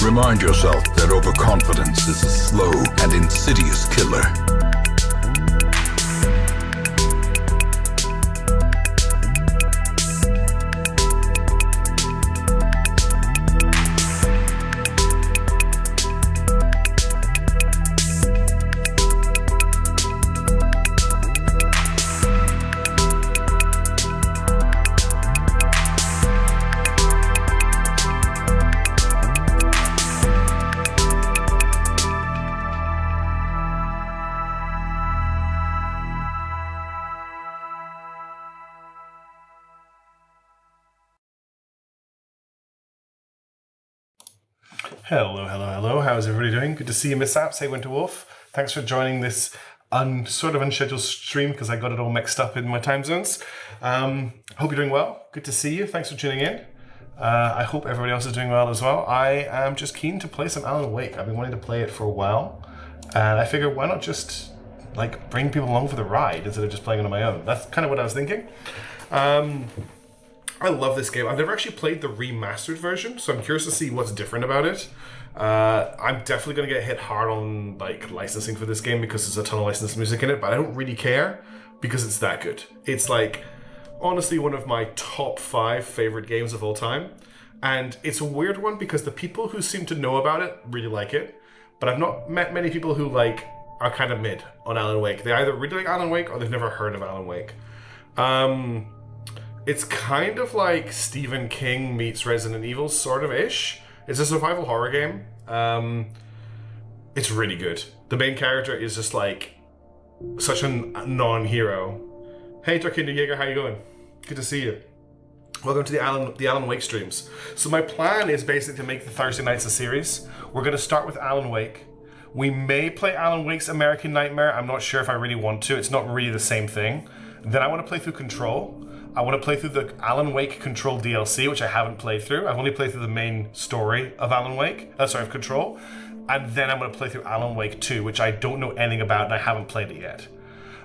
Remind yourself that overconfidence is a slow and insidious killer. Hello. How's everybody doing? Good to see you, Mishaps. Hey, Winter Wolf. Thanks for joining this sort of unscheduled stream because I got it all mixed up in my time zones. Hope you're doing well. Good to see you. Thanks for tuning in. I hope everybody else is doing well as well. I am just keen to play some Alan Wake. I've been wanting to play it for a while, and I figured why not just like bring people along for the ride instead of just playing it on my own. That's kind of what I was thinking. I love this game. I've never actually played the remastered version, so I'm curious to see what's different about it. I'm definitely going to get hit hard on like licensing for this game because there's a ton of licensed music in it, but I don't really care because it's that good. It's like honestly one of my top 5 favorite games of all time, and it's a weird one because the people who seem to know about it really like it, but I've not met many people who like are kind of mid on Alan Wake. They either really like Alan Wake or they've never heard of Alan Wake. It's kind of like Stephen King meets Resident Evil, sort of ish. It's a survival horror game. It's really good. The main character is just like such a non-hero. Hey, Darkinder Jaeger, how you going? Good to see you. Welcome to the Alan Wake streams. So my plan is basically to make the Thursday nights a series. We're going to start with Alan Wake. We may play Alan Wake's American Nightmare. I'm not sure if I really want to. It's not really the same thing. Then I want to play through Control. I want to play through the Alan Wake Control DLC, which I haven't played through. I've only played through the main story of Alan Wake, of Control. And then I'm going to play through Alan Wake 2, which I don't know anything about and I haven't played it yet.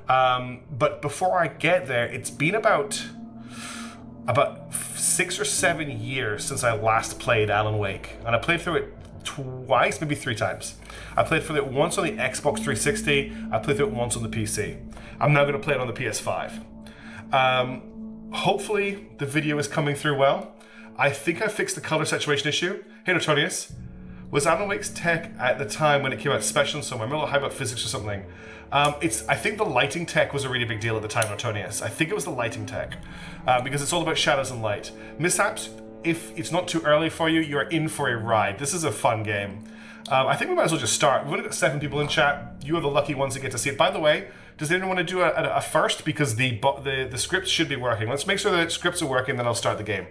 But before I get there, it's been about 6 or 7 years since I last played Alan Wake. And I played through it twice, maybe 3 times. I played through it once on the Xbox 360. I played through it once on the PC. I'm now going to play it on the PS5. Hopefully the video is coming through well. I think I fixed the color saturation issue. Hey Notorious. Was Alan Wake's tech at the time when it came out special and so on? I remember a little high about physics or something. I think the lighting tech was a really big deal at the time, Notorious. I think it was the lighting tech. Because it's all about shadows and light. Mishaps, if it's not too early for you, you're in for a ride. This is a fun game. I think we might as well just start. We've only got 7 people in chat. You are the lucky ones that get to see it. By the way, does anyone want to do a first? Because the scripts should be working. Let's make sure the scripts are working, then I'll start the game.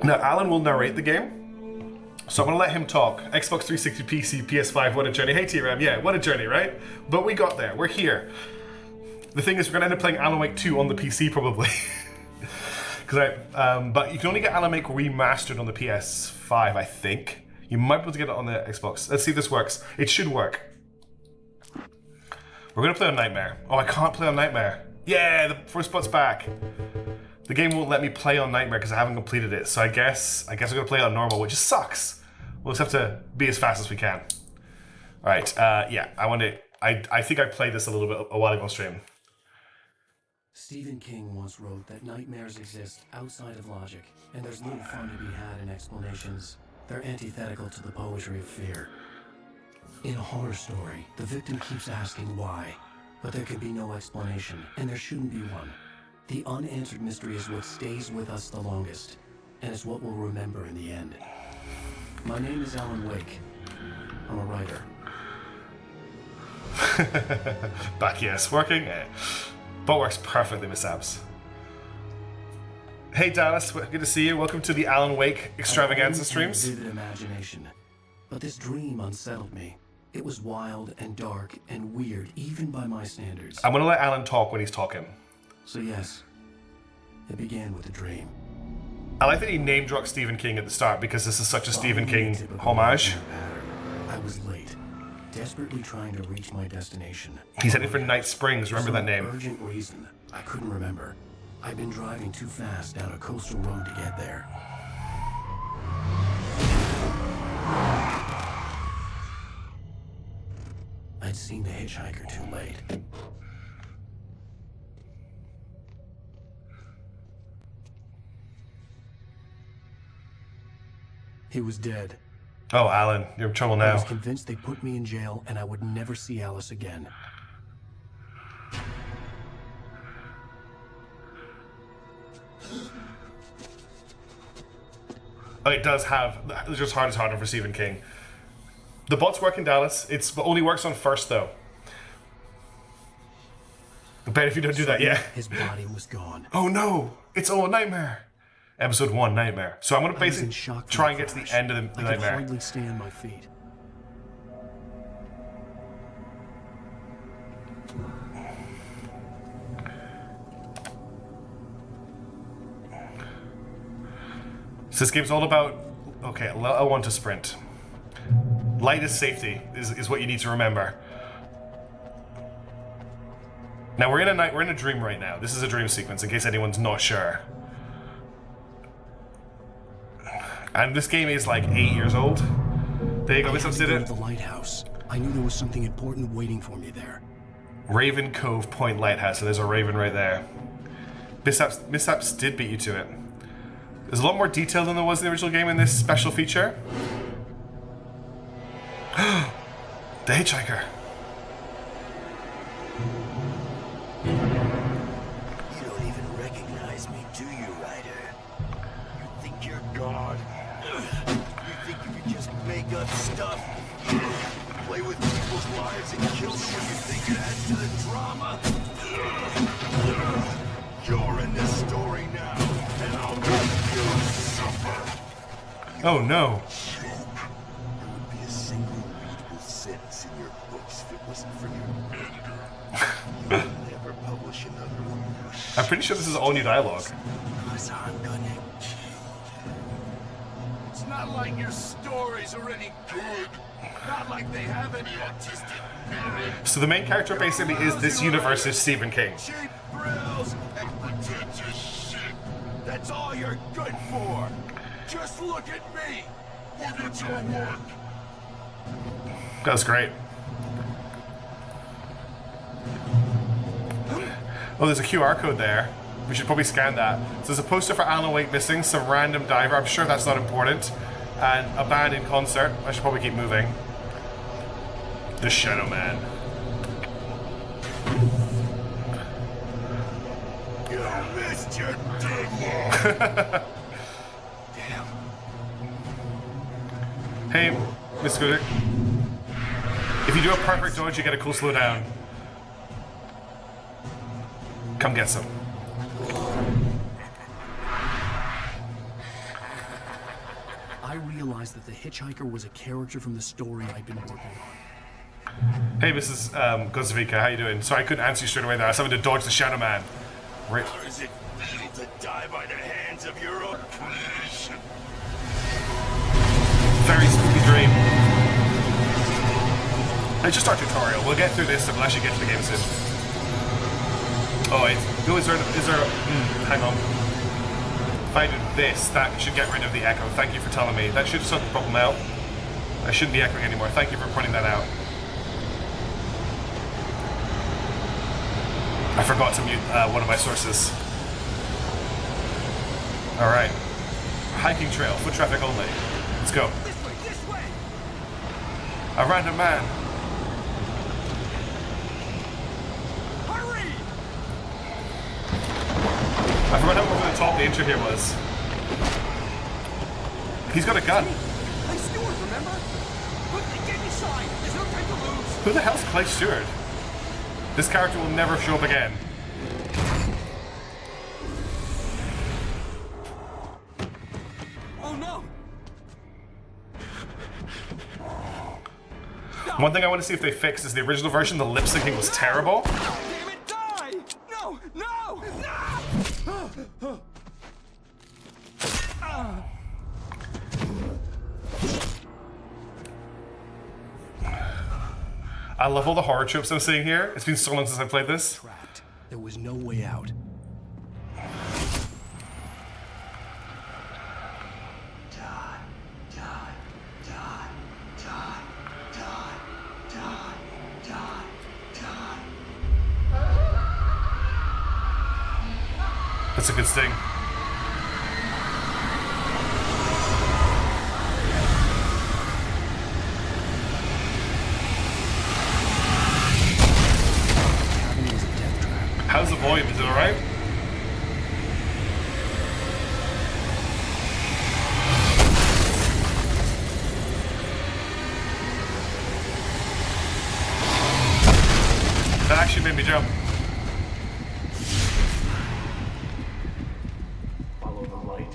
Now, Alan will narrate the game. So I'm going to let him talk. Xbox 360, PC, PS5, what a journey. Hey, T-Ram, yeah, what a journey, right? But we got there. We're here. The thing is, we're going to end up playing Alan Wake 2 on the PC, probably. But you can only get Alan Wake remastered on the PS5, I think. You might be able to get it on the Xbox. Let's see if this works. It should work. We're going to play on Nightmare. Oh, I can't play on Nightmare. Yeah, the first spot's back. The game won't let me play on Nightmare because I haven't completed it. So I guess I'm going to play on normal, which just sucks. We'll just have to be as fast as we can. All right. Yeah, I think I played this a while ago on stream. Stephen King once wrote that nightmares exist outside of logic, and there's little fun to be had in explanations. They're antithetical to the poetry of fear. In a horror story, the victim keeps asking why, but there can be no explanation, and there shouldn't be one. The unanswered mystery is what stays with us the longest, and is what we'll remember in the end. My name is Alan Wake. I'm a writer. Back, yes, working. But works perfectly, Miss Abs. Hey Dallas, good to see you. Welcome to the Alan Wake extravaganza streams. Vivid imagination, but this dream unsettled me. It was wild and dark and weird, even by my standards. I'm gonna let Alan talk when he's talking. So yes, it began with a dream. I like that he name dropped Stephen King at the start because this is such a Stephen King homage. I was late, desperately trying to reach my destination. He's heading for Night Springs. Remember that name? For some urgent reason I couldn't remember. I've been driving too fast down a coastal road to get there. I'd seen the hitchhiker too late. He was dead. Oh, Alan, you're in trouble I now. was convinced they'd put me in jail and I would never see Alice again. Oh, it does have... It's just harder for Stephen King. The bots work in Dallas. It only works on first, though. I bet if you don't do that, yeah. His body was gone. Oh no! It's all a nightmare! Episode 1, Nightmare. So I'm going to basically try and get to the end of the I could nightmare. hardly stay on my feet. So this game's all about... Okay, I want to sprint. Light is safety, is what you need to remember. Now we're in a dream right now. This is a dream sequence, in case anyone's not sure. And this game is like 8 years old. There you go, Miss did it. The lighthouse. I knew there was something important waiting for me there. Raven Cove Point Lighthouse, so there's a raven right there. Mishaps did beat you to it. There's a lot more detail than there was in the original game in this special feature. The hitchhiker. You don't even recognize me, do you, Ryder? You think you're God? You think you can just make up stuff? Play with people's lives and kill them when you think it adds to the drama? You're in this story now, and I'll make you suffer. Oh no. There would be a single readable sentence in your books if it wasn't for your editor. You would never publish another one. I'm pretty sure this is all new dialogue. Because I'm gonna kill you. It's not like your stories are any good. Not like they have any artistic merit. So the main character basically is this universe's Stephen King. Cheap thrills and pretentious shit. That's all you're good for. Just look at me. Look at your work. That was great. Oh, there's a QR code there. We should probably scan that. So there's a poster for Alan Wake missing, some random diver. I'm sure that's not important. And a band in concert. I should probably keep moving. The Shadow Man. You missed your deadline. Damn. Hey, Mr. Scooter. If you do a perfect dodge, you get a cool slowdown. Come get some. I realized that the hitchhiker was a character from the story I'd been working on. Hey, Mrs. Gozovika, how you doing? Sorry, I couldn't answer you straight away there. I was having to dodge the Shadow Man. Right. Or is it fatal to die by the hands of your own creation? Very spooky dream. It's just our tutorial. We'll get through this and we'll actually get to the game soon. Oh, wait. No, is there hang on. If I do this, that should get rid of the echo. Thank you for telling me. That should sort the problem out. I shouldn't be echoing anymore. Thank you for pointing that out. I forgot to mute one of my sources. Alright. Hiking trail, foot traffic only. Let's go. This way, this way! A random man. Hurry! I forgot how over the top the intro here was. He's got a gun. Hey, Stewart, remember? Quickly, get inside! There's no time to lose! Who the hell's Clay Stewart? This character will never show up again. Oh no! One thing I want to see if they fix is the original version, the lip syncing was terrible. Damn it, die! No, no, no! I love all the horror tropes I'm seeing here. It's been so long since I played this. Trapped. There was no way out. That's a good sting. How's the volume? Is it alright? That actually made me jump. Follow the light.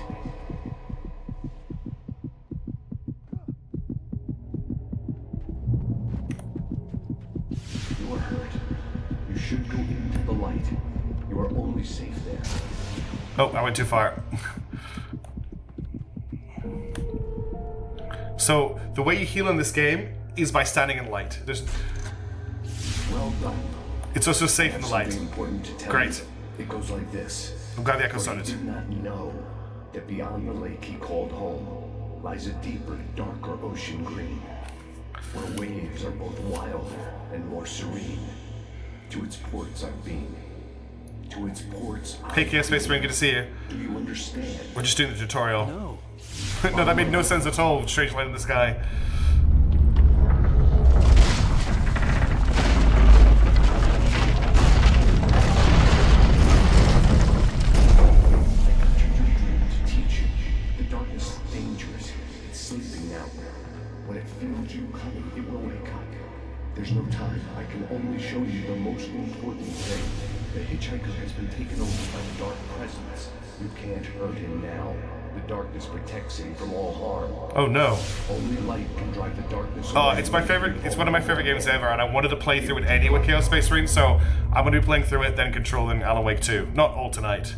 You are hurt. You should go into the light. You are only safe there. Oh, I went too far. So, the way you heal in this game is by standing in light. Well done. It's also safe in the light. Something important to tell Great. you. It goes like this. I'm glad the echo For started. you did not know that beyond the lake he called home lies a deeper, darker ocean green, where waves are both wilder and more serene. To its ports I've been. To its ports Hey, Chaos Space Marine, good to see you. Do you understand? We're just doing the tutorial. No. No, that made no sense at all. Strange light in the sky. To teach you, the darkness is dangerous. It's sleeping now. When it feels you coming, it will wake up. There's no time. I can only show you the most important thing. The hitchhiker has been taken over by the dark presence. You can't hurt him now. The darkness protects him from all harm. Oh no. Only light can drive the darkness Oh, away. it's my favorite. It's one of my favorite games ever, and I wanted to play through it anyway with Chaos Space Marine, so I'm going to be playing through it, then controlling Alan Wake 2. Not all tonight.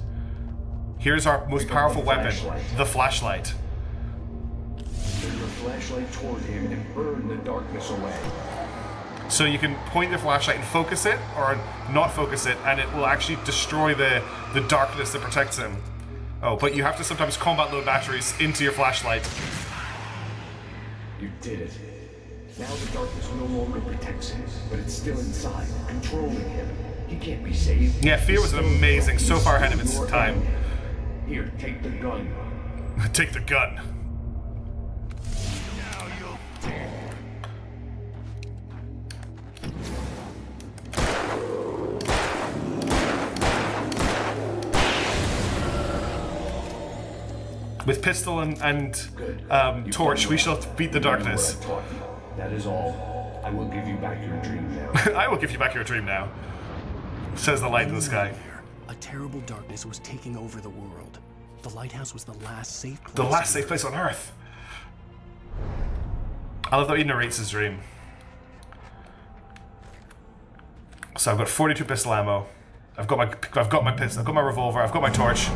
Here's our most powerful weapon, the flashlight. Turn your flashlight toward him and burn the darkness away. So you can point your flashlight and focus it, or not focus it, and it will actually destroy the darkness that protects him. Oh, but you have to sometimes combat load batteries into your flashlight. You did it. Now the darkness no longer protects him, but it's still inside, controlling him. He can't be saved. Yeah, Fear was amazing, so far ahead of its time. Here, take the gun. Take the gun. Now you'll die. With pistol and torch, we shall beat the darkness. What I taught you. That is all. I will give you back your dream now. I will give you back your dream now. Says the light in the sky. A terrible darkness was taking over the world. The lighthouse was the last safe place. The last safe place on Earth. I love that he narrates his dream. So I've got 42 pistol ammo. I've got my pistol. I've got my revolver. I've got my torch.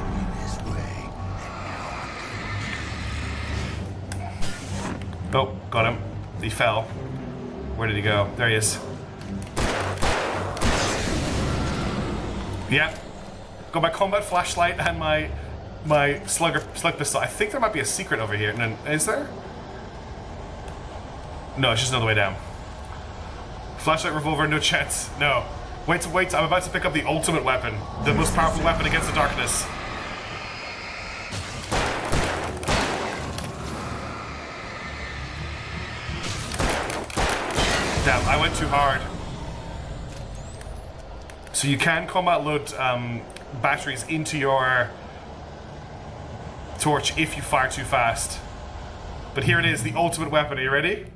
Oh, got him. He fell. Where did he go? There he is. Yeah. Got my combat flashlight and my slug pistol. I think there might be a secret over here. No, is there? No, it's just another way down. Flashlight, revolver, no chance. No. Wait, I'm about to pick up the ultimate weapon. The most powerful weapon against the darkness. Damn, I went too hard. So you can combat load batteries into your torch if you fire too fast. But here it is, the ultimate weapon. Are you ready?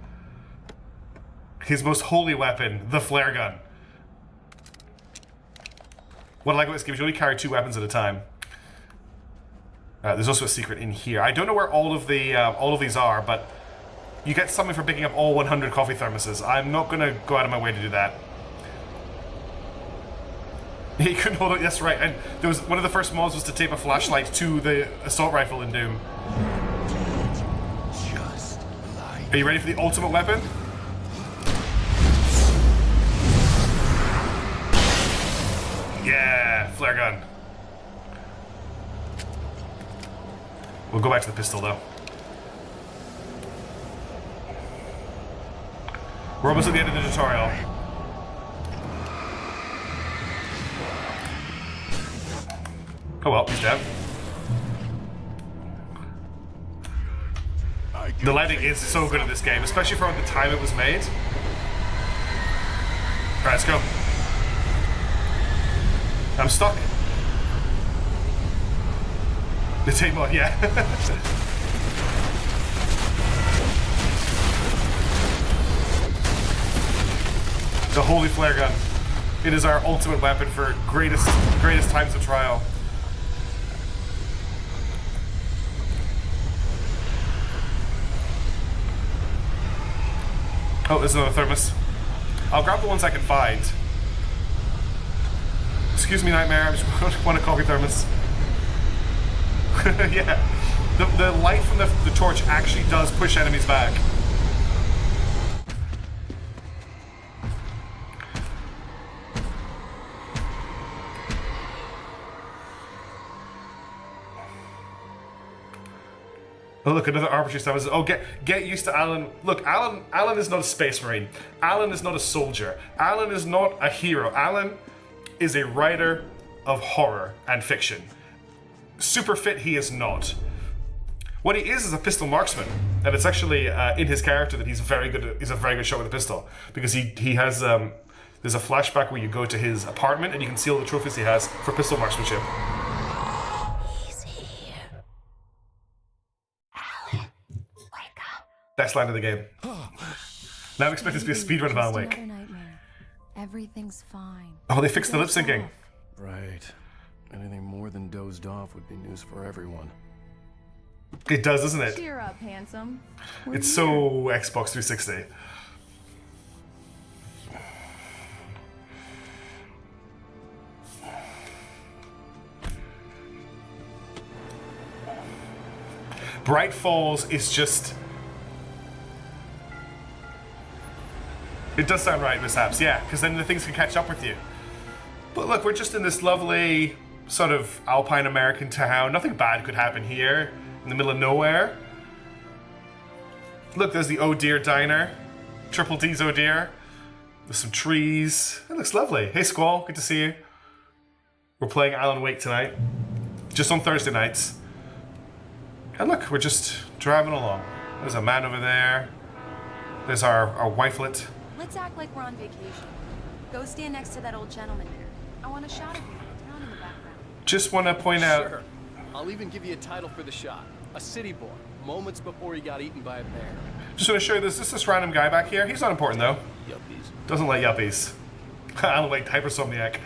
His most holy weapon, the flare gun. What I like about this game is you only carry 2 weapons at a time. There's also a secret in here. I don't know where all of these are, but you get something for picking up all 100 coffee thermoses. I'm not gonna go out of my way to do that. He couldn't hold it. That's right. And there was one of the first mods was to tape a flashlight to the assault rifle in Doom. Just like Are you ready for the ultimate weapon? Yeah, flare gun. We'll go back to the pistol though. We're almost at the end of the tutorial. Oh well, he's dead. The lighting is so good in this game, especially for the time it was made. Alright, let's go. I'm stuck. The team on, yeah. The holy flare gun. It is our ultimate weapon for greatest times of trial. Oh, there's another thermos. I'll grab the ones I can find. Excuse me, Nightmare. I just want a coffee thermos. Yeah. The light from the torch actually does push enemies back. Oh look, another arbitrary stuff. Oh, get used to Alan. Look, Alan is not a space marine. Alan is not a soldier. Alan is not a hero. Alan is a writer of horror and fiction. Super fit he is not. What he is a pistol marksman, and it's actually in his character that he's very good. He's a very good shot with a pistol because he has. There's a flashback where you go to his apartment and you can see all the trophies he has for pistol marksmanship. Best line of the game. Now I'm expecting to be a speedrun of Alan Wake. Everything's fine. Oh, they fixed the lip syncing. Right. Anything more than dozed off would be news for everyone. It does, doesn't it? Cheer up, handsome. It's so Xbox 360. Bright Falls is just... It does sound right, mishaps, yeah, because then the things can catch up with you. But look, we're just in this lovely sort of alpine American town. Nothing bad could happen here, in the middle of nowhere. Look, there's the Oh Dear Diner. Triple D's Oh Dear. There's some trees. It looks lovely. Hey Squall, good to see you. We're playing Alan Wake tonight. Just on Thursday nights. And look, we're just driving along. There's a man over there. There's our wifelet. Let's act like we're on vacation. Go stand next to that old gentleman there. I want a shot of you down in the background. Just want to point out... Sure. I'll even give you a title for the shot. A city boy, moments before he got eaten by a bear. Just want to show you this random guy back here. He's not important though. Yuppies. Doesn't like yuppies. Alan Wake, hypersomniac.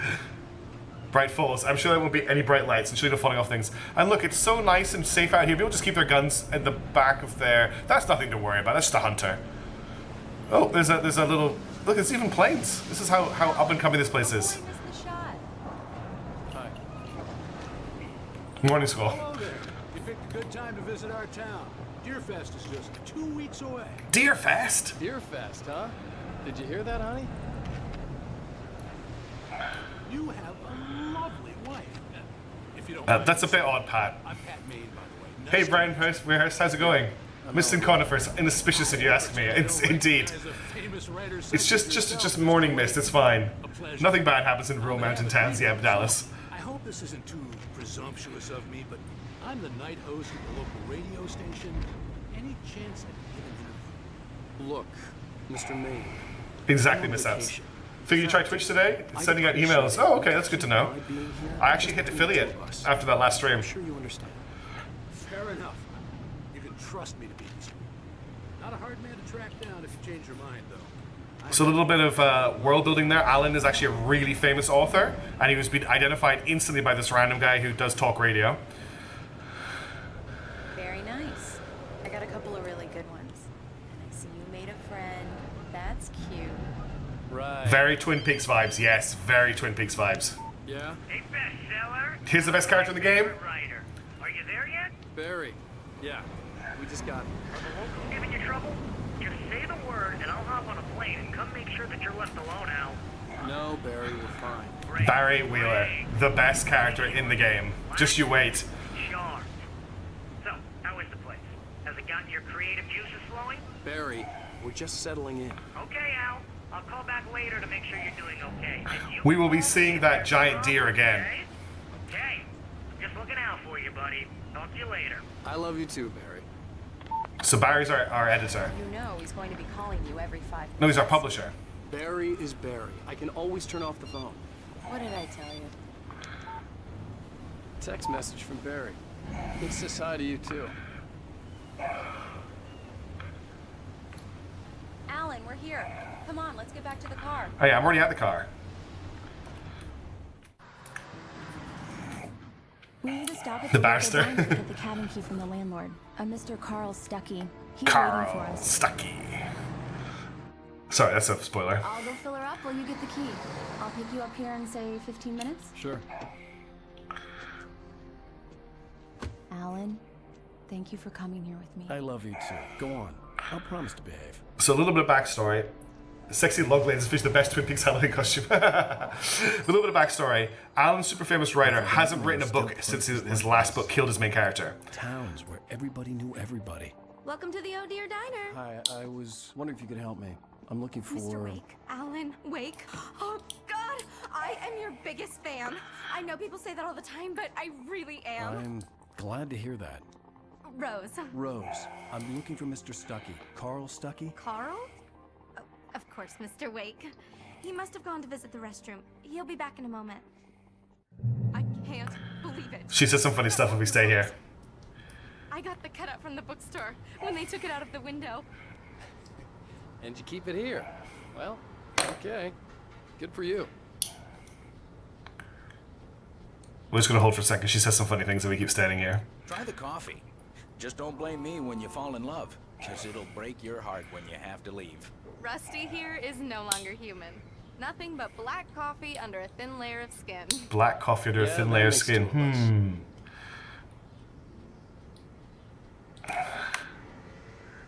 Bright Falls. I'm sure there won't be any bright lights. I'm sure they're falling off things. And look, it's so nice and safe out here. People just keep their guns at the back of their... That's nothing to worry about. That's just a hunter. Oh, there's a little... Look, it's even planes. This is how up and coming this place is. Wait, missed the shot. Hi. Morning, Squall. Hello there. You picked a good time to visit our town. Deerfest is just 2 weeks away. Deerfest? Deerfest, huh? Did you hear that, honey? You have a lovely wife. If you don't mind That's a bit odd, Pat. I'm Pat Maine, by the way. Hey, Brian, how's it going? Missing conifers, inauspicious if you ask me. It's indeed. As a famous writer said It's just morning mist. It's fine. Nothing bad happens in rural mountain towns. Yeah, Dallas. I hope this isn't too presumptuous of me, but I'm the night host of the local radio station. Any chance I can get an interview? Look, Mr. Maine. Exactly, Miss Abs. Figure you tried Twitch today? It's sending out emails. Oh, okay, that's good to know. I actually hit affiliate after that last stream. I'm sure you understand. Fair enough. You can trust me to be discreet. Not a hard man to track down if you change your mind, though. So a little bit of world building there. Alan is actually a really famous author, and he was being identified instantly by this random guy who does talk radio. Very nice. I got a couple of really good ones. And I see you made a friend. That's cute. Right. Very Twin Peaks vibes, yes. Very Twin Peaks vibes. Yeah? Hey, bestseller. Here's the best character in the game. Writer. Are you there yet? Barry. Yeah. We just got... Are the locals giving you trouble? Just say the word, and I'll hop on a plane and come make sure that you're left alone, Al. No, Barry, we're fine. Great. Barry Wheeler, the best character in the game. Just you wait. Charmed. So, how is the place? Has it gotten your creative juices flowing? Barry, we're just settling in. Okay, Al. I'll call back later to make sure you're doing okay. And you We will be seeing that giant deer again. Okay? Okay. Just you later. I love you too, Barry. So Barry's our editor. You know he's going to be calling you every 5 minutes. No, he's our publisher. Barry is Barry. I can always turn off the phone. What did I tell you? Text message from Barry. He says hi to you too. Alan, we're here. Come on, let's get back to the car. Oh yeah, I'm already at the car. We need to stop at The the barrister. local bank to get the cabin key from the landlord, a Mr. Carl Stuckey. He's waiting for Carl us. Stucky. Sorry, that's a spoiler. I'll go fill her up while you get the key. I'll pick you up here in, say, 15 minutes. Sure. Alan, thank you for coming here with me. I love you too. Go on. I'll promise to behave. So a little bit of backstory. Sexy log ladies fish the best Twin Peaks Halloween costume. A little bit of backstory. Alan's super famous writer hasn't written a book since his last book killed his main character. Towns where everybody knew everybody. Welcome to the Oh Dear Diner. Hi, I was wondering if you could help me. I'm looking for... Mr. Wake. Alan Wake. Oh, God! I am your biggest fan. I know people say that all the time, but I really am. I'm glad to hear that. Rose. Rose, I'm looking for Mr. Stuckey. Carl Stuckey? Carl? Oh, of course, Mr. Wake. He must have gone to visit the restroom. He'll be back in a moment. I can't believe it. She says some funny stuff if we stay here. I got the cutout from the bookstore when they took it out of the window. And you keep it here. Well, okay. Good for you. We're just gonna hold for a second. She says some funny things and we keep standing here. Try the coffee. Just don't blame me when you fall in love, because it'll break your heart when you have to leave. Rusty here is no longer human. Nothing but black coffee under a thin layer of skin. Black coffee under a thin that layer of makes skin. two of us.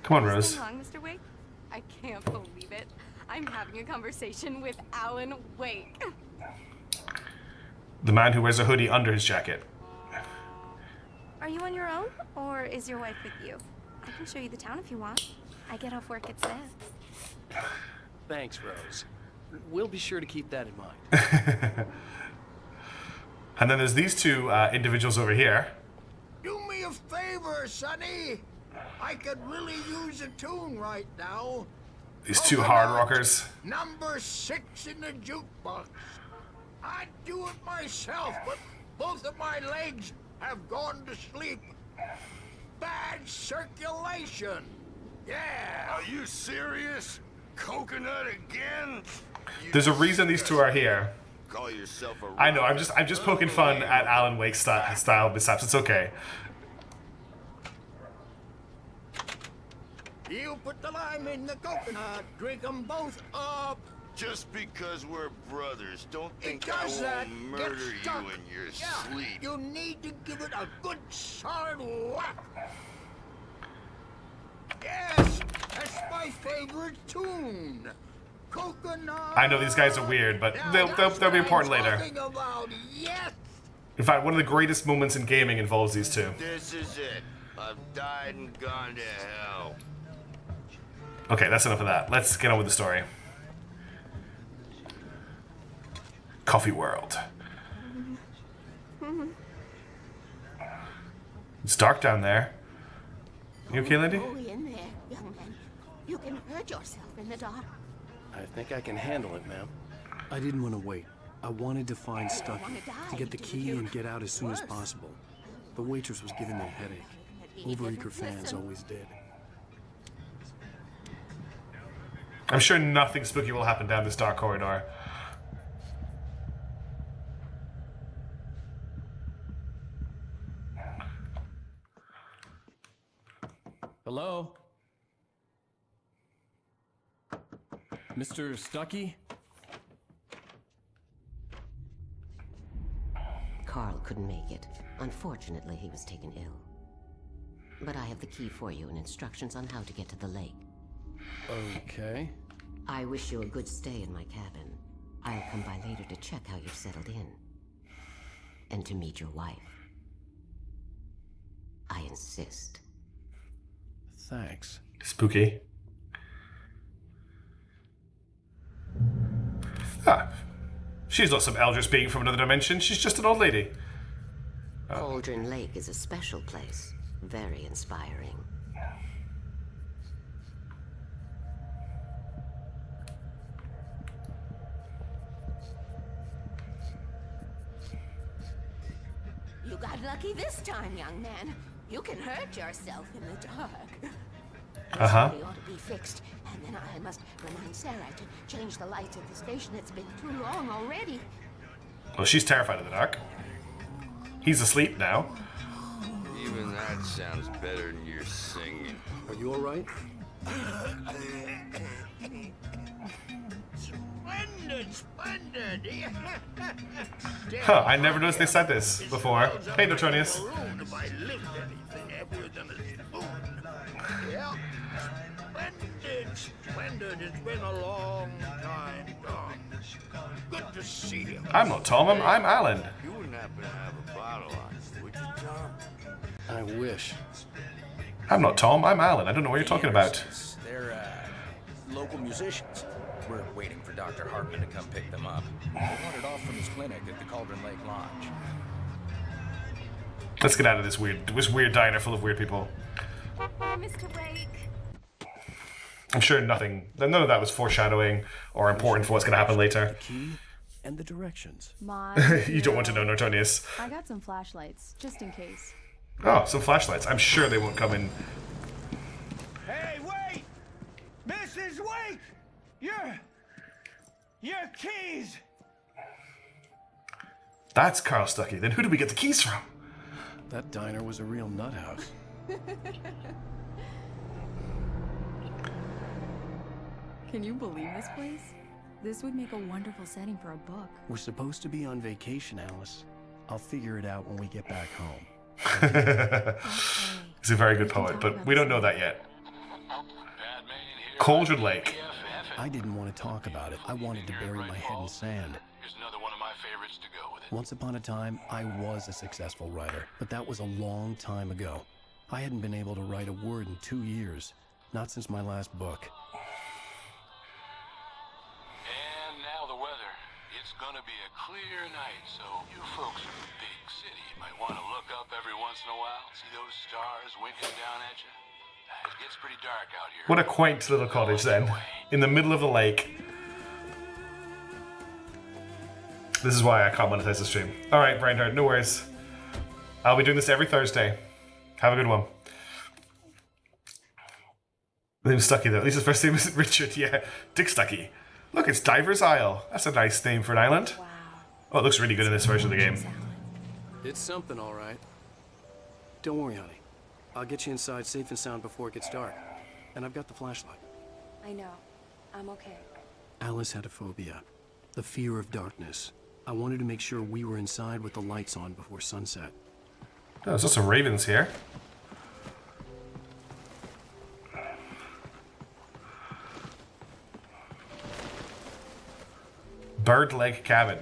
Come on, Rose. So long, Mr. Wake. I can't believe it. I'm having a conversation with Alan Wake. The man who wears a hoodie under his jacket. Are you on your own, or is your wife with you? I can show you the town if you want. I get off work at 7. Thanks, Rose. We'll be sure to keep that in mind. And then there's these two individuals over here. Do me a favor, Sonny. I could really use a tune right now. These two hard rockers. Number 6 in the jukebox. I'd do it myself, but both of my legs have gone to sleep. Bad circulation. Yeah. Are you serious? Coconut again? There's a reason these two are here. Call yourself a I know, I'm just poking fun at Alan Wake's style mishaps. It's okay. You put the lime in the coconut, drink them both up. Just because we're brothers, don't think I Because that won't gets murder stuck. you in your Yeah, sleep. you need to give it a good solid whack. Yes, that's my favorite tune. Coconut. I know these guys are weird, but Now they'll that's be what important I'm later. talking about. Yes. In fact, one of the greatest moments in gaming involves these two. This is it. I've died and gone to hell. Okay, that's enough of that. Let's get on with the story. Coffee World. It's dark down there. You okay, Lindy? Go in there, young man. You can hurt yourself in the dark. I think I can handle it, ma'am. I didn't want to wait. I wanted to find Stuckey, wanna die, to get the do key you? and get out as soon as Worse. possible. The waitress was giving me a headache. He Overeager didn't fans listen. always did. I'm sure nothing spooky will happen down this dark corridor. Hello? Mr. Stuckey? Carl couldn't make it. Unfortunately, he was taken ill. But I have the key for you and instructions on how to get to the lake. Okay. I wish you a good stay in my cabin. I'll come by later to check how you've settled in. And to meet your wife. I insist. Thanks. Spooky. Ah. She's not some eldritch being from another dimension. She's just an old lady. Cauldron Lake is a special place. Very inspiring. You got lucky this time, young man. You can hurt yourself in the dark. Uh-huh. This ought to be fixed, and then I must remind Sarah to change the lights at the station. It's been too long already. Well, she's terrified of the dark. He's asleep now. Even that sounds better than your singing. Are you all right? Splendid, splendid. Huh, I never noticed they said this before. Hey, Notonius. If I lift anything heavier than a spoon. Yeah. Splendid, splendid. It's been a long time, Tom. Good to see you. I'm not Tom, I'm Alan. You wouldn't happen to have a bottle on you, would you, Tom? I wish. I'm not Tom, I'm Alan. I don't know what you're talking about. They're local musicians. We're waiting for Dr. Hartman to come pick them up. They wandered off from his clinic at the Cauldron Lake Lodge. Let's get out of this weird diner full of weird people. Oh, Mr. Wake. I'm sure none of that was foreshadowing or important for what's going to happen later. Key and the directions. You don't want to know, Nortonius. I got some flashlights, just in case. Oh, some flashlights. I'm sure they won't come in. Hey, wait! Mrs. Wake! Your keys! That's Carl Stuckey. Then who did we get the keys from? That diner was a real nut house. Can you believe this place? This would make a wonderful setting for a book. We're supposed to be on vacation, Alice. I'll figure it out when we get back home. He's a very good poet, but we don't know that yet. Cauldron Lake. I didn't want to talk about it. I wanted to bury my head in sand. Here's another one of my favorites to go with it. Once upon a time, I was a successful writer, but that was a long time ago. I hadn't been able to write a word in 2 years, not since my last book. And now the weather. It's gonna be a clear night, so you folks in the big city might want to look up every once in a while, see those stars winking down at you. It gets pretty dark out here. What a quaint little cottage then, in the middle of the lake. This is why I can't monetize the stream. Alright, Brainheart, no worries. I'll be doing this every Thursday. Have a good one. The name's Stuckey though. At least his first name is Richard, yeah. Dick Stuckey. Look, it's Diver's Isle. That's a nice name for an island. Wow. Oh, it looks really good in this version of the game. It's something, all right. Don't worry, honey. I'll get you inside safe and sound before it gets dark. And I've got the flashlight. I know. I'm okay. Alice had a phobia. The fear of darkness. I wanted to make sure we were inside with the lights on before sunset. Oh, there's lots of ravens here. Bird Leg Cabin.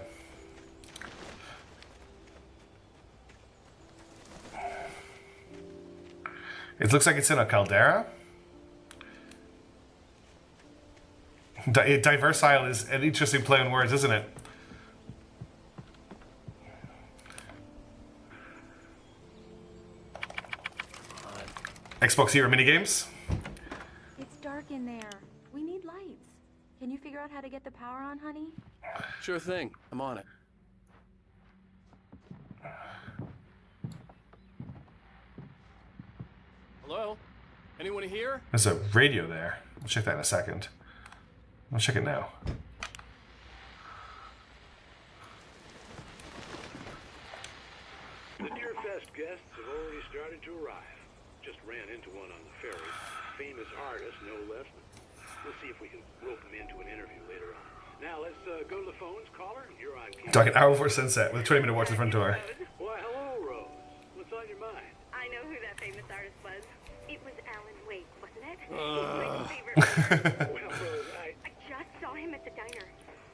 It looks like it's in a caldera. Diverse Isle is an interesting play on words, isn't it? Xbox Hero minigames. It's dark in there. We need lights. Can you figure out how to get the power on, honey? Sure thing. I'm on it. Hello? Anyone here? There's a radio there. I'll check that in a second. I'll check it now. The Deerfest guests have already started to arrive. Just ran into one on the ferry. Famous artist, no less. We'll see if we can rope him into an interview later on. Now let's go to the phones. Caller, you're on. Talk an hour before sunset with a 20-minute walk to the front door. Why, hello, Rose. What's on your mind? I know who that famous artist was. It was Alan Wake, wasn't it? He's my favorite. Well, Rose, I just saw him at the diner.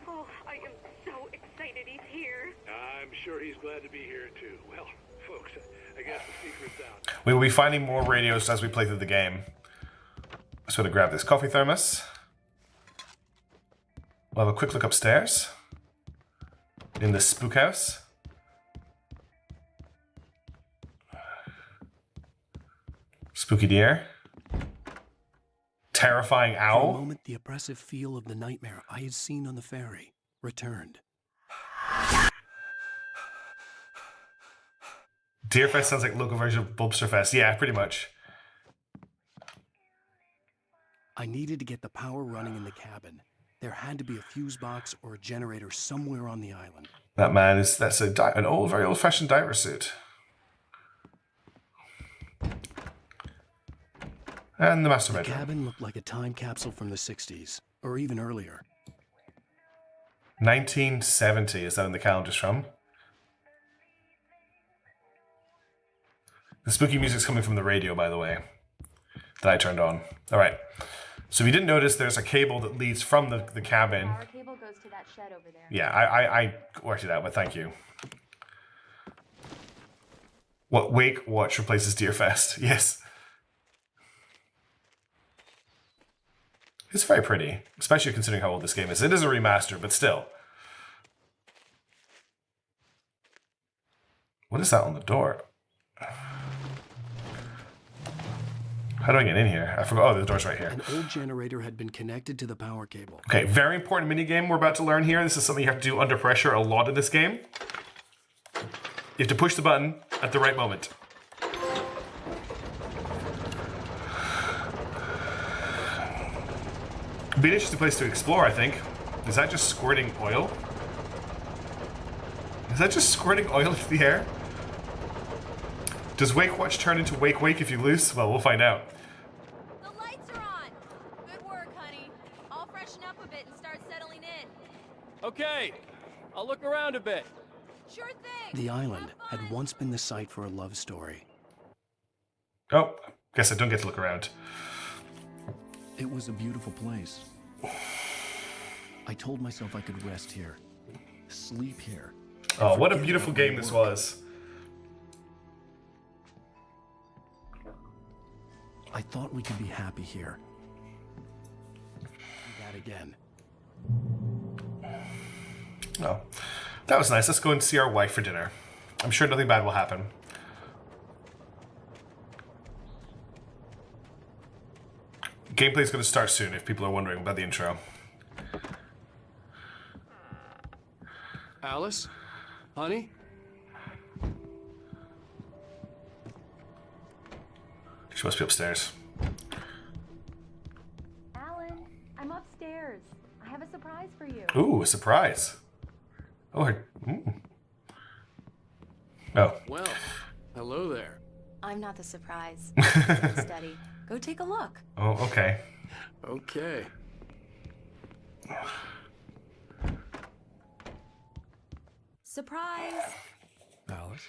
Oh, I am so excited he's here. I'm sure he's glad to be here, too. Well, folks, I guess the secret's out. We will be finding more radios as we play through the game. So to grab this coffee thermos. We'll have a quick look upstairs. In the spook house. Spooky deer. Terrifying For a owl. moment, the oppressive feel of the nightmare I had seen on the ferry returned. Deerfest sounds like local version of Bulbsterfest. Yeah, pretty much. I needed to get the power running in the cabin. There had to be a fuse box or a generator somewhere on the island. That man is, that's an old, very old-fashioned diver suit. And the master The bedroom. cabin looked like a time capsule from the 60s, or even earlier. 1970, is that in the calendars from? The spooky music's coming from the radio, by the way, that I turned on. All right. So if you didn't notice, there's a cable that leads from the cabin. Our cable goes to that shed over there. Yeah, I worked it out, but thank you. What Wake Watch replaces Deerfest? Yes. It's very pretty, especially considering how old this game is. It is a remaster, but still. What is that on the door? How do I get in here? I forgot. Oh, the door's right here. An old generator had been connected to the power cable. Okay, very important minigame we're about to learn here. This is something you have to do under pressure a lot in this game. You have to push the button at the right moment. It'd be an interesting place to explore, I think. Is that just squirting oil? Is that just squirting oil into the air? Does Wake Watch turn into Wake Wake if you lose? Well, we'll find out. The lights are on. Good work, honey. I'll freshen up a bit and start settling in. Okay, I'll look around a bit. Sure thing. The island had once been the site for a love story. Oh, guess I don't get to look around. It was a beautiful place. I told myself I could rest here, sleep here. Oh, what a beautiful game this was. I thought we could be happy here. That again. Oh, that was nice. Let's go and see our wife for dinner. I'm sure nothing bad will happen. Gameplay's going to start soon if people are wondering about the intro. Alice? Honey? She must be upstairs. Alan, I'm upstairs. I have a surprise for you. Ooh, a surprise. Oh, Oh. Well, hello there. I'm not the surprise. Steady. Go take a look. Oh, okay. Okay. Surprise! Alice,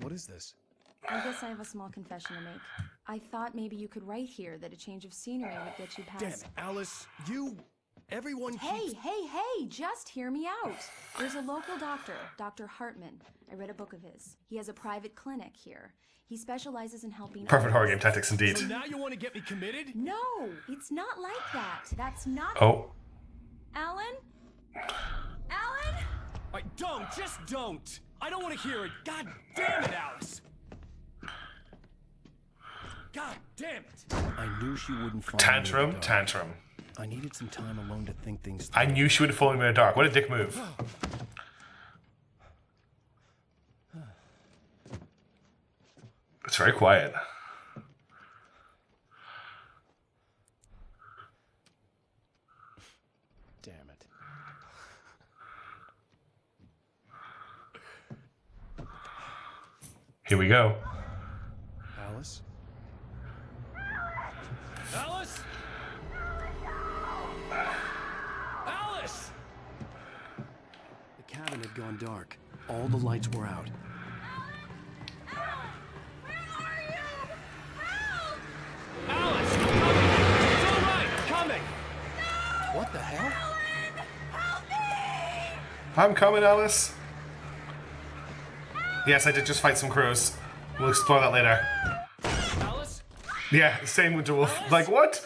what is this? I guess I have a small confession to make. I thought maybe you could write here that a change of scenery would get you past... Damn it, Alice, everyone keeps... Hey, just hear me out. There's a local doctor, Dr. Hartman. I read a book of his. He has a private clinic here. He specializes in helping... Perfect horror game tactics indeed. So now you want to get me committed? No, it's not like that. That's not... Oh. Alan? Alan? Just don't! I don't want to hear it! God damn it, Alice! God damn it! I knew she wouldn't find Tantrum, me. tantrum. I needed some time alone to think things through. I knew she would have fallen in the dark. What a dick move. It's very quiet. Damn it. Here we go. Alice? Alice? Alice! The cabin had gone dark. All the lights were out. Alice! Coming! It's all right! Coming! What the hell? I'm coming, Alice. Yes, I did just fight some crows. We'll explore that later. Alice? Yeah, same with the wolf. Alice? Like, what?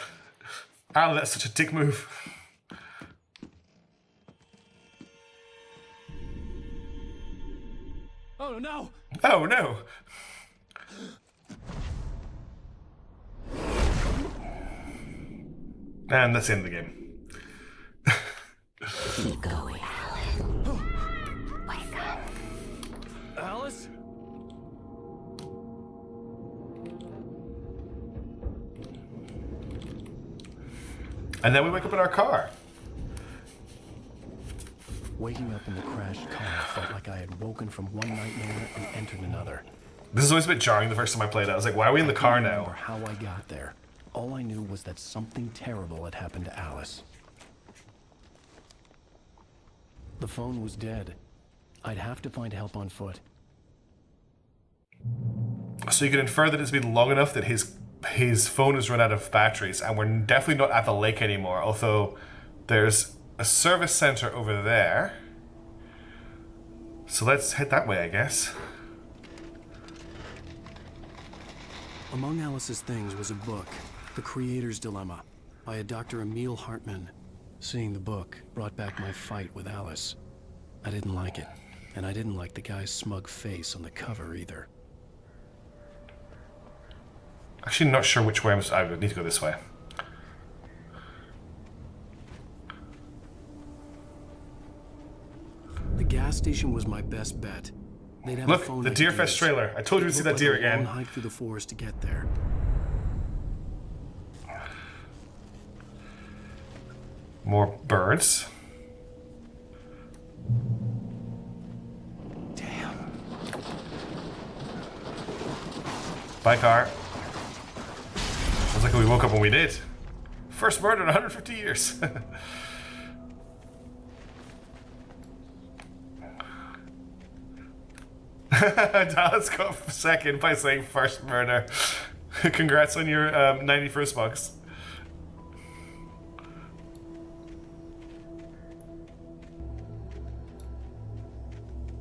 Alan, that's such a dick move. Oh no! Oh, no. And that's the end of the game. Keep going, Alan. Wake up. Alice? And then we wake up in our car. Waking up in the crashed car felt like I had woken from one nightmare and entered another. This is always a bit jarring the first time I played it. I was like, why are we in the car I don't remember now? how I got there. All I knew was that something terrible had happened to Alice. The phone was dead. I'd have to find help on foot. So you can infer that it's been long enough that his phone has run out of batteries, and we're definitely not at the lake anymore, although there's a service center over there. So let's head that way, I guess. Among Alice's things was a book, The Creator's Dilemma, by a Dr. Emil Hartman. Seeing the book brought back my fight with Alice. I didn't like it, and I didn't like the guy's smug face on the cover either. Actually, not sure which way I need to go this way. The gas station was my best bet. They'd have a Look, phone the I could Deer Fest use. trailer. I told you we'd see It that looked deer like a again. long hike through the forest to get there. More birds. Damn. Bye, car. Sounds like we woke up when we did. First murder in 150 years. Dallas got second by saying first murder. Congrats on your 91st bucks.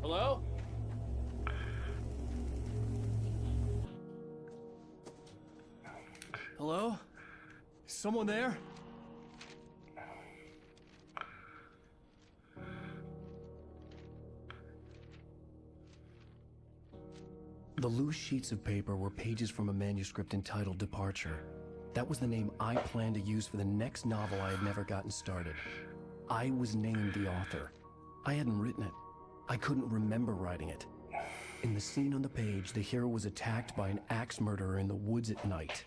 Hello? Hello? Is someone there? The loose sheets of paper were pages from a manuscript entitled Departure. That was the name I planned to use for the next novel I had never gotten started. I was named the author. I hadn't written it. I couldn't remember writing it. In the scene on the page, the hero was attacked by an axe murderer in the woods at night.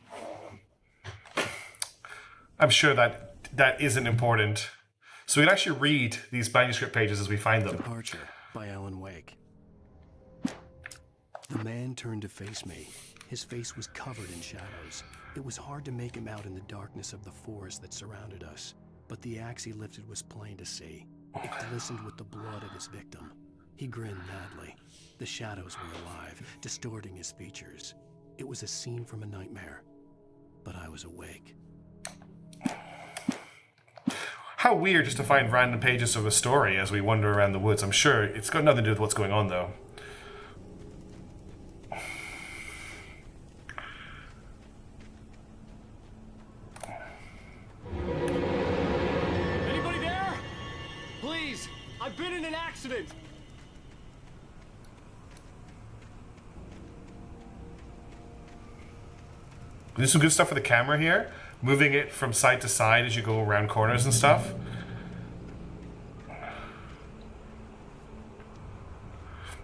I'm sure that isn't important. So we can actually read these manuscript pages as we find them. Departure by Alan Wake. The man turned to face me. His face was covered in shadows. It was hard to make him out in the darkness of the forest that surrounded us, but the axe he lifted was plain to see. It glistened with the blood of his victim. He grinned madly. The shadows were alive, distorting his features. It was a scene from a nightmare, but I was awake. How weird just to find random pages of a story as we wander around the woods. I'm sure it's got nothing to do with what's going on, though. Anybody there? Please, I've been in an accident. There's some good stuff with the camera here. Moving it from side to side as you go around corners and stuff.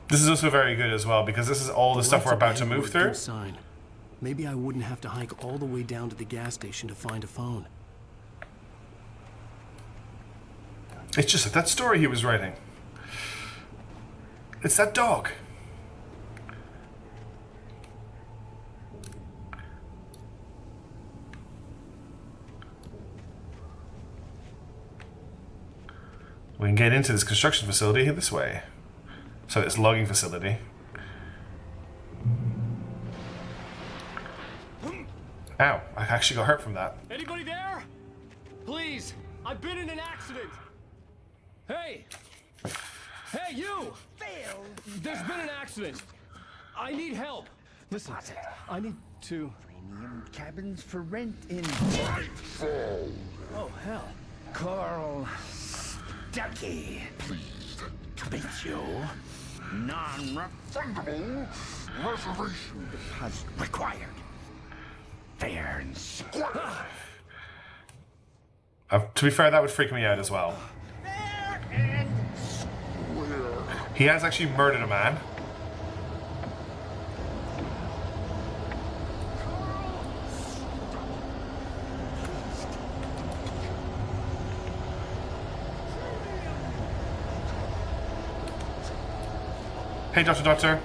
This is also very good as well because this is all the stuff we're about to move through. Sign. Maybe I wouldn't have to hike all the way down to the gas station to find a phone. It's just like that story he was writing. It's that dog. We can get into this construction facility this way. So it's logging facility. Ow, I actually got hurt from that. Anybody there? Please, I've been in an accident. Hey! Hey, you! Phil! There's been an accident. I need help. Listen, I need to... Premium cabins for rent in Nightfall. Oh, hell. Carl Stuckey. Pleased to meet you. Non-refundable reservation deposit required. Fair and square. To be fair, that would freak me out as well. He has actually murdered a man. Hey, Doctor.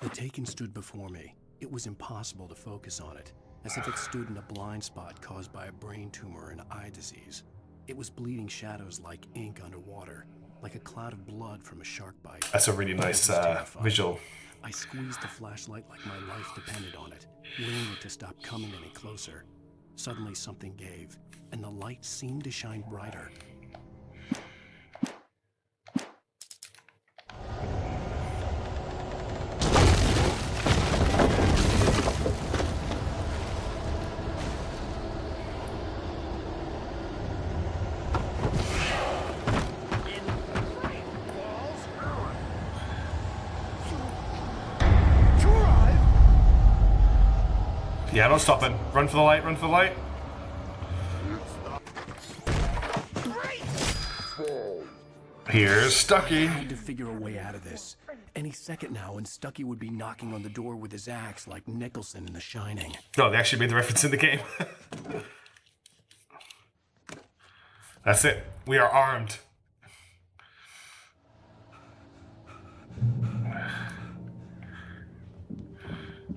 The Taken stood before me. It was impossible to focus on it, as if it stood in a blind spot caused by a brain tumor and eye disease. It was bleeding shadows like ink underwater, like a cloud of blood from a shark bite. That's a really nice visual. I squeezed the flashlight like my life depended on it, willing it to stop coming any closer. Suddenly something gave, and the light seemed to shine brighter. Yeah, don't stop it. Run for the light, run for the light. Here's Stucky. I had to figure a way out of this. Any second now, and Stucky would be knocking on the door with his axe like Nicholson in The Shining. Oh, they actually made the reference in the game. That's it. We are armed.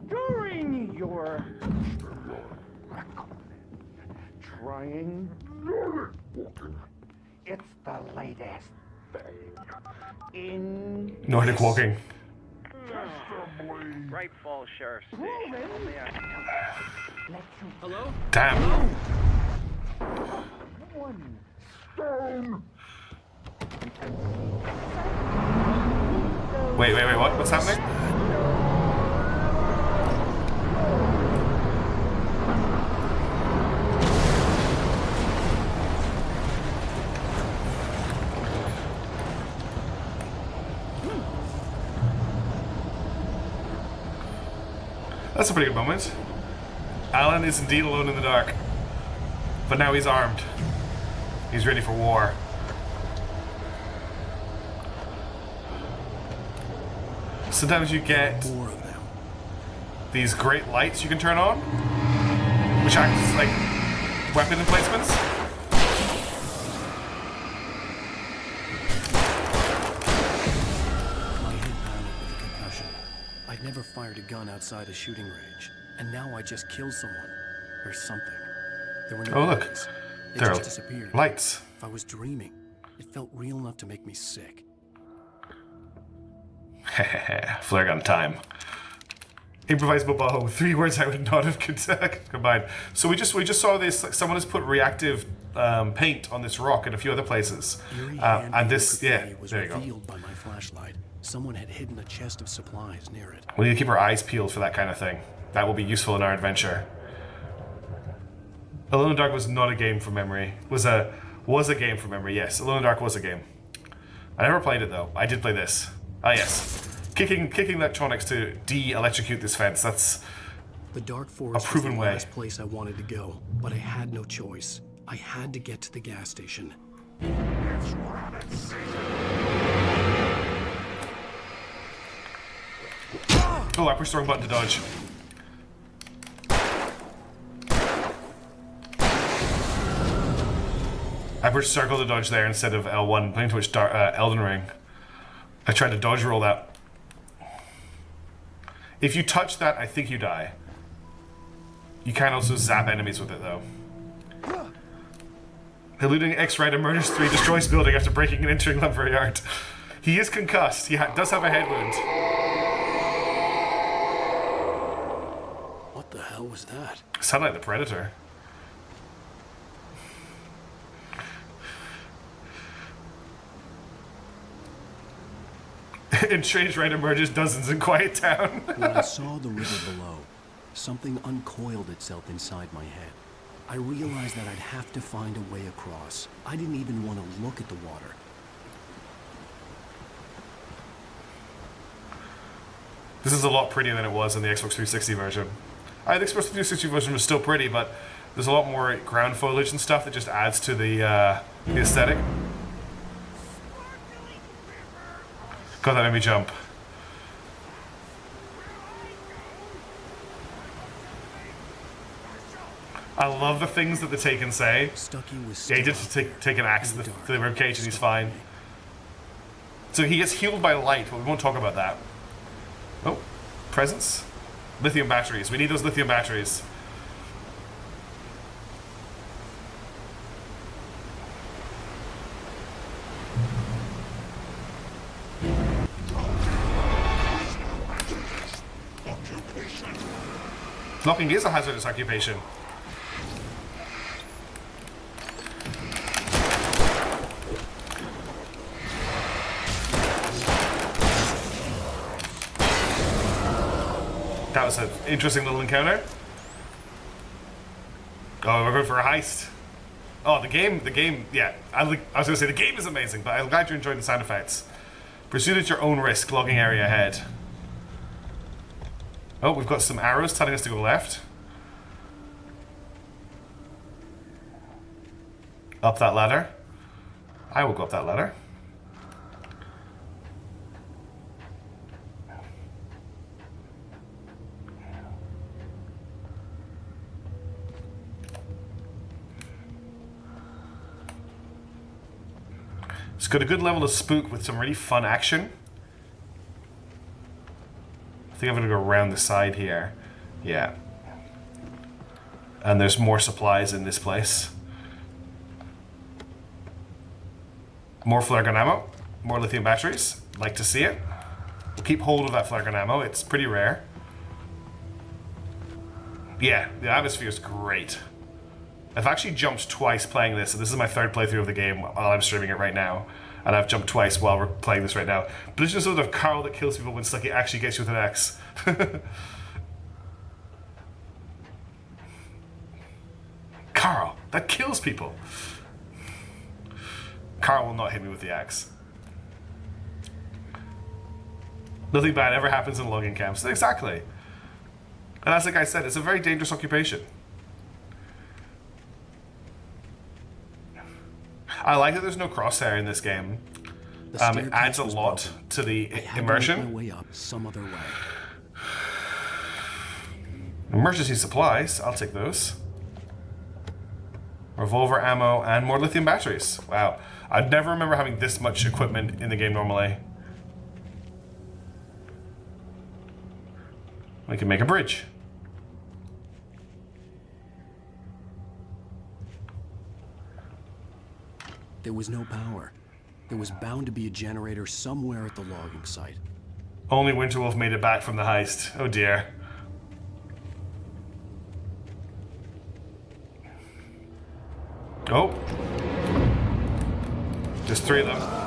During your trying, it's the latest thing in Nordic walking. Great Falls Sheriff's Station. Hello? Damn. One stone. Wait, what? What's happening? That's a pretty good moment. Alan is indeed alone in the dark. But now he's armed. He's ready for war. Sometimes you get these great lights you can turn on, which act as like weapon emplacements. My head pounded with a concussion. I'd never fired a gun outside a shooting range, and now I just killed someone. Or something. There were no Oh, look. bodies. They There just are disappeared. lights. If I was dreaming, it felt real enough to make me sick. Flare gun time. Improvised mobile. 3 words I would not have combined. So we just saw this. Like, someone has put reactive paint on this rock and a few other places. And this, yeah, was there you go. revealed by my flashlight. Someone had hidden a chest of supplies near it. We need to keep our eyes peeled for that kind of thing. That will be useful in our adventure. Alone in the Dark was not a game from memory. Was a game from memory. Yes, Alone in the Dark was a game. I never played it though. I did play this. Ah yes, kicking electronics to de-electrocute this fence. That's The dark forest a proven was the way. last place I wanted to go, but I had no choice. I had to get to the gas station. Oh, I pushed the wrong button to dodge. I pushed circle to dodge there instead of L1, playing to which Elden Ring. I tried to dodge roll that. If you touch that, I think you die. You can also zap enemies with it, though. Eluding X-Rider murders 3, destroys building after breaking and entering lumberyard. He is concussed. He does have a head wound. What the hell was that? Sound like the Predator. And Strange Rider murders dozens in Quiet Town. When I saw the river below, something uncoiled itself inside my head. I realized that I'd have to find a way across. I didn't even want to look at the water. This is a lot prettier than it was in the Xbox 360 version. The Xbox 360 version was still pretty, but There's a lot more ground foliage and stuff that just adds to the aesthetic. God, that made me jump. I love the things that the Taken say. Yeah, he did take an axe to the ribcage and he's fine. So he gets healed by light, but we won't talk about that. Oh, presents? Lithium batteries. We need those lithium batteries. Locking is a hazardous occupation. That was an interesting little encounter. Oh, we're going for a heist. Oh, the game, yeah. I was going to say the game is amazing, but I'm glad you're enjoying the sound effects. Proceed at your own risk, logging area ahead. Oh, we've got some arrows telling us to go left. Up that ladder. I will go up that ladder. It's got a good level of spook with some really fun action. I think I'm going to go around the side here. Yeah. And there's more supplies in this place. More flare gun ammo. More lithium batteries. Like to see it. We'll keep hold of that flare gun ammo. It's pretty rare. Yeah, the atmosphere is great. I've actually jumped twice playing this, and this is my third playthrough of the game while I'm streaming it right now. And I've jumped twice while we're playing this right now. But it's just sort of Carl that kills people when Stucky actually gets you with an axe. Carl, that kills people. Carl will not hit me with the axe. Nothing bad ever happens in logging camps. Exactly. And as like I said, it's a very dangerous occupation. I like that there's no crosshair in this game. It adds a lot to the immersion. My way up some other way. Emergency supplies, I'll take those. Revolver ammo and more lithium batteries. Wow, I'd never remember having this much equipment in the game normally. We can make a bridge. There was no power. There was bound to be a generator somewhere at the logging site. Only Winterwolf made it back from the heist. Oh dear. Oh. There's three of them.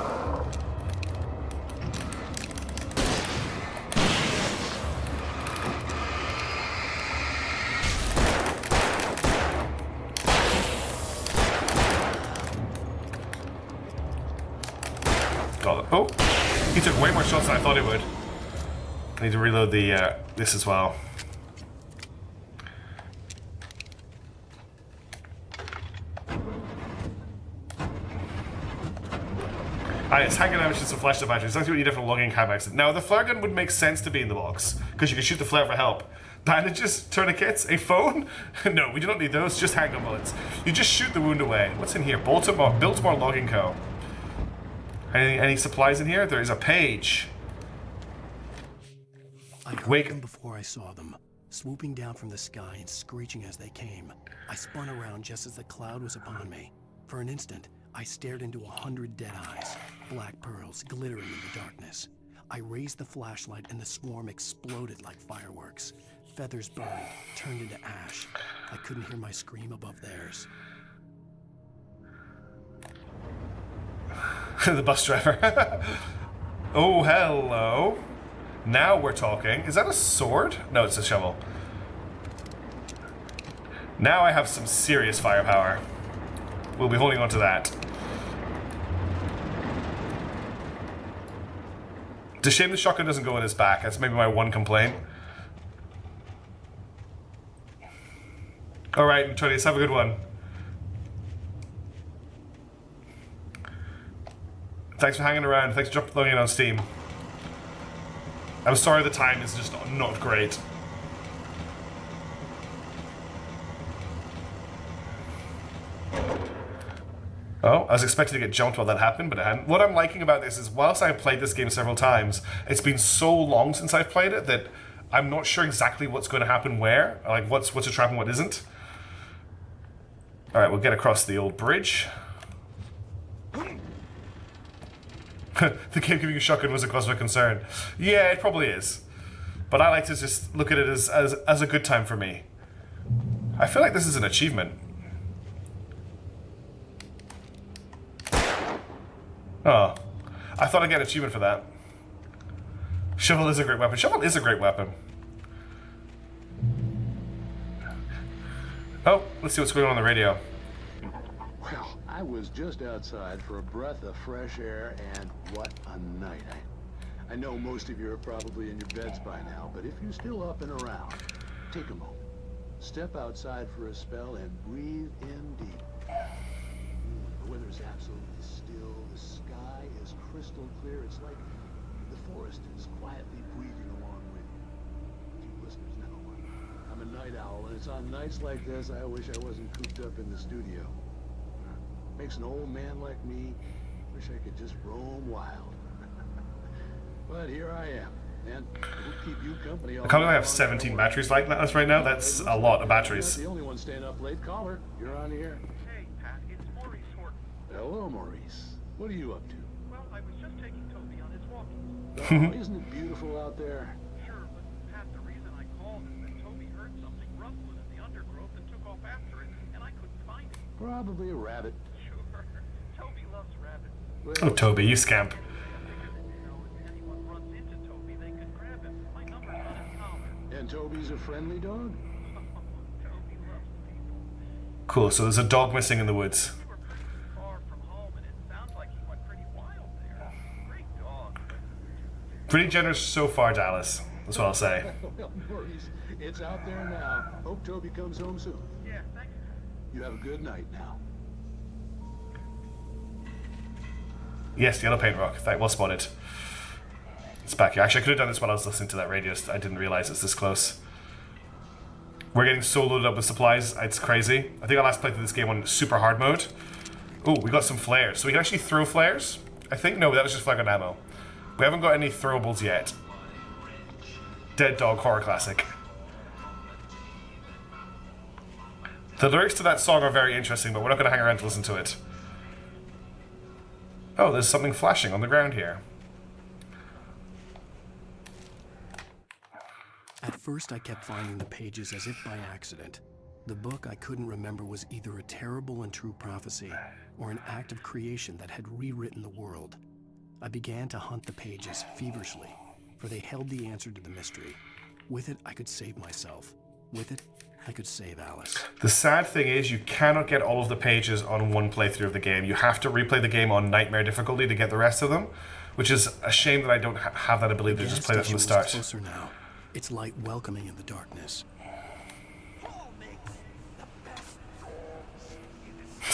Oh, he took way more shots than I thought he would. I need to reload the this as well. It's hanging out with just some flashlight batteries. That's what you need for logging cabinets. Now, the flare gun would make sense to be in the box because you can shoot the flare for help. Bandages, tourniquets, a phone? No, we do not need those. Just handgun bullets. You just shoot the wound away. What's in here? Biltmore Logging Co. Any supplies in here? There is a page. I heard them before I saw them, swooping down from the sky and screeching as they came. I spun around just as the cloud was upon me. For an instant, I stared into 100 dead eyes, black pearls glittering in the darkness. I raised the flashlight and the swarm exploded like fireworks. Feathers burned, turned into ash. I couldn't hear my scream above theirs. The bus driver. Oh, hello. Now we're talking. Is that a sword? No, it's a shovel. Now I have some serious firepower. We'll be holding on to that. It's a shame the shotgun doesn't go in his back. That's maybe my one complaint. All right, Antonius, have a good one. Thanks for hanging around. Thanks for logging in on Steam. I'm sorry the time is just not great. Oh, I was expecting to get jumped while that happened, but it hadn't. What I'm liking about this is, whilst I've played this game several times, it's been so long since I've played it that I'm not sure exactly what's going to happen where. Like, what's a trap and what isn't. Alright, we'll get across the old bridge. The game giving you shotgun was a cause of concern. Yeah, it probably is. But I like to just look at it as a good time for me. I feel like this is an achievement. Oh. I thought I'd get an achievement for that. Shovel is a great weapon. Shovel is a great weapon. Oh, let's see what's going on the radio. Well, I was just outside for a breath of fresh air, and what a night. I know most of you are probably in your beds by now, but if you're still up and around, take a moment. Step outside for a spell and breathe in deep. The weather's absolutely still. The sky is crystal clear. It's like the forest is quietly breathing along with you. You listeners know I'm a night owl, and it's on nights like this I wish I wasn't cooped up in the studio. Makes an old man like me wish I could just roam wild. But here I am, and we'll keep you company. I can't believe I have 17 batteries like that right now. That's a lot of batteries. The only one staying up late. Caller, you're on the air. Hey, Pat, it's Maurice Horton. Hello, Maurice. What are you up to? Well, I was just taking Toby on his walk. Oh, isn't it beautiful out there? Sure, but Pat, the reason I called is that Toby heard something rumbling in the undergrowth and took off after it, and I couldn't find it. Probably a rabbit. Sure. Toby loves rabbits. Well, Oh, Toby, you scamp. And Toby's a friendly dog? Cool, so there's a dog missing in the woods. Pretty generous so far, Dallas. That's what I'll say. Well, Maurice, it's out there now. Hope Toby comes home soon. Yeah, thanks. You have a good night now. Yes, yellow paint rock. Well spotted. It's back here. Actually, I could have done this while I was listening to that radio. I didn't realize it's this close. We're getting so loaded up with supplies. It's crazy. I think I last played through this game on super hard mode. Oh, we got some flares. So we can actually throw flares? I think? No, that was just flare gun ammo. We haven't got any throwables yet. Dead Dog Horror Classic. The lyrics to that song are very interesting, but we're not going to hang around to listen to it. Oh, there's something flashing on the ground here. At first, I kept finding the pages as if by accident. The book I couldn't remember was either a terrible and true prophecy or an act of creation that had rewritten the world. I began to hunt the pages feverishly, for they held the answer to the mystery. With it, I could save myself. With it, I could save Alice. The sad thing is you cannot get all of the pages on one playthrough of the game. You have to replay the game on Nightmare difficulty to get the rest of them, which is a shame that I don't have that ability to just play that from the start. Closer now. Its light welcoming in the darkness.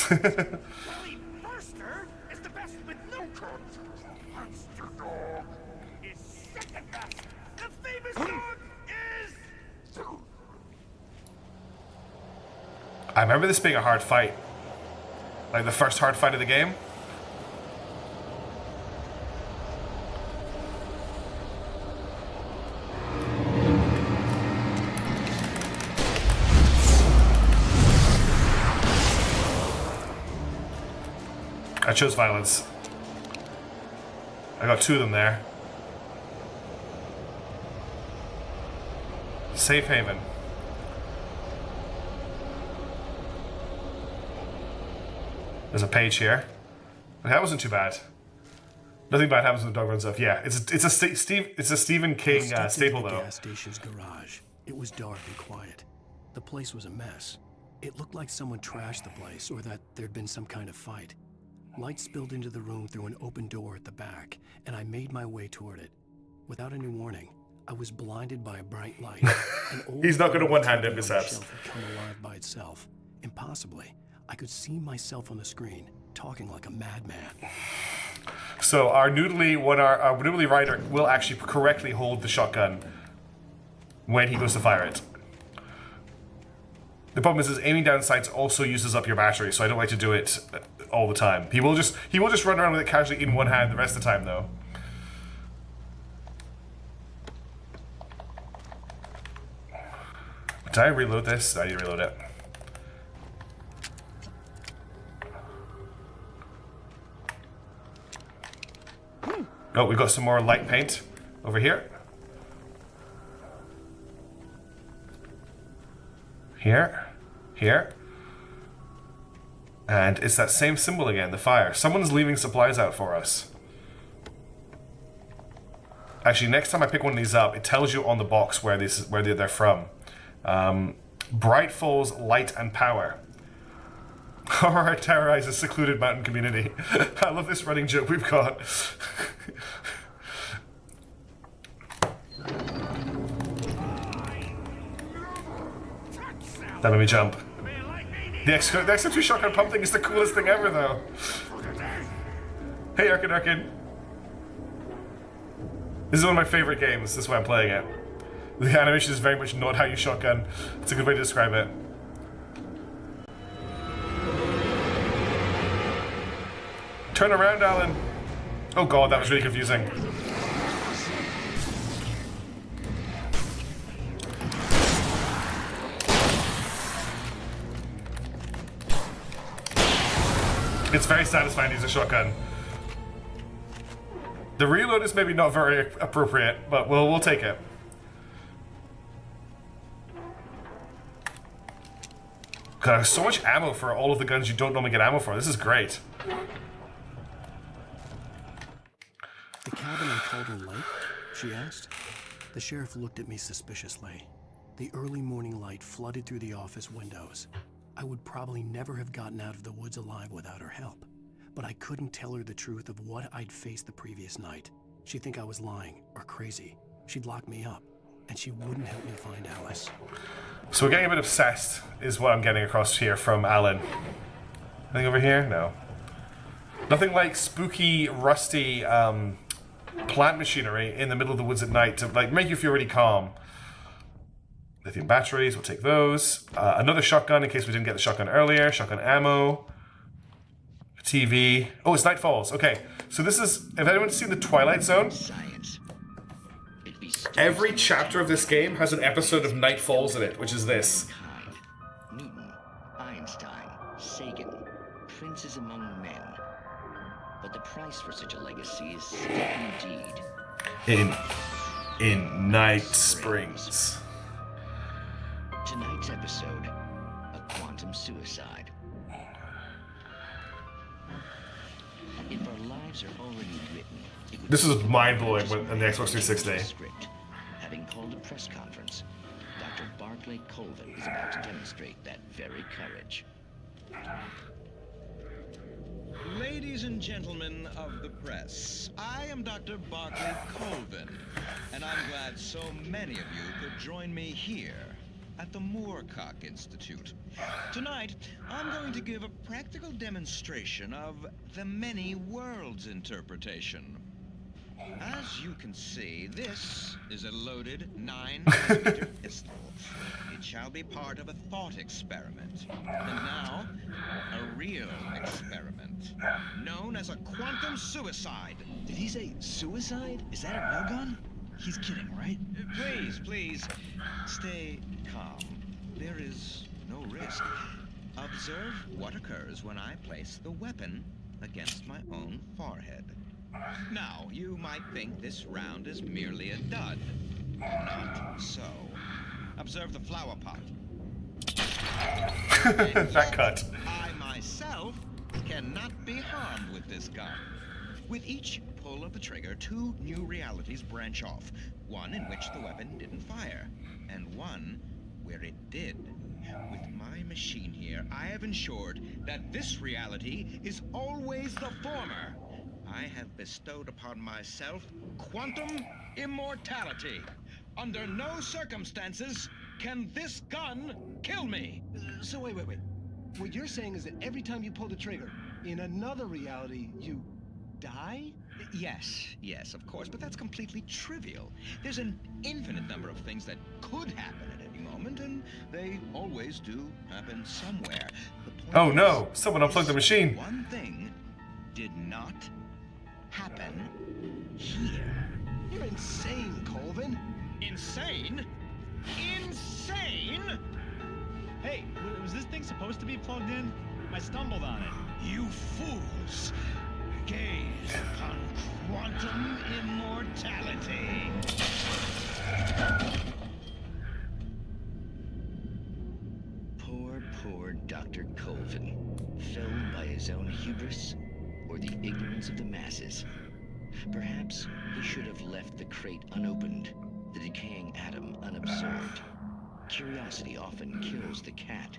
Burster is the best with no cuts. Monster Dog is second best. The famous dog is... I remember this being a hard fight. Like the first hard fight of the game. I chose violence. I got two of them there. Safe haven. There's a page here. That wasn't too bad. Nothing bad happens when the dog runs off. Yeah, it's a Stephen King staple though. The gas station's garage. It was dark and quiet. The place was a mess. It looked like someone trashed the place, or that there'd been some kind of fight. Light spilled into the room through an open door at the back, and I made my way toward it. Without any warning, I was blinded by a bright light. He's not going to one-hand him, perhaps. Come alive by itself. Impossibly, I could see myself on the screen, talking like a madman. So our noodly rider will actually correctly hold the shotgun when he goes to fire it. The problem is aiming down sights also uses up your battery, so I don't like to do it all the time. He will just run around with it casually in one hand the rest of the time, though. Did I reload this? I need to reload it. Oh, we got some more light paint over here. Here. And it's that same symbol again, the fire. Someone's leaving supplies out for us. Actually, next time I pick one of these up, it tells you on the box where they're from. Bright Falls Light and Power. Horror terrorizes secluded mountain community. I love this running joke we've got. That made me jump. The XM2 shotgun pump thing is the coolest thing ever, though. Hey, Arkin. This is one of my favorite games. This is why I'm playing it. The animation is very much not how you shotgun. It's a good way to describe it. Turn around, Alan. Oh god, that was really confusing. It's very satisfying to use a shotgun. The reload is maybe not very appropriate, but we'll take it. God, there's so much ammo for all of the guns you don't normally get ammo for. This is great. The cabin on Cauldron Lake? She asked. The sheriff looked at me suspiciously. The early morning light flooded through the office windows. I would probably never have gotten out of the woods alive without her help. But I couldn't tell her the truth of what I'd faced the previous night. She'd think I was lying or crazy. She'd lock me up, and she wouldn't help me find Alice. So we're getting a bit obsessed, is what I'm getting across here from Alan. Anything over here? No. Nothing like spooky, rusty plant machinery in the middle of the woods at night to make you feel really calm. Lithium batteries, we'll take those. Another shotgun in case we didn't get the shotgun earlier. Shotgun ammo. A TV. Oh, it's Night Falls. Okay, so this is, if anyone's seen the Twilight Zone, every chapter of this game has an episode of Night Falls in it, which is this. Newton, Einstein, Sagan, princes among men. But the price for such a legacy is steep indeed. In Night Springs. Tonight's episode, a quantum suicide. If our lives are already written, This is mind-blowing on the Xbox 360. Script. Having called a press conference, Dr. Barclay Colvin is about to demonstrate that very courage. Ladies and gentlemen of the press, I am Dr. Barclay Colvin, and I'm glad so many of you could join me here at the Moorcock Institute. Tonight, I'm going to give a practical demonstration of the many worlds interpretation. As you can see, this is a loaded 9mm pistol. It shall be part of a thought experiment. And now, a real experiment, known as a quantum suicide. Did he say suicide? Is that a real gun? He's kidding, right? Please, stay calm. There is no risk. Observe what occurs when I place the weapon against my own forehead. Now, you might think this round is merely a dud. Not so. Observe the flower pot. That cut. I myself cannot be harmed with this gun. With each pull of the trigger, two new realities branch off. One in which the weapon didn't fire, and one where it did. With my machine here, I have ensured that this reality is always the former. I have bestowed upon myself quantum immortality. Under no circumstances can this gun kill me. So wait. What you're saying is that every time you pull the trigger, in another reality, you die? Yes, of course, but that's completely trivial. There's an infinite number of things that could happen at any moment, and they always do happen somewhere. Oh no, someone unplugged the machine. One thing did not happen here. You're insane, Colvin. Insane? Insane? Hey, was this thing supposed to be plugged in? I stumbled on it. You fools! Gaze upon quantum immortality. Poor Dr. Colvin. Felled by his own hubris or the ignorance of the masses. Perhaps he should have left the crate unopened, the decaying atom unabsorbed. Curiosity often kills the cat.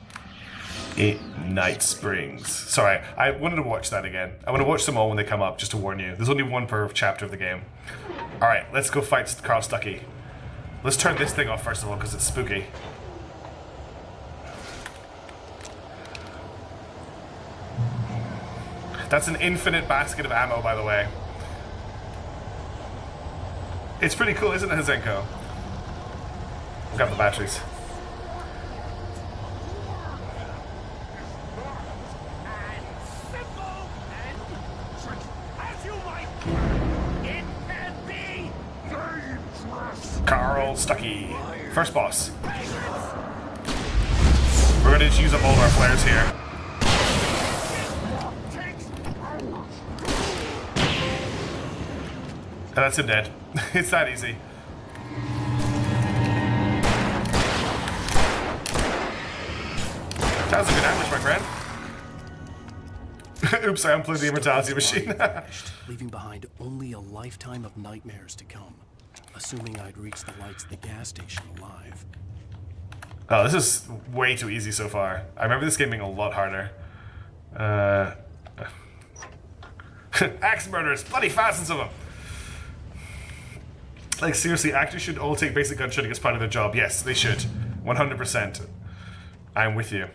Night Springs. Sorry, I wanted to watch that again. I want to watch them all when they come up, just to warn you. There's only one per chapter of the game. Alright, let's go fight Carl Stuckey. Let's turn this thing off first of all, because it's spooky. That's an infinite basket of ammo, by the way. It's pretty cool, isn't it, Hazenko? Grab the batteries. Carl Stuckey. First boss. We're going to just use up all of our flares here. And that's him dead. It's that easy. That was a good ambush, my friend. Oops, I unplugged the immortality machine. Leaving behind only a lifetime of nightmares to come. Assuming I'd reach the lights of the gas station alive. Oh, this is way too easy so far. I remember this game being a lot harder. Axe murderers, bloody thousands of them. Like, seriously, actors should all take basic gun shooting as part of their job. Yes, they should. 100%. I'm with you.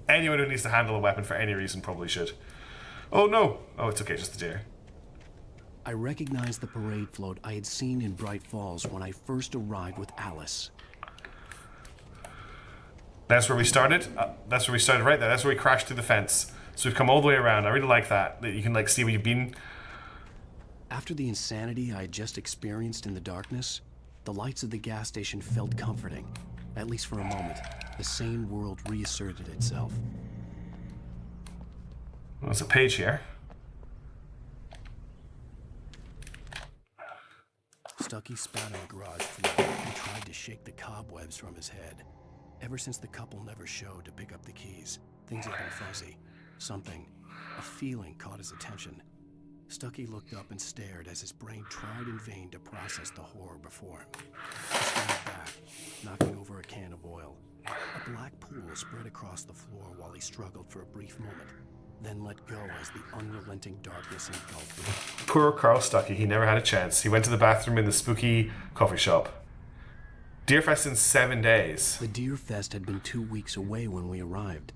Anyone who needs to handle a weapon for any reason probably should. Oh no! Oh, it's okay, just the deer. I recognized the parade float I had seen in Bright Falls when I first arrived with Alice. That's where we started. That's where we started right there. That's where we crashed through the fence. So we've come all the way around. I really like that. That you can like see where you've been. After the insanity I had just experienced in the darkness, the lights of the gas station felt comforting. At least for a moment. The sane world reasserted itself. There's a page here. Stuckey spat on the garage floor and tried to shake the cobwebs from his head. Ever since the couple never showed to pick up the keys, things had been fuzzy. Something, a feeling caught his attention. Stuckey looked up and stared as his brain tried in vain to process the horror before him. He started back, knocking over a can of oil. A black pool spread across the floor while he struggled for a brief moment, then let go as the unrelenting darkness engulfed him. Poor Carl Stuckey, he never had a chance. He went to the bathroom in the spooky coffee shop. Deerfest in 7 days. The Deerfest had been 2 weeks away when we arrived.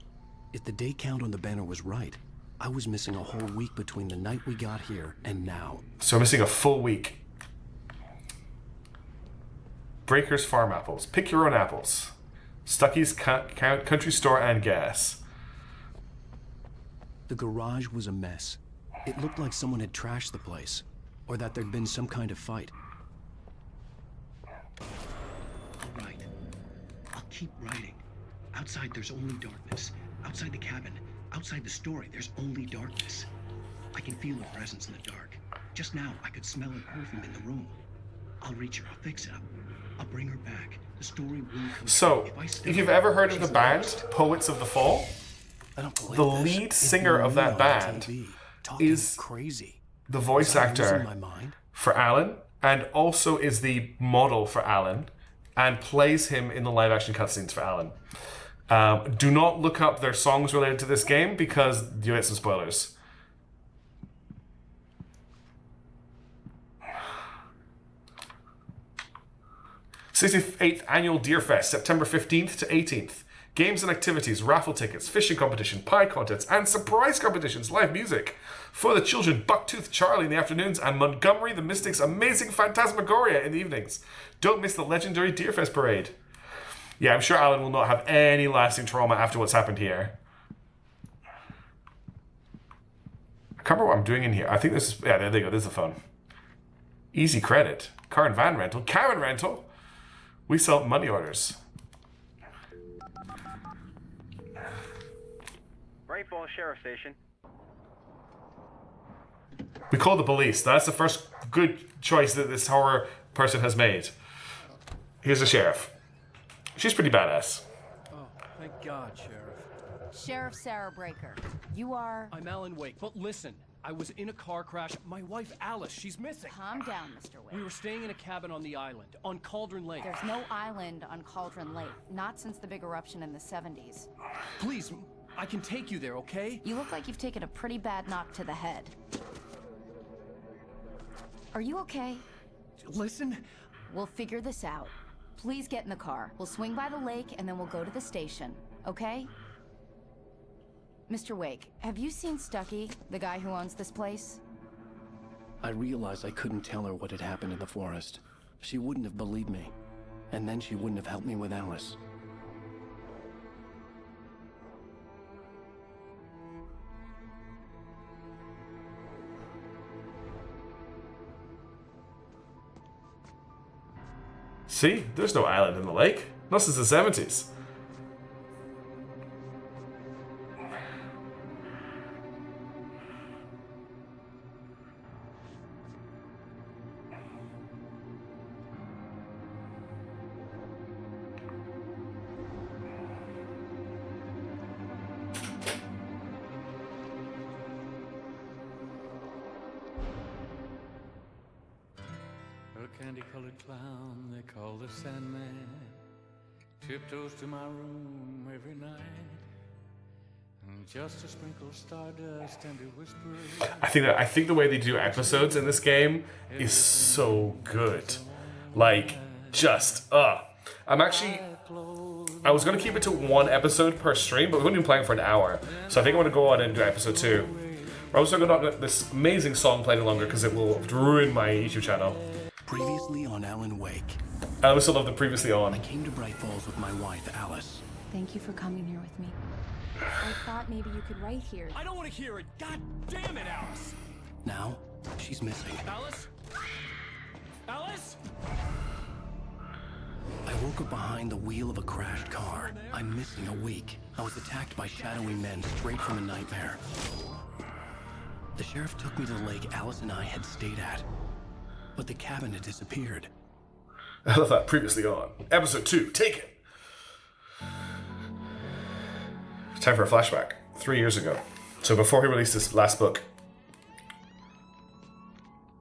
If the day count on the banner was right, I was missing a whole week between the night we got here and now. So we're missing a full week. Breaker's Farm Apples. Pick your own apples. Stuckey's Country Store and Gas. The garage was a mess. It looked like someone had trashed the place, or that there'd been some kind of fight. All right. I'll keep writing. Outside, there's only darkness. Outside the cabin, outside the story, there's only darkness. I can feel her presence in the dark. Just now, I could smell her perfume in the room. I'll reach her. I'll fix it up. I'll bring her back. The story will come. So, if you've ever heard of the band Poets of the Fall, the lead singer of that band is crazy. The voice actor for Alan, and also is the model for Alan, and plays him in the live-action cutscenes for Alan. Do not look up their songs related to this game because you get some spoilers. 68th Annual Deer Fest, September 15th to 18th. Games and activities, raffle tickets, fishing competition, pie contests, and surprise competitions, live music. For the children, Bucktooth Charlie in the afternoons and Montgomery the Mystic's Amazing Phantasmagoria in the evenings. Don't miss the legendary Deer Fest parade. Yeah, I'm sure Alan will not have any lasting trauma after what's happened here. I can't remember what I'm doing in here. I think this is... Yeah, there you go. There's the phone. Easy credit. Car and van rental. Karen rental. We sell money orders. Great Falls Sheriff Station. We call the police. That's the first good choice that this horror person has made. Here's the sheriff. She's pretty badass. Oh, thank God, Sheriff. Sheriff Sarah Breaker. You are... I'm Alan Wake, but listen. I was in a car crash. My wife, Alice, she's missing. Calm down, Mr. Wake. We were staying in a cabin on the island, on Cauldron Lake. There's no island on Cauldron Lake. Not since the big eruption in the 70s. Please, I can take you there, okay? You look like you've taken a pretty bad knock to the head. Are you okay? Listen. We'll figure this out. Please get in the car. We'll swing by the lake and then we'll go to the station, okay? Mr. Wake, have you seen Stucky, the guy who owns this place? I realized I couldn't tell her what had happened in the forest. She wouldn't have believed me. And then she wouldn't have helped me with Alice. See? There's no island in the lake. Not since the 70s. A candy-colored clown they call the Sandman tiptoes to my room every night, and just a sprinkle of stardust and a whisper. I think the way they do episodes in this game is so good. Like, just I was gonna keep it to one episode per stream, but we've only been playing for an hour, so I think I'm gonna go on and do episode 2. We're also gonna get this amazing song played longer because it will ruin my YouTube channel. Previously on Alan Wake. I also love the previously on. I came to Bright Falls with my wife, Alice. Thank you for coming here with me. I thought maybe you could write here. I don't want to hear it. God damn it, Alice. Now, she's missing. Alice? Alice? I woke up behind the wheel of a crashed car. I'm missing a week. I was attacked by shadowy men straight from a nightmare. The sheriff took me to the lake Alice and I had stayed at. But the cabin had disappeared. I love that. Previously on. Episode 2, Taken. Time for a flashback. 3 years ago. So before he released his last book.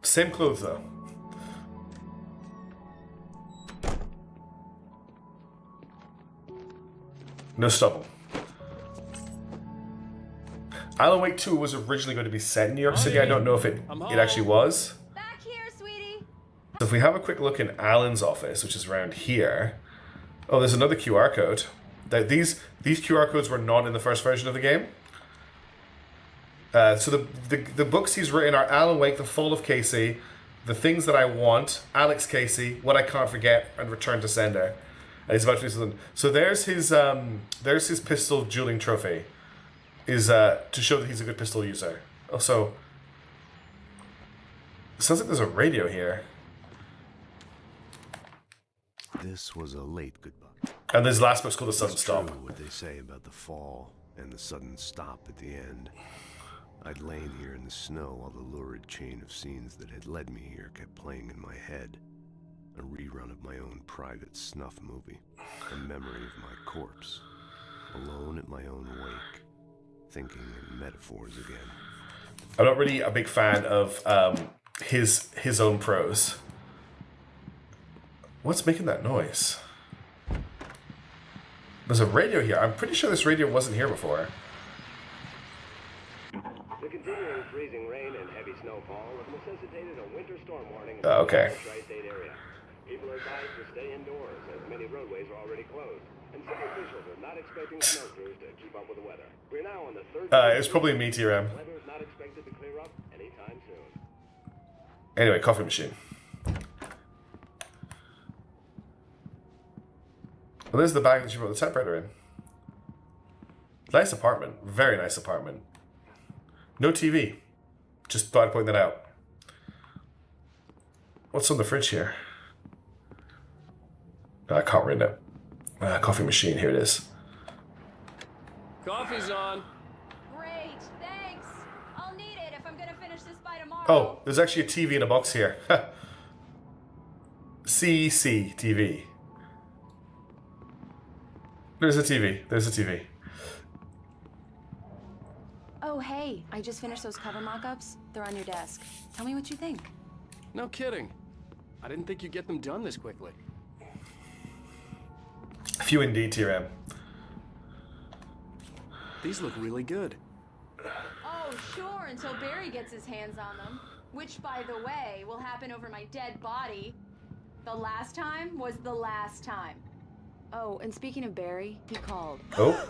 Same clothes though. No stubble. Alan Wake 2 was originally going to be set in New York City. I don't know if it actually was. Back here, sweetie. So if we have a quick look in Alan's office, which is around here. Oh, there's another QR code. These QR codes were not in the first version of the game. So the books he's written are Alan Wake, The Fall of Casey, The Things That I Want, Alex Casey, What I Can't Forget, and Return to Sender. And he's about to do something. So there's his pistol dueling trophy. Is to show that he's a good pistol user. Also, it sounds like there's a radio here. This was a late goodbye. And this last book's called The Sudden It's Stop. true what they say about the fall and the sudden stop at the end. I'd lain here in the snow while the lurid chain of scenes that had led me here kept playing in my head. A rerun of my own private snuff movie. A memory of my corpse. Alone at my own wake. Thinking in metaphors again. I'm not really a big fan of his own prose. What's making that noise? There's a radio here. I'm pretty sure this radio wasn't here before. The continuing freezing rain and heavy snowfall have necessitated a winter storm warning in Okay. the tri-state area. People are advised to stay indoors, as many roadways are already closed. And city officials are not expecting snow crews to keep up with the weather. We're now on the third day. It's probably me, TRM. The weather is not expected to clear up anytime soon. Anyway, coffee machine. Well, there's the bag that you put the typewriter in. Nice apartment. Very nice apartment. No TV. Just thought I'd point that out. What's on the fridge here? I can't read it. Coffee machine. Here it is. Coffee's on. Great, thanks. I'll need it if I'm gonna finish this by tomorrow. Oh, there's actually a TV in a box here. CC TV. There's a TV. There's a TV. Oh, hey, I just finished those cover mock-ups. They're on your desk. Tell me what you think. No kidding. I didn't think you'd get them done this quickly. A few indeed, TRM. These look really good. Oh, sure, until Barry gets his hands on them. Which, by the way, will happen over my dead body. The last time was the last time. Oh, and speaking of Barry, he called. Oh.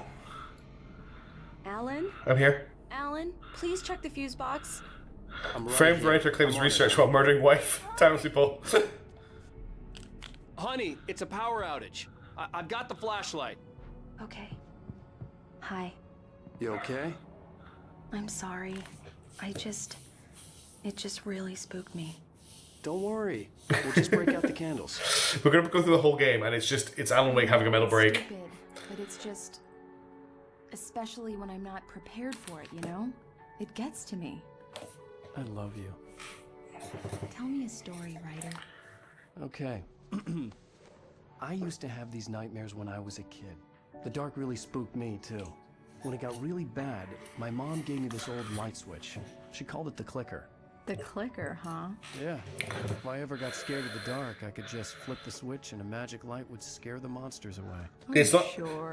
Alan? I'm here. Alan, please check the fuse box. Framed writer claims research while murdering wife. Timeless people. Honey, it's a power outage. I've got the flashlight. Okay. Hi. You okay? I'm sorry. It just really spooked me. Don't worry. We'll just break out the candles. We're gonna go through the whole game, and it's Alan Wake having a mental break. Stupid, but it's just, especially when I'm not prepared for it, you know? It gets to me. I love you. Tell me a story, writer. Okay. I used to have these nightmares when I was a kid. The dark really spooked me, too. When it got really bad, my mom gave me this old light switch. She called it the clicker. The clicker, huh? Yeah. If I ever got scared of the dark, I could just flip the switch and a magic light would scare the monsters away. It's not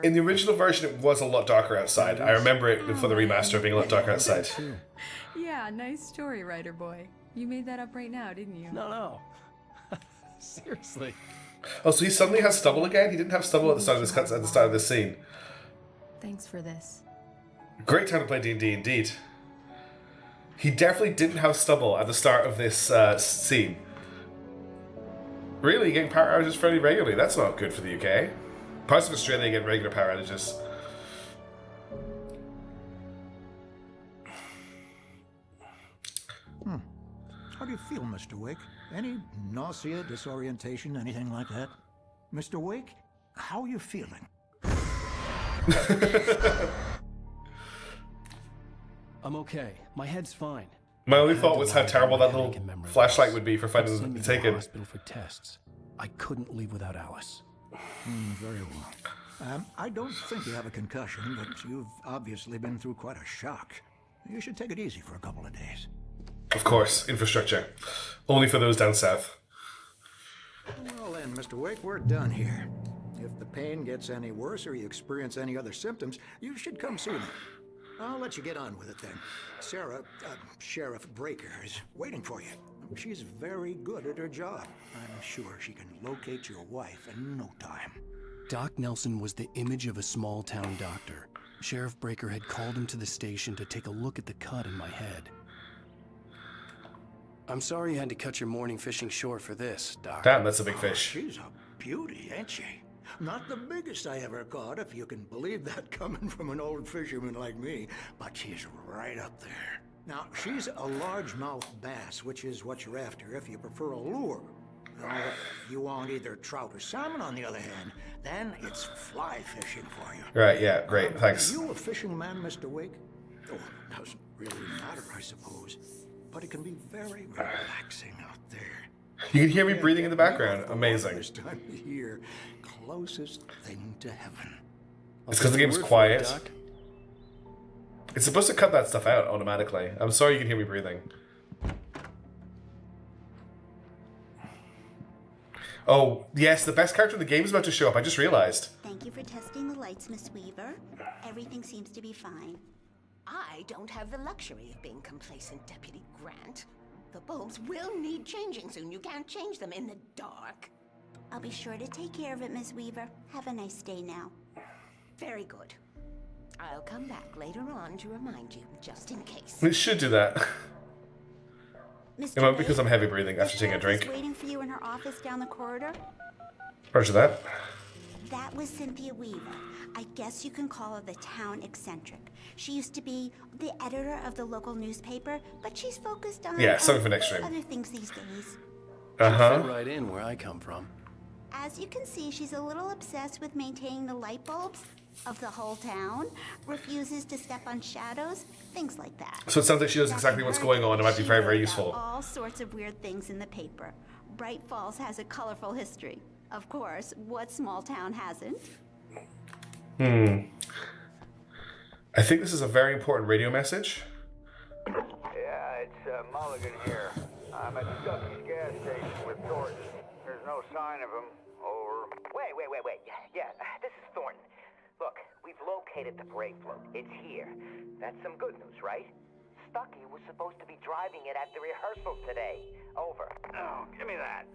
in the original version. It was a lot darker outside. I remember it before the remaster being a lot darker outside. Yeah, nice story, writer boy. You made that up right now, didn't you? No. Seriously. Oh, so he suddenly has stubble again? He didn't have stubble at the start of this at the start of this scene. Thanks for this. Great time to play D&D indeed. He definitely didn't have stubble at the start of this scene. Really, getting power outages fairly regularly. That's not good for the UK. Parts of Australia get regular power outages. How do you feel, Mr. Wake? Any nausea, disorientation, anything like that? Mr. Wake, how are you feeling? I'm okay. My head's fine. My only thought was how terrible that little flashlight would be for finding the taken. Hospital for tests. I couldn't leave without Alice. Very well. I don't think you have a concussion, but you've obviously been through quite a shock. You should take it easy for a couple of days. Of course, infrastructure. Only for those down south. Well then, Mr. Wake, we're done here. If the pain gets any worse or you experience any other symptoms, you should come see me. I'll let you get on with it then. Sarah, Sheriff Breaker, is waiting for you. She's very good at her job. I'm sure she can locate your wife in no time. Doc Nelson was the image of a small-town doctor. Sheriff Breaker had called him to the station to take a look at the cut in my head. I'm sorry you had to cut your morning fishing short for this, Doc. Damn, that's a big fish. She's a beauty, ain't she? Not the biggest I ever caught, if you can believe that coming from an old fisherman like me, but she's right up there. Now, she's a largemouth bass, which is what you're after if you prefer a lure. Now, if you want either trout or salmon, on the other hand, then it's fly fishing for you. Right, yeah, great, thanks. Are you a fishing man, Mr. Wake? Oh, it doesn't really matter, I suppose. But it can be very relaxing out there. You can hear me breathing in the background. Amazing. This time of year, closest thing to heaven. It's because the game's quiet. It's supposed to cut that stuff out automatically. I'm sorry you can hear me breathing. Oh, yes, the best character in the game is about to show up. I just realized. Thank you for testing the lights, Miss Weaver. Everything seems to be fine. I don't have the luxury of being complacent, Deputy Grant. The bulbs will need changing soon. You can't change them in the dark. I'll be sure to take care of it, Miss Weaver. Have a nice day now. Very good. I'll come back later on to remind you, just in case. It should do that. Mr. It won't because Wade, I'm heavy breathing after the taking a sheriff is drink. waiting for you in her office down the corridor. Roger that. That was Cynthia Weaver. I guess you can call her the town eccentric. She used to be the editor of the local newspaper, but she's focused on Yeah, something for next stream. other things these days. Fit right in where I come from. As you can see, she's a little obsessed with maintaining the light bulbs of the whole town, refuses to step on shadows, things like that. So it sounds like she knows exactly what's going on. It might be very, very She wrote useful. about all sorts of weird things in the paper. Bright Falls has a colorful history. Of course, what small town hasn't? I think this is a very important radio message. Yeah, it's Mulligan here. I'm at Stucky's gas station with Thornton. There's no sign of him. Over. Wait. Yeah, this is Thornton. Look, we've located the brake float. It's here. That's some good news, right? Stucky was supposed to be driving it at the rehearsal today. Over. Oh, give me that.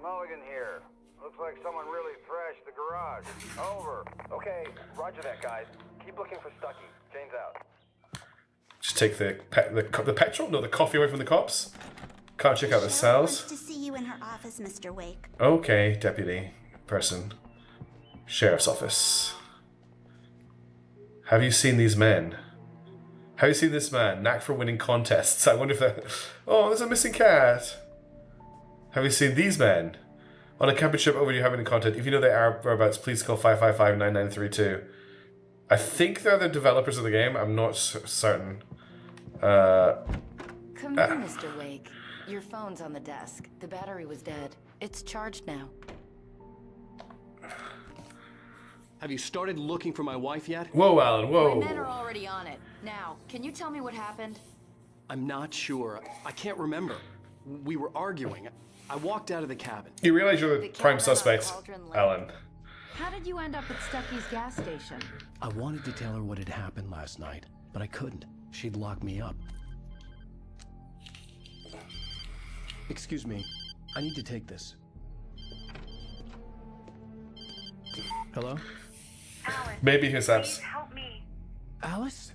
Mulligan here. Looks like someone really thrashed the garage. Over. Okay, roger that, guys. Keep looking for Stucky. Jane's out. Just take the petrol? No, the coffee away from the cops. Can't check out the cells. Wants to see you in her office, Mr. Wake. Okay, deputy person. Sheriff's office. Have you seen these men? Have you seen this man? Knack for winning contests. I wonder if that... Oh, there's a missing cat. Have you seen these men? On a camping trip over, you have any content? If you know their whereabouts, please call 555-9932. I think they're the developers of the game. I'm not certain. Come in, Mr. Wake. Your phone's on the desk. The battery was dead. It's charged now. Have you started looking for my wife yet? Whoa, Alan, whoa. My men are already on it. Now, can you tell me what happened? I'm not sure. I can't remember. We were arguing. I walked out of the cabin. You realize you're the prime suspect, Alan. How did you end up at Stucky's gas station? I wanted to tell her what had happened last night, but I couldn't. She'd lock me up. Excuse me. I need to take this. Hello? Alice, Maybe his apps. please help me. Alice?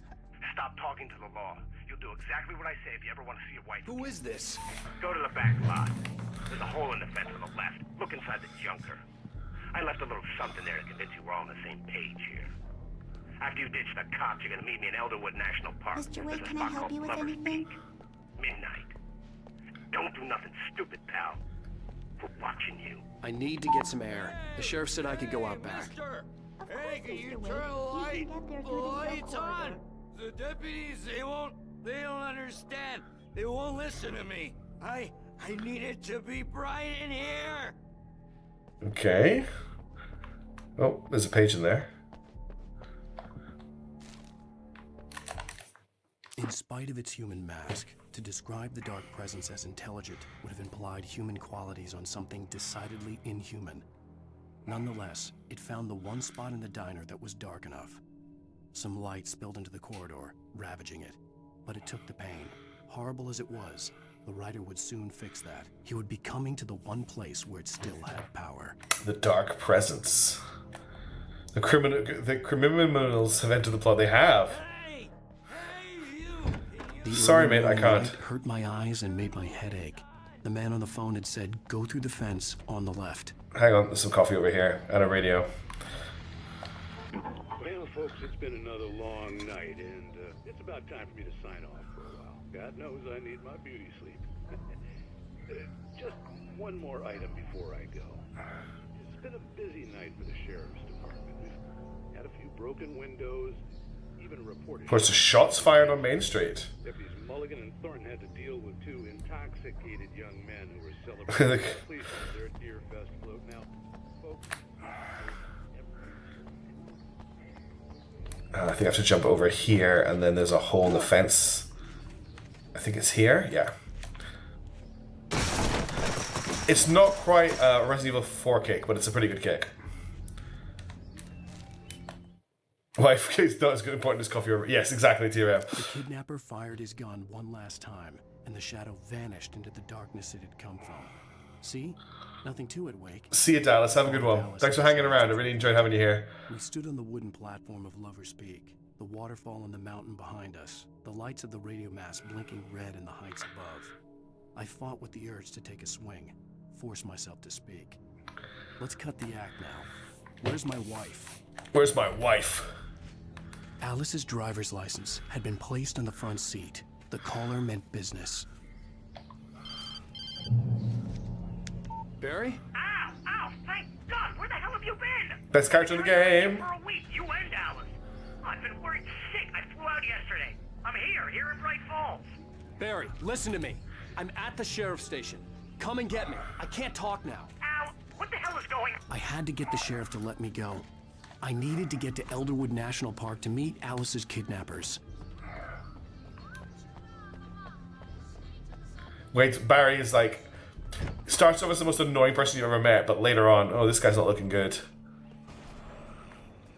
Stop talking to the law. You'll do exactly what I say if you ever want to see your wife. Who is this? Go to the back lot. There's a hole in the fence on the left. Look inside the junker. I left a little something there to convince you we're all on the same page here. After you ditch the cops, you're gonna meet me in Elderwood National Park. Mr. Wake, There's a can I spot help called you with Lover's anything? Peak. Midnight. Don't do nothing stupid, pal. We're watching you. I need to get some air. The sheriff said I could go out back. Hey, can you turn the lights on? The deputies, they don't understand. They won't listen to me. I need it to be bright in here. Okay. Oh, there's a page in there. In spite of its human mask, to describe the dark presence as intelligent would have implied human qualities on something decidedly inhuman. Nonetheless, it found the one spot in the diner that was dark enough. Some light spilled into the corridor, ravaging it. But it took the pain. Horrible as it was, the writer would soon fix that. He would be coming to the one place where it still had power. The dark presence. The criminals have entered the plot. They have. The Sorry, early mate, I morning can't. light hurt my eyes and made my head ache. The man on the phone had said, "Go through the fence on the left." Hang on, there's some coffee over here and a radio. Well, folks, it's been another long night, and it's about time for me to sign off for a while. God knows I need my beauty sleep. Just one more item before I go. It's been a busy night for the sheriff's department. We've had a few broken windows, even a report. Reports of shots fired on Main Street. Deputies Mulligan and Thornton had to deal with two intoxicated young men who were celebrating completion of their Deer Fest float. Now, folks, I think I have to jump over here, and then there's a hole in the fence. I think it's here. Yeah. It's not quite a Resident Evil 4 kick, but it's a pretty good kick. Wife kick's not as good important as coffee or... Yes, exactly, TRM. The kidnapper fired his gun one last time, and the shadow vanished into the darkness it had come from. See? Nothing to it, Wake. See you, Dallas. Have a good one. Thanks for hanging around. I really enjoyed having you here. We stood on the wooden platform of Lover's Peak, the waterfall and the mountain behind us, the lights of the radio mast blinking red in the heights above. I fought with the urge to take a swing, force myself to speak. Let's cut the act now. Where's my wife? Where's my wife? Alice's driver's license had been placed on the front seat. The caller meant business. Barry? Ow! Ow! Thank God! Where the hell have you been? Best character in the game. For a week, you and Alice. I've been worried sick. I flew out yesterday. I'm here in Bright Falls. Barry, listen to me. I'm at the sheriff's station. Come and get me. I can't talk now. Ow! What the hell is going on? I had to get the sheriff to let me go. I needed to get to Elderwood National Park to meet Alice's kidnappers. Wait, Barry is like... starts off as the most annoying person you've ever met, but later on, oh, this guy's not looking good.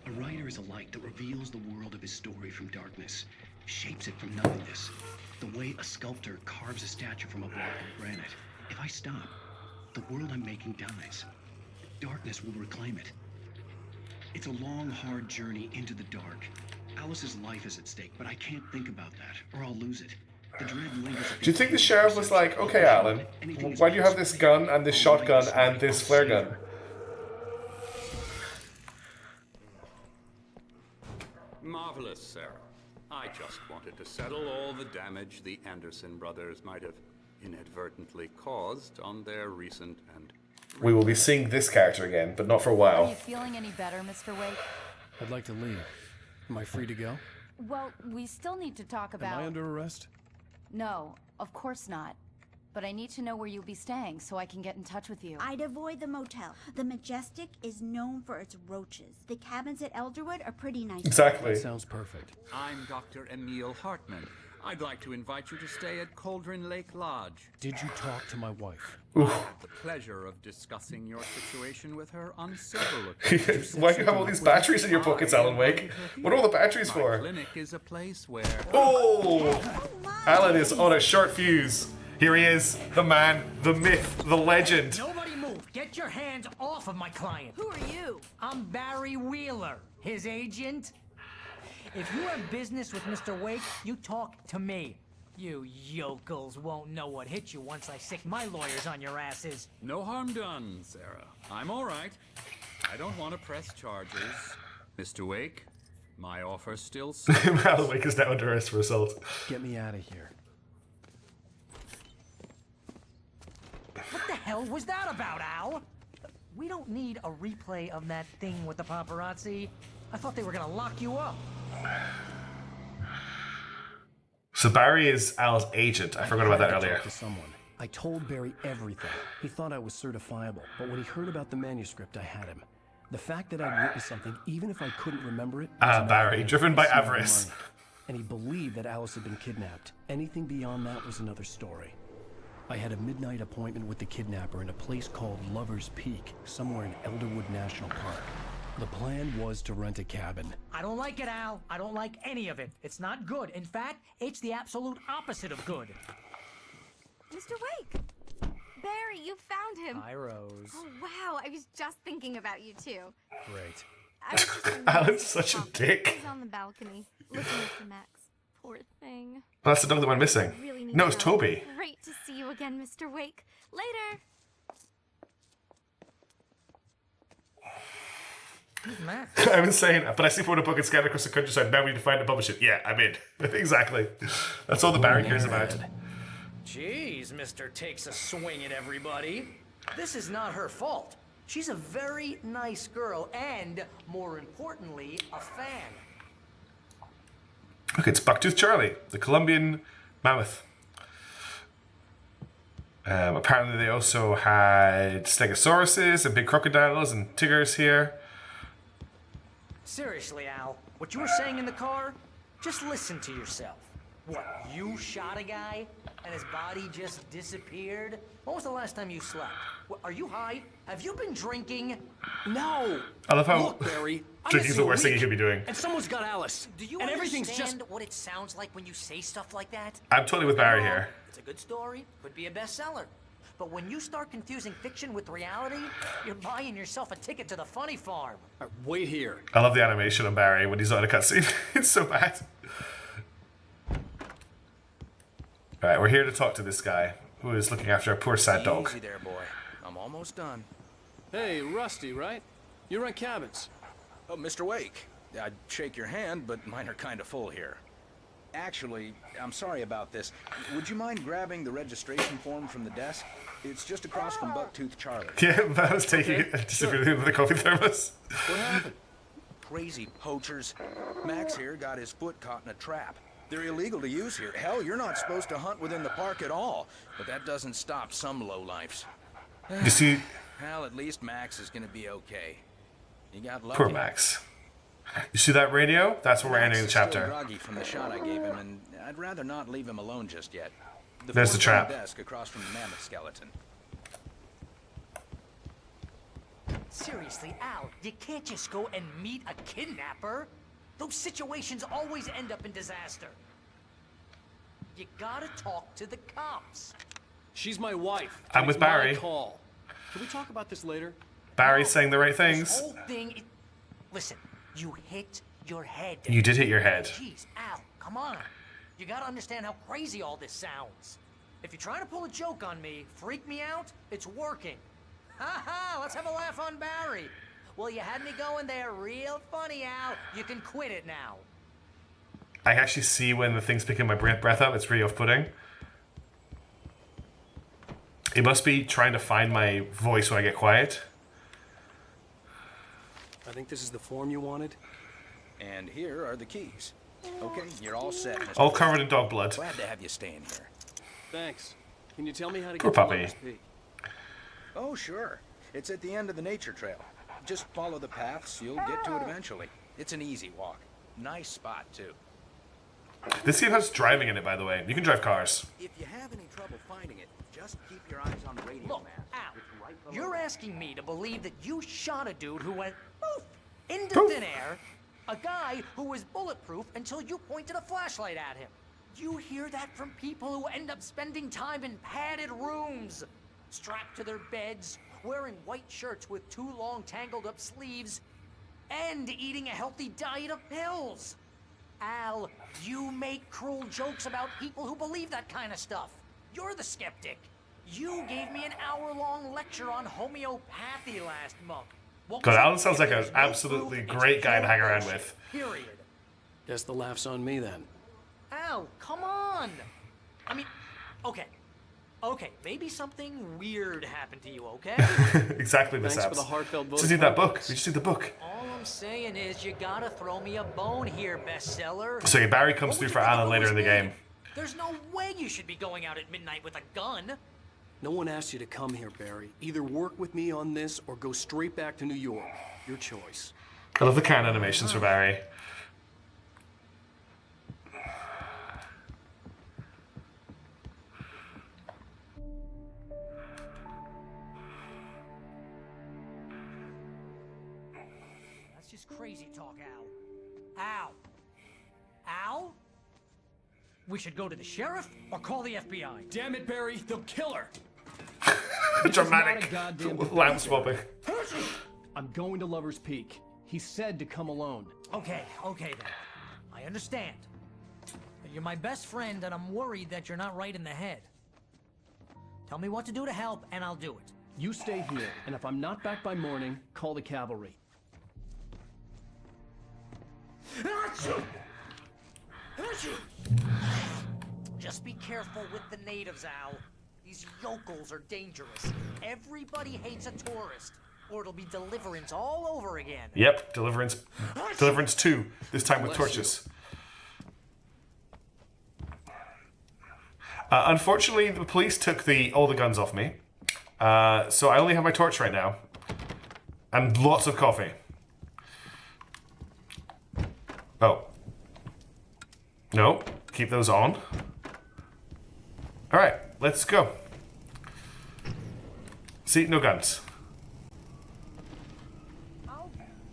A writer is a light that reveals the world of his story from darkness, shapes it from nothingness. The way a sculptor carves a statue from a block of granite. If I stop, the world I'm making dies. Darkness will reclaim it. It's a long, hard journey into the dark. Alice's life is at stake, but I can't think about that, or I'll lose it. The dread lingers. Do you think the sheriff was like, okay, Alan, why do you have this gun and this shotgun and this flare gun? Marvelous, Sarah. I just wanted to settle all the damage the Anderson brothers might have inadvertently caused on their recent and... We will be seeing this character again, but not for a while. Are you feeling any better, Mr. Wake? I'd like to leave. Am I free to go? Well, we still need to talk about... Am I under arrest? No, of course not. But I need to know where you'll be staying so I can get in touch with you. I'd avoid the motel. The Majestic is known for its roaches. The cabins at Elderwood are pretty nice. Exactly. That sounds perfect. I'm Dr. Emil Hartman. I'd like to invite you to stay at Cauldron Lake Lodge. Did you talk to my wife? I had the pleasure of discussing your situation with her on several occasions. Why do you have all these batteries in your pockets, Alan Wake? What are all the batteries My for? clinic is a place where... Oh! Alan is on a short fuse. Here he is, the man, the myth, the legend. Nobody move. Get your hands off of my client. Who are you? I'm Barry Wheeler, his agent. If you have business with Mr. Wake, you talk to me. You yokels won't know what hit you once I sick my lawyers on your asses. No harm done, Sarah. I'm all right. I don't want to press charges. Mr. Wake, my offer still stands. Alan Wake is now under arrest for assault. Get me out of here. What the hell was that about, Al? We don't need a replay of that thing with the paparazzi. I thought they were gonna lock you up. So Barry is Al's agent. I forgot about that earlier. To someone. I told Barry everything. He thought I was certifiable, but when he heard about the manuscript, I had him. The fact that I'd written something, even if I couldn't remember it... Barry, driven by avarice. And he believed that Alice had been kidnapped. Anything beyond that was another story. I had a midnight appointment with the kidnapper in a place called Lover's Peak, somewhere in Elderwood National Park. The plan was to rent a cabin. I don't like it, Al. I don't like any of it. It's not good. In fact, it's the absolute opposite of good. Mr. Wake! Barry, you found him. Hi, Rose. Oh, wow. I was just thinking about you, too. Great. I was just Alan's such a dick. He's on the balcony, listening to Max. Poor thing. That's the dog that went missing. I really need No, to it's go. Toby. Great to see you again, Mr. Wake. Later. I was saying, but I see for a book and scattered across the countryside. Now we need to find and publish it. Yeah, I'm in. Exactly. That's all the Barry cares about. Jeez, Mr. Takes a swing at everybody. This is not her fault. She's a very nice girl and, more importantly, a fan. Look, it's Bucktooth Charlie, the Colombian mammoth. Apparently they also had stegosauruses and big crocodiles and tigers here. Seriously, Al, what you were saying in the car? Just listen to yourself. What, you shot a guy and his body just disappeared? When was the last time you slept? What, are you high? Have you been drinking? No. I love how Look, Barry, drinking's the worst thing you could be doing. And someone's got Alice. Do you and everything's understand just... what it sounds like when you say stuff like that? I'm totally with Barry here. It's a good story. Could be a bestseller. but when you start confusing fiction with reality, you're buying yourself a ticket to the funny farm. Wait here. I love the animation of Barry when he's on a cutscene. It's so bad. Alright, we're here to talk to this guy who is looking after a poor sad dog. Easy there, boy. I'm almost done. Hey, Rusty, right? You run cabins. Oh, Mr. Wake. I'd shake your hand, but mine are kind of full here. Actually, I'm sorry about this. Would you mind grabbing the registration form from the desk? It's just across from Bucktooth Charlie. Yeah, I was taking it and distributing it with a coffee thermos. What happened? Crazy poachers. Max here got his foot caught in a trap. They're illegal to use here. Hell, you're not supposed to hunt within the park at all. But that doesn't stop some lowlifes. You see... Well, at least Max is gonna be okay. You got lucky. Poor Max. You see that radio? That's where we're ending the Max is still chapter. groggy from the shot I gave him, and I'd rather not leave him alone just yet. There's the trap. Desk across from the mammoth skeleton. Seriously, Al, you can't just go and meet a kidnapper. Those situations always end up in disaster. You gotta talk to the cops. She's my wife. I'm with It's my Barry. call. Can we talk about this later? Barry's saying the right This things. whole thing, listen, you hit your head. You did hit your head. Jeez, Al, come on. You gotta understand how crazy all this sounds. If you're trying to pull a joke on me, freak me out, it's working. Ha ha, let's have a laugh on Barry. Well, you had me going there real funny, Al. You can quit it now. I actually see when the thing's picking my breath up. It's pretty off-putting. It must be trying to find my voice when I get quiet. I think this is the form you wanted. And here are the keys. Okay, you're all set, Mr. All Wake. covered in dog blood. Glad to have you staying here. Thanks. Can you tell me how to Poor get to puppy. Lover's Peak? Oh, sure. It's at the end of the nature trail. Just follow the paths, you'll get to it eventually. It's an easy walk. Nice spot, too. This game has driving in it, by the way. You can drive cars. If you have any trouble finding it, just keep your eyes on the radio Look, map. Al, you're asking me to believe that you shot a dude who went poof into thin air, a guy who was bulletproof until you pointed a flashlight at him. You hear that from people who end up spending time in padded rooms, strapped to their beds, wearing white shirts with too long tangled up sleeves, and eating a healthy diet of pills. Al, you make cruel jokes about people who believe that kind of stuff. You're the skeptic. You gave me an hour-long lecture on homeopathy last month. What God, was Alan it? sounds If like an there's no absolutely proof, it's great guy to pure hang around bullshit. with. Period. Guess the laugh's on me then. Al, come on. I mean, okay. Okay, maybe something weird happened to you, okay? Exactly, Miss Thanks for Abs. the heartfelt vote Just of need that book. confidence. We just need the book. All I'm saying is you gotta throw me a bone here, bestseller. So Barry comes What through would for you think Alan if it later was in the me? game. There's no way you should be going out at midnight with a gun. No one asked you to come here, Barry. Either work with me on this or go straight back to New York. Your choice. I love the can animations for Barry. That's just crazy talk, Al. Al. Al? We should go to the sheriff or call the FBI. Damn it, Barry, they'll kill her. Dramatic lamp swapping. I'm going to Lover's Peak. He said to come alone. Okay, okay then. I understand. You're my best friend and I'm worried that you're not right in the head. Tell me what to do to help and I'll do it. You stay here, and if I'm not back by morning, call the cavalry. Just be careful with the natives, Al. These yokels are dangerous. Everybody hates a tourist, or it'll be Deliverance all over again. Yep, Deliverance. Deliverance 2. This time with torches. Unfortunately, the police took all the guns off me. So I only have my torch right now. And lots of coffee. Oh. No, keep those on. Alright, let's go. See, no guns. I'll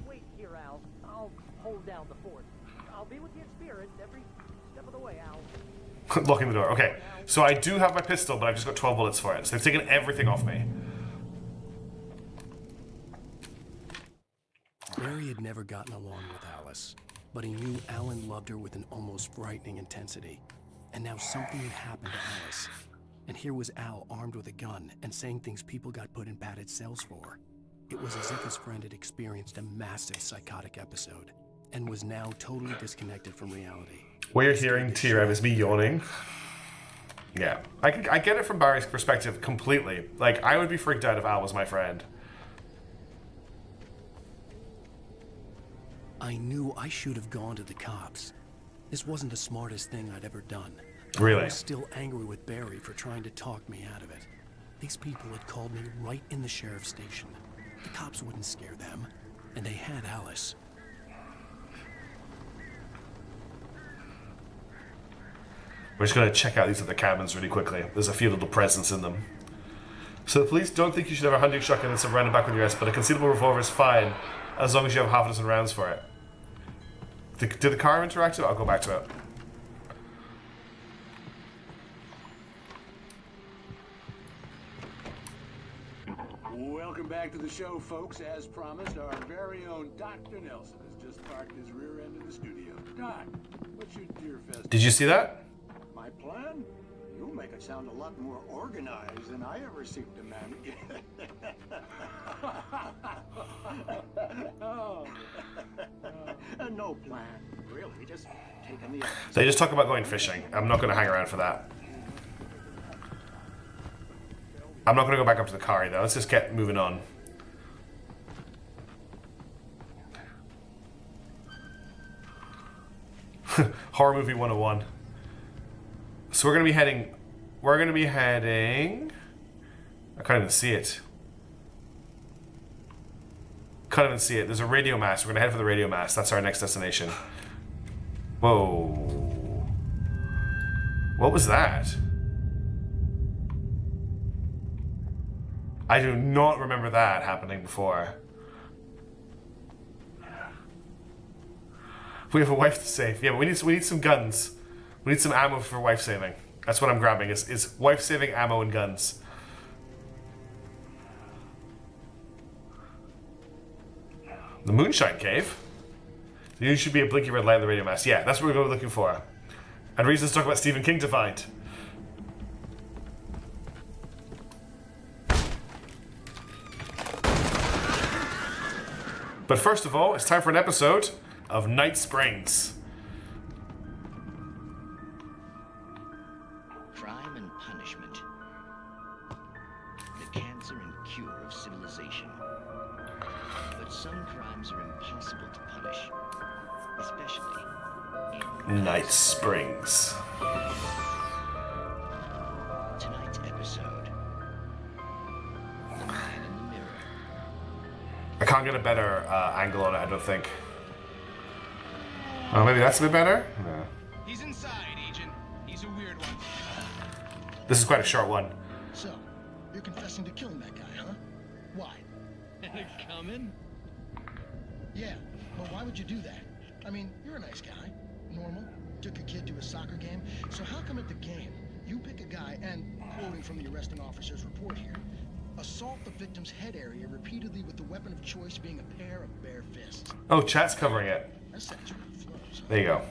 wait here, Al. I'll hold down the fort. I'll be with you in spirit every step of the way, Al. Locking the door. Okay. So I do have my pistol, but I've just got 12 bullets for it. So they've taken everything off me. Barry had never gotten along with Alice, but he knew Alan loved her with an almost frightening intensity. And now something had happened to Alice. And here was Al armed with a gun and saying things people got put in padded cells for. It was as if his friend had experienced a massive psychotic episode and was now totally disconnected from reality. What you're hearing, T-Rev, is me yawning. Yeah, I get it from Barry's perspective completely. Like, I would be freaked out if Al was my friend. I knew I should have gone to the cops. This wasn't the smartest thing I'd ever done. Really? I was still angry with Barry for trying to talk me out of it. These people had called me right in the sheriff's station. The cops wouldn't scare them, and they had Alice. We're just going to check out these other cabins really quickly. There's a few little presents in them. So the police don't think you should have a hunting shotgun and some random back with your wrist, but a concealable revolver is fine as long as you have half a dozen rounds for it. Did the car interactive? I'll go back to it. Welcome back to the show, folks. As promised, our very own Dr. Nelson has just parked his rear end in the studio. Doc, what's your dear fest? Did you see that? My plan? You make it sound a lot more organized than I ever seem to manage. No plan, really. Just taking the. They just talk about going fishing. I'm not going to hang around for that. I'm not going to go back up to the car either. Let's just get moving on. Horror movie 101. So we're going to be heading... I can't even see it. Can't even see it. There's a radio mast. We're going to head for the radio mast. That's our next destination. Whoa. What was that? I do not remember that happening before. We have a wife to save. Yeah, but we need some guns. We need some ammo for wife saving. That's what I'm grabbing, is wife saving ammo and guns. The Moonshine Cave? You should be a blinky red light on the radio mast. Yeah, that's what we're going to be looking for. And reasons to talk about Stephen King to find. But first of all, it's time for an episode of Night Springs. Crime and punishment. The cancer and cure of civilization. But some crimes are impossible to punish, especially in Night Springs. tonight's episode. The Man in the Mirror. I can't get a better angle on it, I don't think. Oh, maybe that's a bit better? No. He's inside, Agent. He's a weird one. This is quite a short one. So, you're confessing to killing that guy, huh? Why? Coming? Yeah, but why would you do that? I mean, you're a nice guy. Normal. Took a kid to a soccer game. So how come at the game, you pick a guy and, quoting from the arresting officer's report here, assault the victim's head area repeatedly with the weapon of choice being a pair of bare fists? Oh, chat's covering it. That's actually flows. There you go.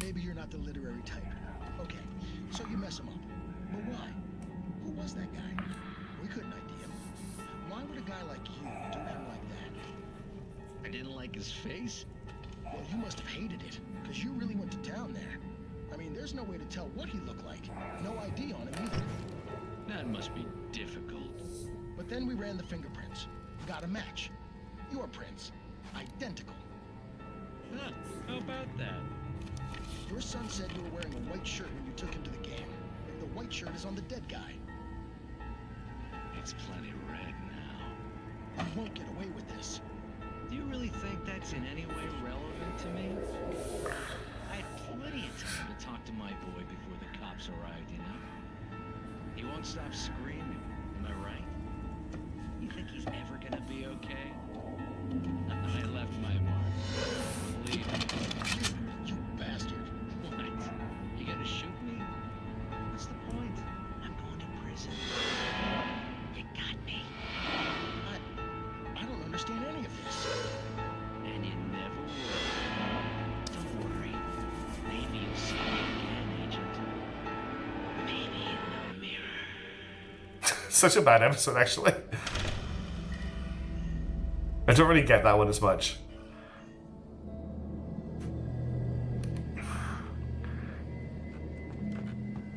Maybe you're not the literary type. Okay, so you mess him up. But why? Who was that guy? We couldn't ID him. Why would a guy like you do him like that? I didn't like his face. Well, you must have hated it, because you really went to town there. I mean, there's no way to tell what he looked like. No ID on him either. That must be difficult. But then we ran the fingerprints. Got a match. Your prints. Identical. Huh, how about that? Your son said you were wearing a white shirt when you took him to the game. The white shirt is on the dead guy. It's plenty red now. You won't get away with this. Do you really think that's in any way relevant to me? I had plenty of time to talk to my boy before the cops arrived, you know? He won't stop screaming, am I right? You think he's ever gonna be okay? I left my mark. Believe me. You bastard. What? You gonna Such a bad episode, actually. I don't really get that one as much.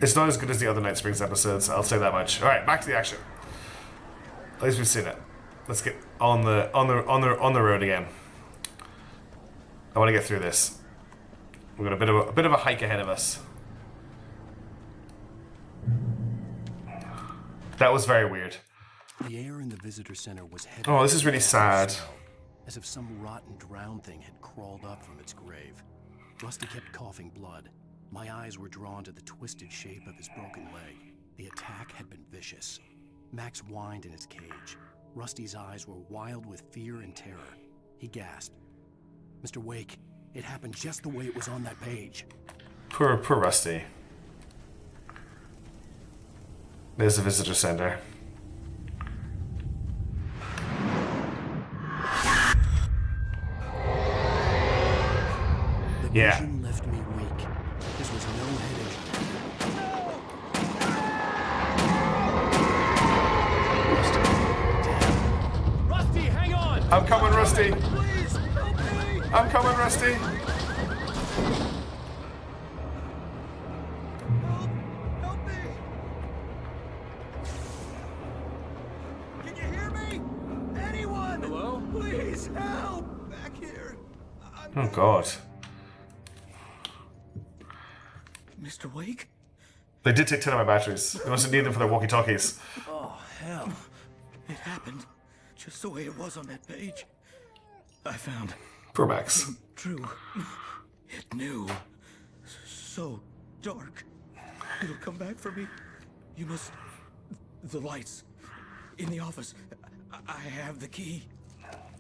It's not as good as the other Night Springs episodes, I'll say that much. Alright, back to the action. At least we've seen it. Let's get on the road again. I want to get through this. We've got a bit of a hike ahead of us. That was very weird. The air in the visitor center was heavy. Oh, this is really sad. As if some rotten drowned thing had crawled up from its grave. Rusty kept coughing blood. My eyes were drawn to the twisted shape of his broken leg. The attack had been vicious. Max whined in his cage. Rusty's eyes were wild with fear and terror. He gasped. Mr. Wake, it happened just the way it was on that page. Poor Rusty. There's the visitor center. The vision left me weak. This was no headache. Rusty, hang on! I'm coming, Rusty. Please, help me! I'm coming, Rusty. Help me! Can you hear me? Anyone? Hello? Please help! Back here. Oh, God. Mr. Wake? They did take 10 of my batteries. They must have needed them for their walkie-talkies. Oh, hell. It happened just the way it was on that page. I found Poor Max. true. It knew. So dark. It'll come back for me. You must... The lights. In the office. I have the key.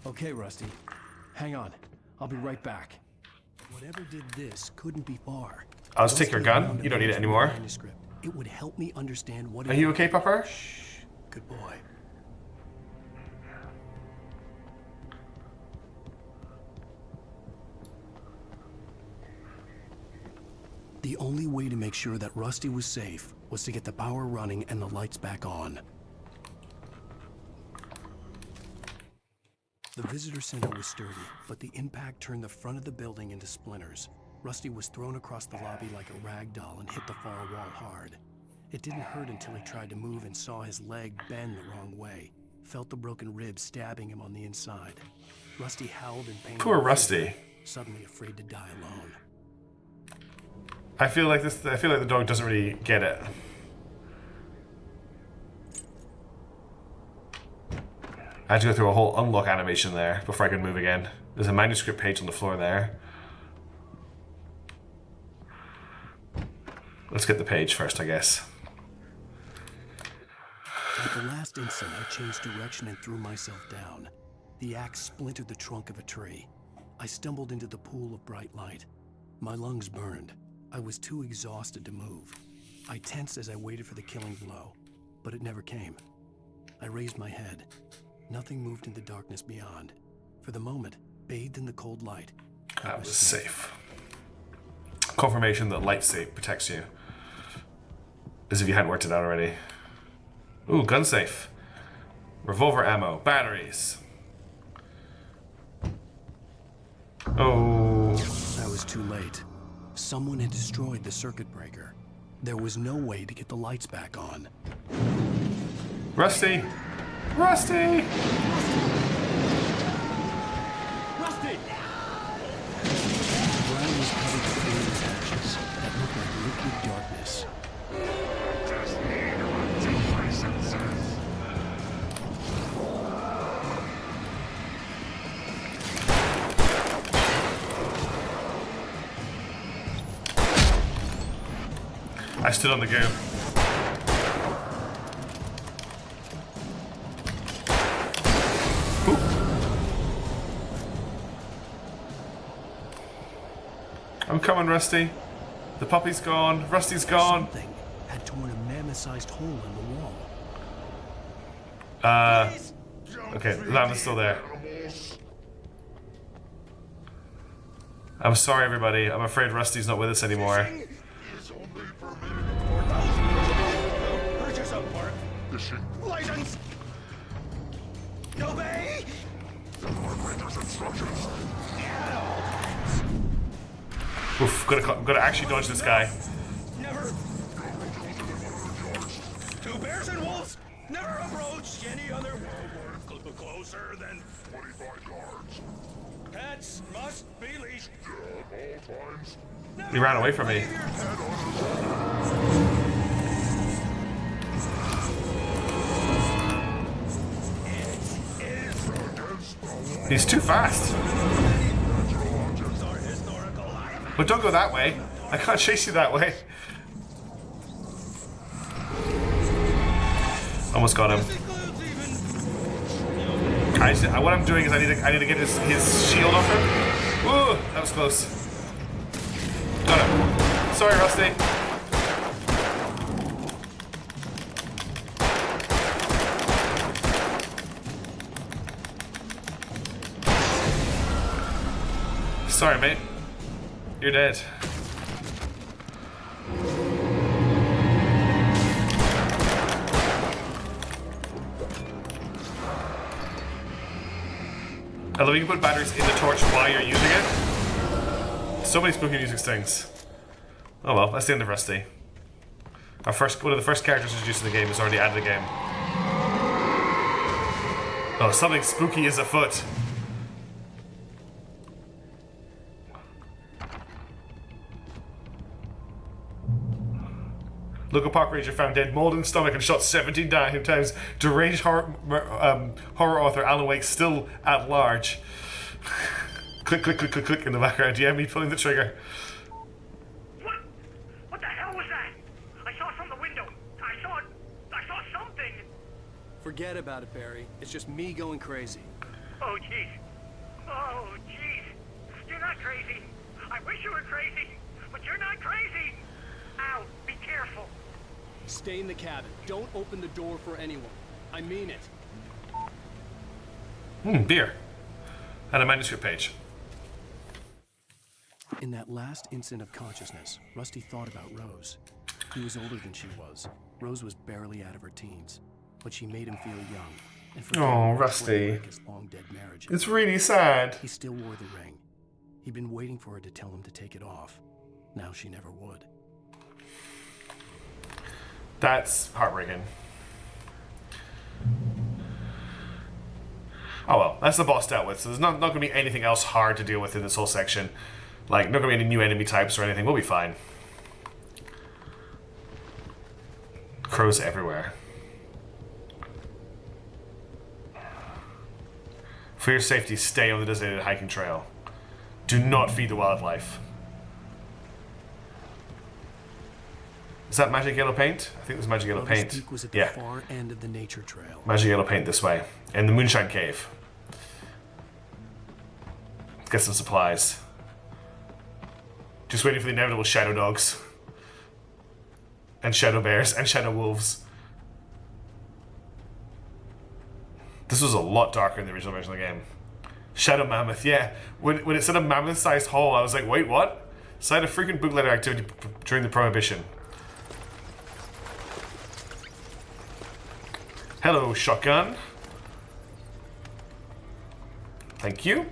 Okay, Rusty. Hang on. I'll be right back. Whatever did this couldn't be far. I'll just take your gun. You don't need it anymore. It would help me understand what. Are you okay, Pupper? Shh. Good boy. The only way to make sure that Rusty was safe was to get the power running and the lights back on. The visitor center was sturdy, but the impact turned the front of the building into splinters. Rusty was thrown across the lobby like a rag doll and hit the far wall hard. It didn't hurt until he tried to move and saw his leg bend the wrong way. Felt the broken ribs stabbing him on the inside. Rusty howled in pain. Poor Rusty. Suddenly afraid to die alone. I feel like the dog doesn't really get it. I had to go through a whole unlock animation there before I could move again. There's a manuscript page on the floor there. Let's get the page first, I guess. At the last instant, I changed direction and threw myself down. The axe splintered the trunk of a tree. I stumbled into the pool of bright light. My lungs burned. I was too exhausted to move. I tensed as I waited for the killing blow, but it never came. I raised my head. Nothing moved in the darkness beyond. For the moment, bathed in the cold light, I was safe. Confirmation that light safe protects you. As if you hadn't worked it out already. Ooh, gun safe. Revolver ammo. Batteries. Oh. I was too late. Someone had destroyed the circuit breaker. There was no way to get the lights back on. Rusty! Rusty! Rusty! The ground was covered with flames patches that looked like liquid darkness. I stood on the goon. I'm coming, Rusty. The puppy's gone. Rusty's gone. Something had torn a mammoth-sized hole in the wall. Okay, the lamp is still there. I'm sorry, everybody. I'm afraid Rusty's not with us anymore. mission. License! Obey! Instructions. Oof, gotta actually dodge this guy. Never. Two bears and wolves never approach any other closer than 25 yards. pets must be leashed. At all times. He ran away from me. He's too fast. But don't go that way. I can't chase you that way. Almost got him. What I'm doing is I need to get his shield off him. Ooh, that was close. Got him. Sorry, Rusty. Sorry, mate. You're dead. I love you can put batteries in the torch while you're using it. So many spooky music stings. Oh well, that's the end of Rusty. One of the first characters introduced in the game is already out of the game. Oh, something spooky is afoot. Local park ranger found dead, mauled in the stomach and shot 17 times. Deranged horror author Alan Wake still at large. Click, click, click, click, click in the background. Yeah, me pulling the trigger. What the hell was that? I saw it from the window. I saw something. Forget about it, Barry. It's just me going crazy. Oh, jeez. Oh, jeez. You're not crazy. I wish you were crazy, but you're not crazy. Ow, be careful. Stay in the cabin. Don't open the door for anyone. I mean it. Beer. And a manuscript page. In that last instant of consciousness, Rusty thought about Rose. He was older than she was. Rose was barely out of her teens, but she made him feel young. And oh, Rusty. His long-dead marriage. It's really sad. He still wore the ring. He'd been waiting for her to tell him to take it off. Now she never would. That's heartbreaking. Oh well, that's the boss dealt with, so there's not going to be anything else hard to deal with in this whole section. Like, not going to be any new enemy types or anything. We'll be fine. Crows everywhere. For your safety, stay on the designated hiking trail. Do not feed the wildlife. Is that magic yellow paint? I think it was magic yellow paint. Peak was at the Yeah. far end of the nature trail. Magic yellow paint this way. In the Moonshine Cave. Let's get some supplies. Just waiting for the inevitable shadow dogs. And shadow bears and shadow wolves. This was a lot darker in the original version of the game. Shadow mammoth, yeah. When it said a mammoth-sized hole, I was like, wait, what? Site of frequent bootlegger activity during the Prohibition. Hello, shotgun. Thank you.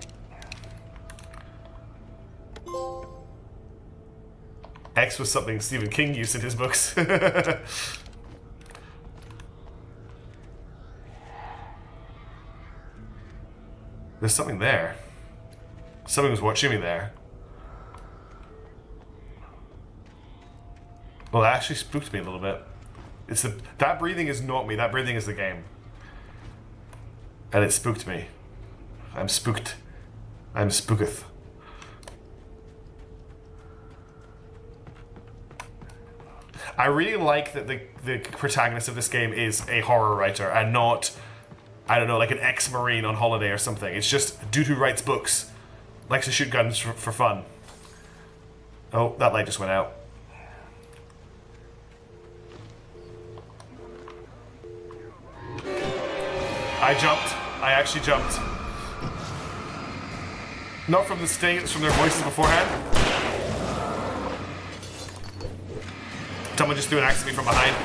X was something Stephen King used in his books. There's something there. Something was watching me there. Well, that actually spooked me a little bit. That breathing is not me, that breathing is the game. And it spooked me. I'm spooked. I'm spooketh. I really like that the protagonist of this game is a horror writer and not, I don't know, like an ex-Marine on holiday or something. It's just a dude who writes books. Likes to shoot guns for fun. Oh, that light just went out. I jumped. I actually jumped. Not from the sting, it's from their voices beforehand. Someone just threw an axe at me from behind.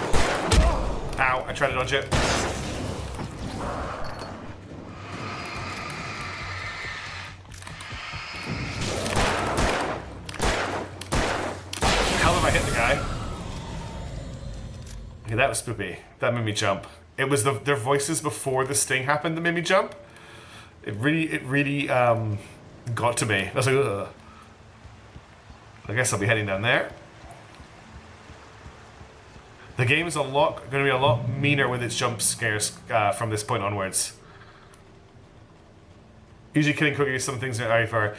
Ow, I tried to dodge it. How have I hit the guy? Okay, that was spoopy. That made me jump. It was their voices before the sting happened that made me jump. It really got to me. I was like, ugh. I guess I'll be heading down there. The game is going to be a lot meaner with its jump scares from this point onwards. Usually killing cookies, some things are very far.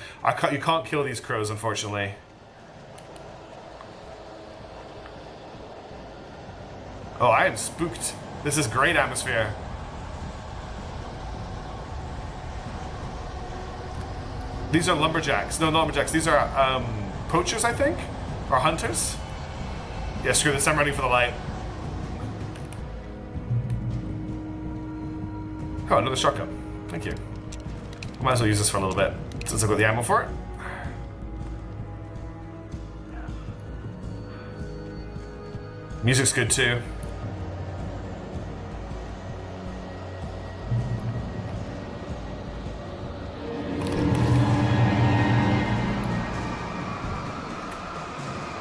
You can't kill these crows, unfortunately. Oh, I am spooked. This is great atmosphere. These are lumberjacks. No, not lumberjacks. These are poachers, I think? Or hunters? Yeah, screw this. I'm running for the light. Oh, another shotgun. Thank you. I might as well use this for a little bit, since I've got the ammo for it. Music's good too.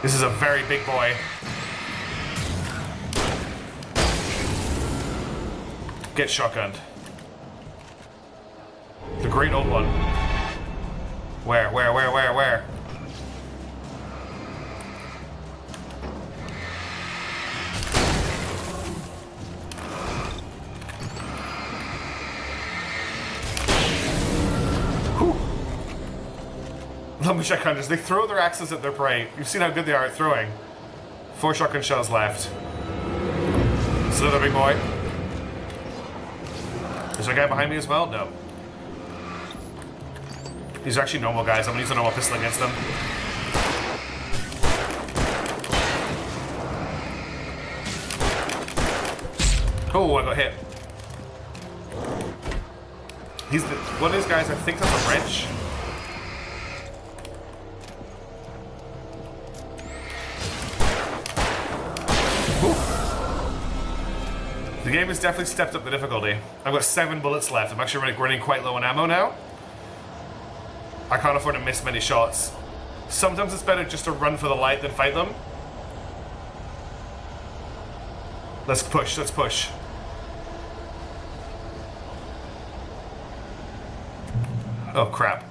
This is a very big boy. Get shotgunned. The great old one. Where? Whew. Lumberjack hunters, they throw their axes at their prey. You've seen how good they are at throwing. 4 shotgun shells left. It's another big boy. Is there a guy behind me as well? No. These are actually normal guys. I'm gonna use a normal pistol against them. Oh, I got hit. One of these guys, I think that's a wrench. The game has definitely stepped up the difficulty. I've got 7 bullets left. I'm actually running quite low on ammo now. I can't afford to miss many shots. Sometimes it's better just to run for the light than fight them. Let's push, let's push. Oh crap.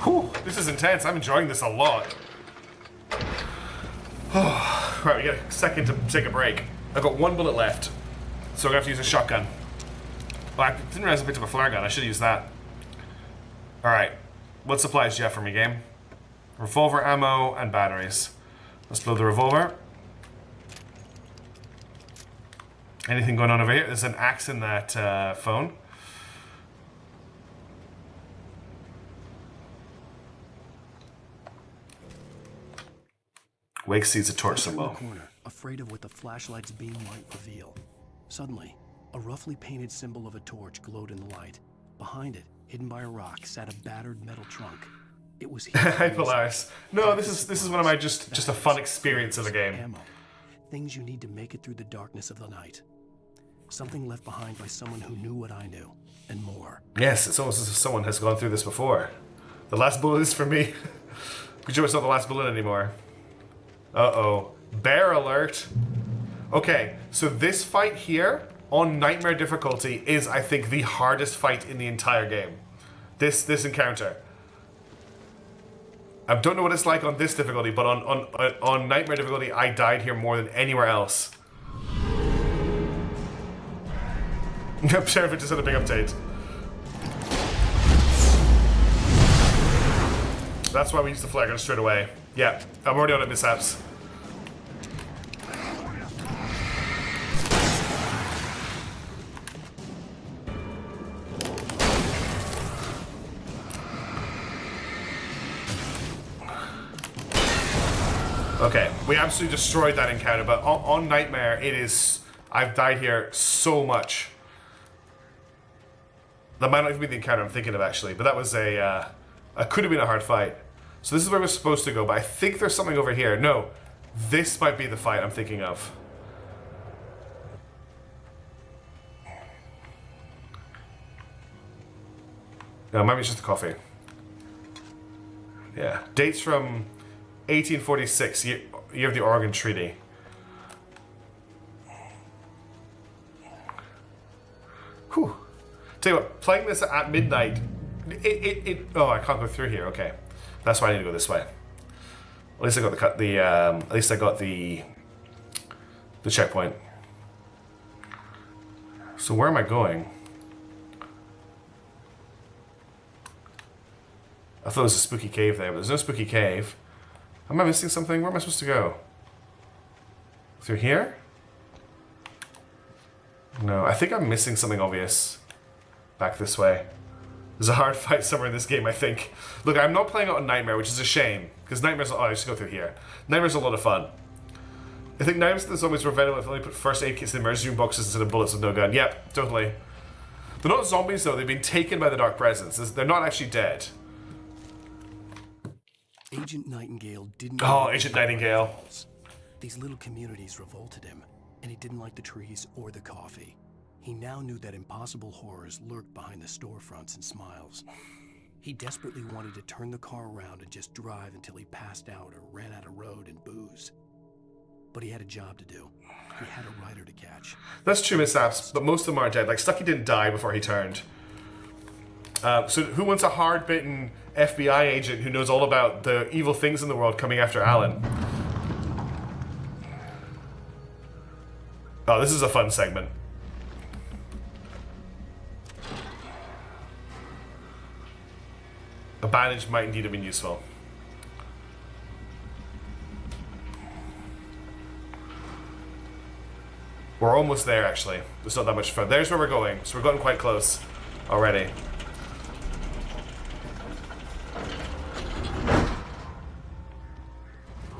Whew, this is intense. I'm enjoying this a lot. Right, we got a second to take a break. I've got 1 bullet left, so I'm gonna have to use a shotgun. Well, I didn't realize I picked up a flare gun. I should use that. Alright, what supplies do you have for me, game? Revolver ammo and batteries. Let's blow the revolver. Anything going on over here? There's an axe in that phone. Wake sees a torch symbol. Corner, afraid of what the flashlight's beam might reveal. Suddenly, a roughly painted symbol of a torch glowed in the light. Behind it, hidden by a rock, sat a battered metal trunk. It was Hi, Polaris. No, this is one of my just a fun experience of the game. Ammo. Things you need to make it through the darkness of the night. Something left behind by someone who knew what I knew, and more. Yes, it's almost as if someone has gone through this before. The last bullet is for me. Could you it's not the last bullet anymore? Uh-oh. Bear alert. Okay, so this fight here on Nightmare difficulty is, I think, the hardest fight in the entire game. This encounter. I don't know what it's like on this difficulty, but on Nightmare difficulty, I died here more than anywhere else. Sheriff just had a big update. That's why we used the flare gun straight away. Yeah, I'm already on it, mishaps. Okay, we absolutely destroyed that encounter, but on Nightmare, it is... I've died here so much. That might not even be the encounter I'm thinking of, actually, but that was a... could have been a hard fight. So this is where we're supposed to go, but I think there's something over here. No, this might be the fight I'm thinking of. No, maybe it's just the coffee. Yeah, dates from 1846, year of the Oregon Treaty. Whew. Tell you what, playing this at midnight, oh, I can't go through here. Okay, that's why I need to go this way. At least I got at least I got the checkpoint. So where am I going? I thought there was a spooky cave there, but there's no spooky cave. Am I missing something? Where am I supposed to go? Through here? No, I think I'm missing something obvious. Back this way. There's a hard fight somewhere in this game, I think. Look, I'm not playing it on Nightmare, which is a shame. Because Nightmare's... Oh, I just go through here. Nightmare's a lot of fun. I think Nightmare's the zombies were venomous if they only put first aid kits in the emergency room boxes instead of bullets with no gun. Yep, totally. They're not zombies, though. They've been taken by the Dark Presence. They're not actually dead. Agent Nightingale didn't... Oh, Agent Nightingale. These little communities revolted him, and he didn't like the trees or the coffee. He now knew that impossible horrors lurked behind the storefronts and smiles. He desperately wanted to turn the car around and just drive until he passed out or ran out of road and booze. But he had a job to do. He had a rider to catch. That's true, mishaps, but most of them are dead. Like, Stucky didn't die before he turned. So who wants a hard-bitten FBI agent who knows all about the evil things in the world coming after Alan? Oh, this is a fun segment. A bandage might indeed have been useful. We're almost there, actually. It's not that much fun. There's where we're going, so we're getting quite close already.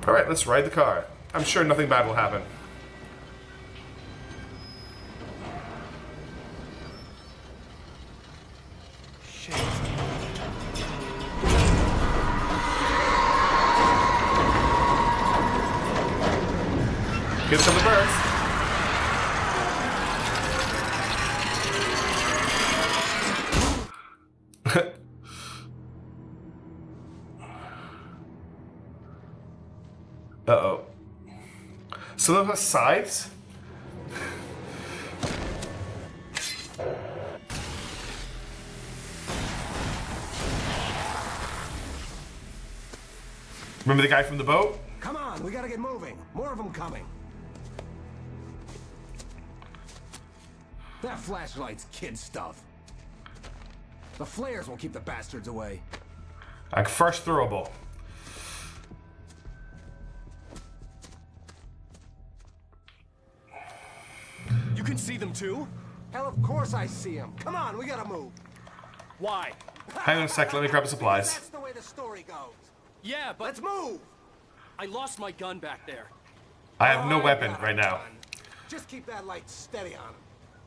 Alright, let's ride the car. I'm sure nothing bad will happen. Here come the birds. Uh-oh. Some of us sides? Remember the guy from the boat? Come on, we gotta get moving. More of them coming. That flashlight's kid stuff. The flares will keep the bastards away. Like first throwable. You can see them too? Hell, of course I see them. Come on, we gotta move. Why? Hang on a sec, let me grab the supplies. That's the way the story goes. Yeah, but... Let's move! I lost my gun back there. I have no weapon right now. Just keep that light steady on him.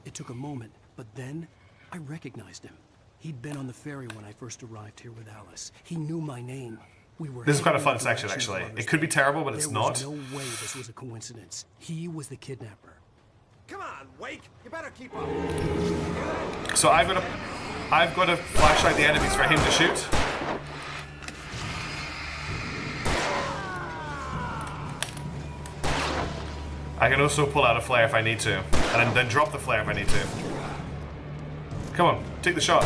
It took a moment, but then I recognized him. He'd been on the ferry when I first arrived here with Alice. He knew my name. We were. This is quite a fun section, actually. It could be terrible, but it's not. There was no way this was a coincidence. He was the kidnapper. Come on, Wake. You better keep up. So I've got to flashlight the enemies for him to shoot. I can also pull out a flare if I need to, and then drop the flare if I need to. Come on, take the shot.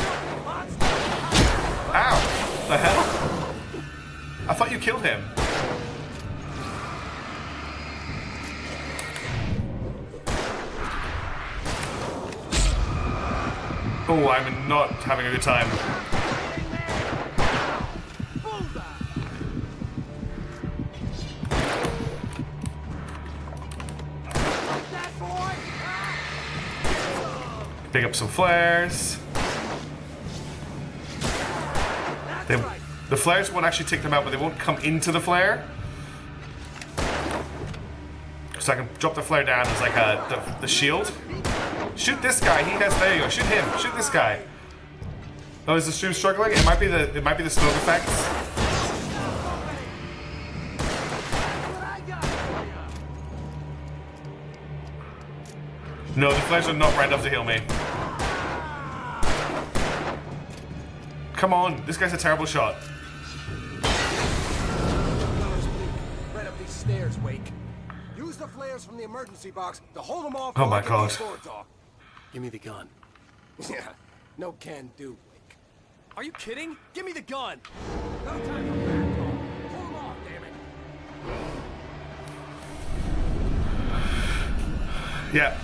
Ow! The hell? I thought you killed him. Oh, I'm not having a good time. Pick up some flares. The flares won't actually take them out, but they won't come into the flare. So I can drop the flare down as like the shield. Shoot this guy. There you go. Shoot him. Shoot this guy. Oh, is the stream struggling? It might be the smoke effects. No, the flares are not bright enough to heal me. Come on, this guy's a terrible shot. Right up these stairs, Wake. Use the flares from the emergency box to hold them off. Oh my god. Give me the gun. Yeah, no can do, Wake. Are you kidding? Give me the gun! No time for back talk. Hold them off, damn it. Yeah,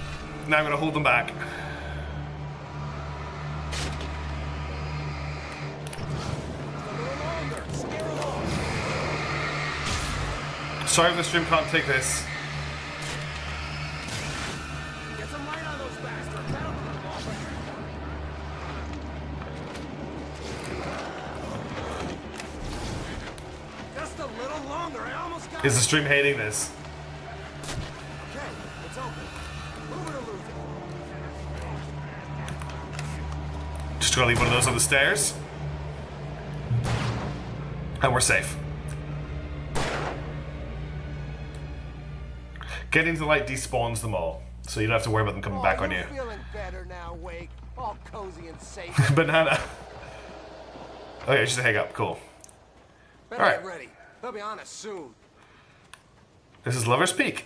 now I'm gonna hold them back. Sorry if the stream can't take this. Get some light on those bastards. That'll put them off. Just a little longer. I almost got Is the stream hating this? Okay, it's open. Move it or lose it. Just gonna leave one of those on the stairs. And we're safe. Getting to the light despawns them all, so you don't have to worry about them coming back on you. Feeling better now, Wake. All cozy and safe. Banana. Okay, just a hiccup. Cool. Better Alright. get ready. They'll be on us soon. This is Lover's Peak.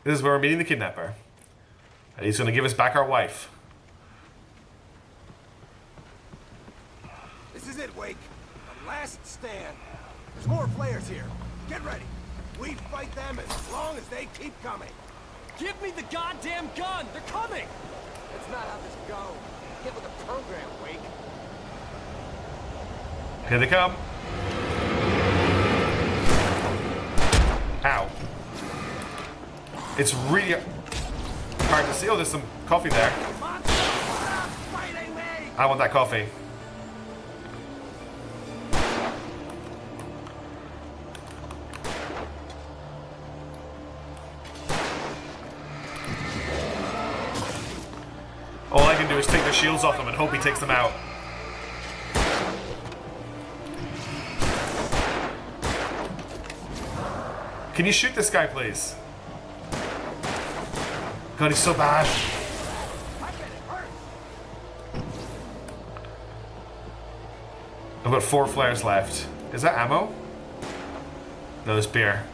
This is where we're meeting the kidnapper. And he's gonna give us back our wife. This is it, Wake. The last stand. There's more flares here. Get ready. We fight them as long as they keep coming. Give me the goddamn gun! They're coming! That's not how this goes. Get with the program, Wake. Here they come. Ow. It's really hard to see. Oh, there's some coffee there. I want that coffee. All I can do is take their shields off them and hope he takes them out. Can you shoot this guy, please? God, he's so bad. I've got 4 flares left. Is that ammo? No, there's beer.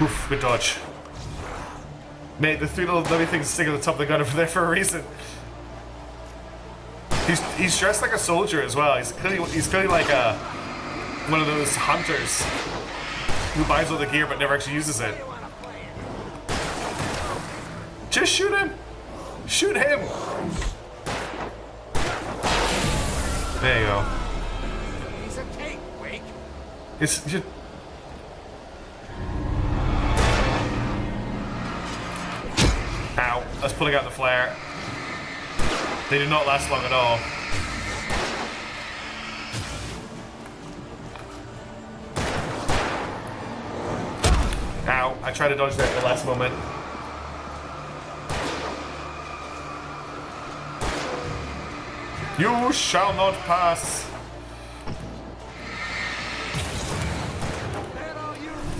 Oof, good dodge. Mate, the 3 little dummy things sticking at the top of the gun are there for a reason. He's dressed like a soldier as well. He's clearly like one of those hunters who buys all the gear but never actually uses it. Just shoot him! Shoot him! There you go. Piece of cake, Wake. It's just... Ow, that's pulling out the flare. They do not last long at all. Ow, I tried to dodge that at the last moment. You shall not pass.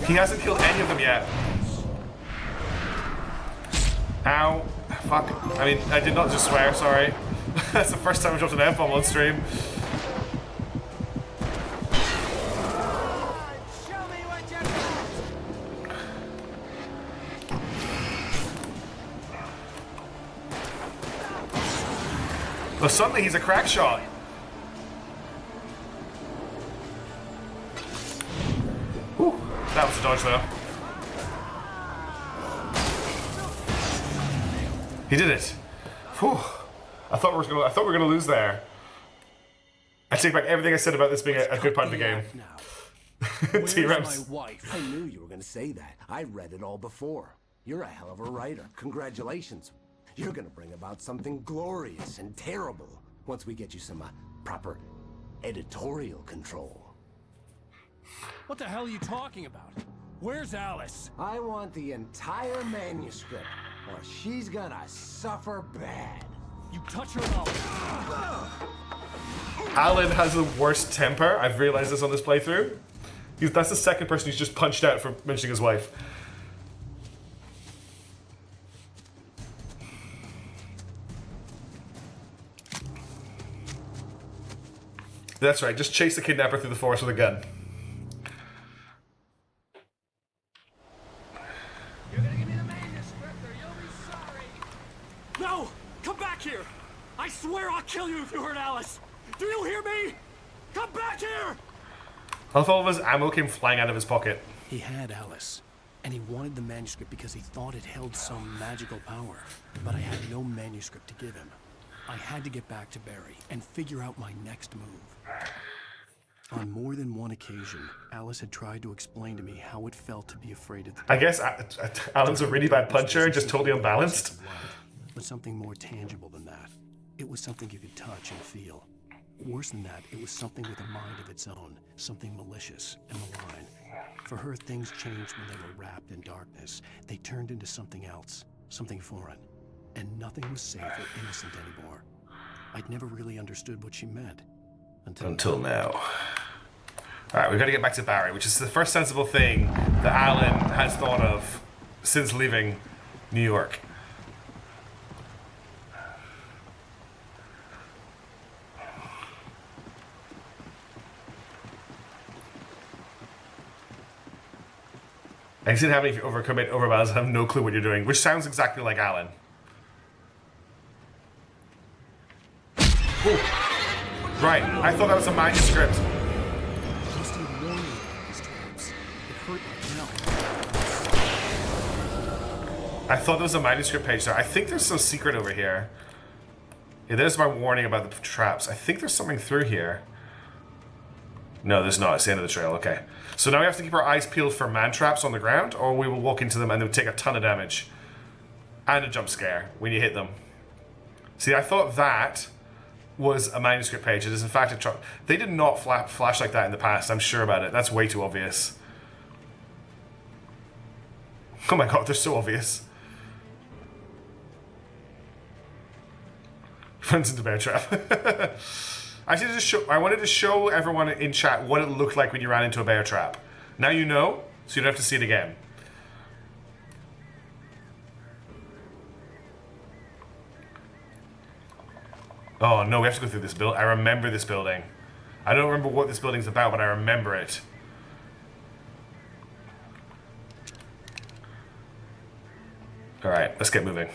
He hasn't killed any of them yet. Ow. Fuck. I mean, I did not just swear, sorry. That's the first time I dropped an F-bomb on stream. Well, suddenly he's a crack shot. Whew. That was a dodge, though. He did it. Whew. I thought we were gonna lose there. I take back everything I said about this being a good part of the game. Where's T-Rems. my wife? I knew you were going to say that. I read it all before. You're a hell of a writer. Congratulations. You're gonna bring about something glorious and terrible once we get you some proper editorial control. What the hell are you talking about? Where's Alice? I want the entire manuscript, or she's gonna suffer bad. You touch her mouth. Alan has the worst temper. I've realized this on this playthrough. That's the second person he's just punched out for mentioning his wife. That's right, just chase the kidnapper through the forest with a gun. You're gonna give me the manuscript or you'll be sorry. No! Come back here! I swear I'll kill you if you hurt Alice! Do you hear me? Come back here! I thought all of his ammo came flying out of his pocket. He had Alice, and he wanted the manuscript because he thought it held some magical power. But I had no manuscript to give him. I had to get back to Barry and figure out my next move. On more than one occasion, Alice had tried to explain to me how it felt to be afraid of the I guess Alan's a really bad puncher, just totally unbalanced. But something more tangible than that. It was something you could touch and feel. Worse than that, it was something with a mind of its own, something malicious and malign. For her, things changed when they were wrapped in darkness. They turned into something else, something foreign. And nothing was safe or innocent anymore. I'd never really understood what she meant. Until now. Alright, we've got to get back to Barry, which is the first sensible thing that Alan has thought of since leaving New York. I can see how many overcommit, overbalance, and have no clue what you're doing, which sounds exactly like Alan. Ooh. Right, I thought that was a manuscript. I thought there was a manuscript page there. I think there's some secret over here. Yeah, there's my warning about the traps. I think there's something through here. No, there's not. It's the end of the trail. Okay. So now we have to keep our eyes peeled for man traps on the ground, or we will walk into them and they will take a ton of damage. And a jump scare when you hit them. See, I thought that was a manuscript page. It is in fact a trap. They did not flash like that in the past. I'm sure about it. That's way too obvious. Oh my god, they're so obvious. Runs into bear trap. I wanted to show everyone in chat what it looked like when you ran into a bear trap. Now you know, so you don't have to see it again. Oh no, we have to go through this building. I remember this building. I don't remember what this building's about, but I remember it. Alright, let's get moving.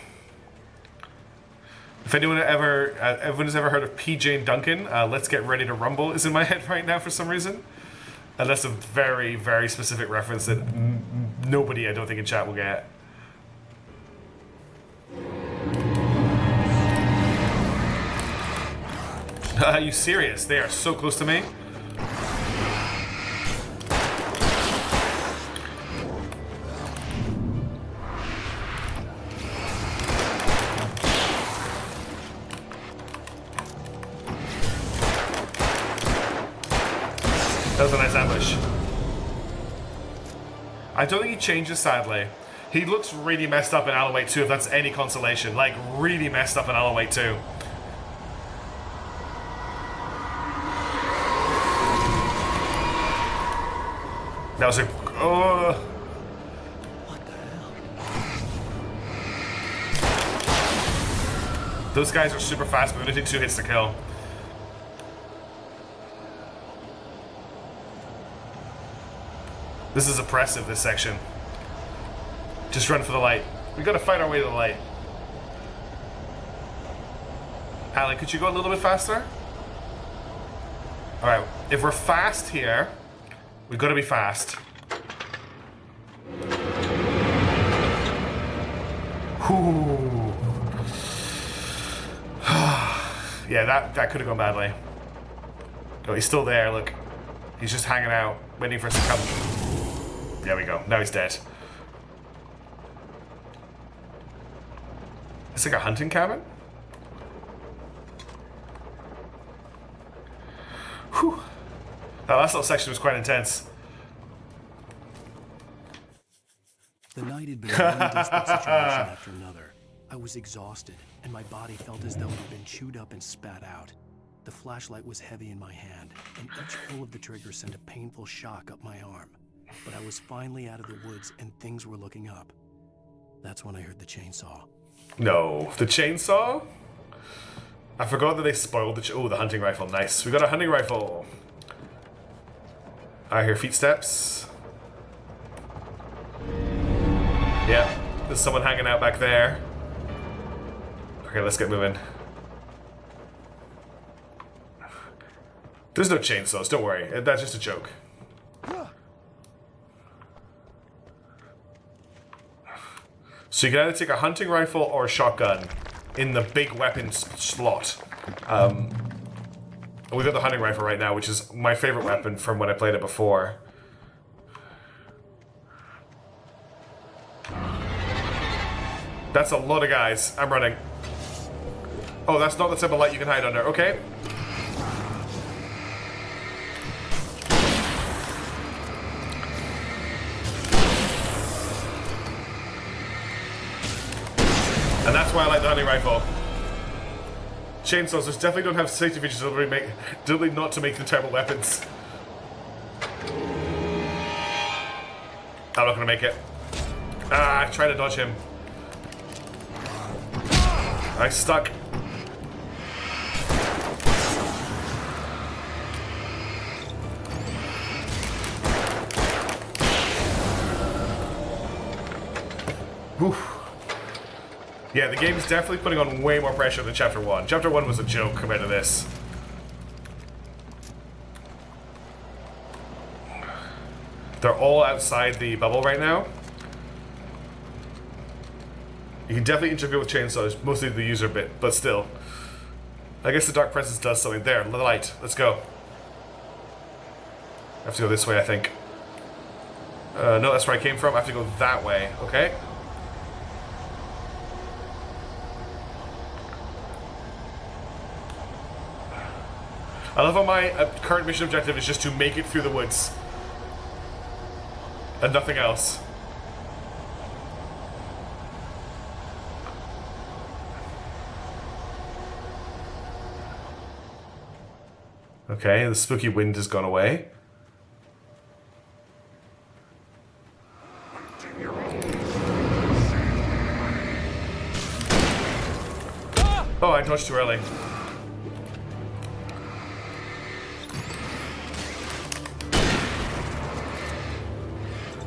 If everyone has ever heard of PJ and Duncan, Let's Get Ready to Rumble is in my head right now for some reason. And that's a very, very specific reference that nobody, I don't think, in chat will get. Are you serious? They are so close to me. That was a nice ambush. I don't think he changes, sadly. He looks really messed up in Alan Wake 2, if that's any consolation. Like, really messed up in Alan Wake 2. That was a... Oh. What the hell? Those guys are super fast, but they only take 2 hits to kill. This is oppressive, this section. Just run for the light. We gotta fight our way to the light. Alan, could you go a little bit faster? Alright, if we're fast here, we gotta be fast. Whew. Yeah, that could have gone badly. Oh, he's still there, look. He's just hanging out, waiting for us to come. There we go. Now he's dead. It's like a hunting cabin? Whew. That last little section was quite intense. The night had been one desperate situation after another. I was exhausted, and my body felt as though it had been chewed up and spat out. The flashlight was heavy in my hand, and each pull of the trigger sent a painful shock up my arm. But I was finally out of the woods, and things were looking up. That's when I heard the chainsaw. No, the chainsaw? I forgot that they spoiled the the hunting rifle. Nice. We got a hunting rifle. I hear footsteps. Yep, there's someone hanging out back there. Okay, let's get moving. There's no chainsaws, don't worry. That's just a joke. So you can either take a hunting rifle or a shotgun in the big weapons slot. We've got the hunting rifle right now, which is my favorite weapon from when I played it before. That's a lot of guys. I'm running. Oh, that's not the type of light you can hide under. Okay. And that's why I like the hunting rifle. Chainsaws just definitely don't have safety features deliberately not to make them terrible weapons. I'm not gonna make it. Ah, I tried to dodge him. I stuck. Whew. Yeah, the game is definitely putting on way more pressure than Chapter 1. Chapter 1 was a joke compared to this. They're all outside the bubble right now. You can definitely interfere with chainsaws, mostly the user bit, but still. I guess the Dark Presence does something. There, the light. Let's go. I have to go this way, I think. No, that's where I came from. I have to go that way. Okay. I love how my current mission objective is just to make it through the woods. And nothing else. Okay, the spooky wind has gone away. Oh, I dodged too early.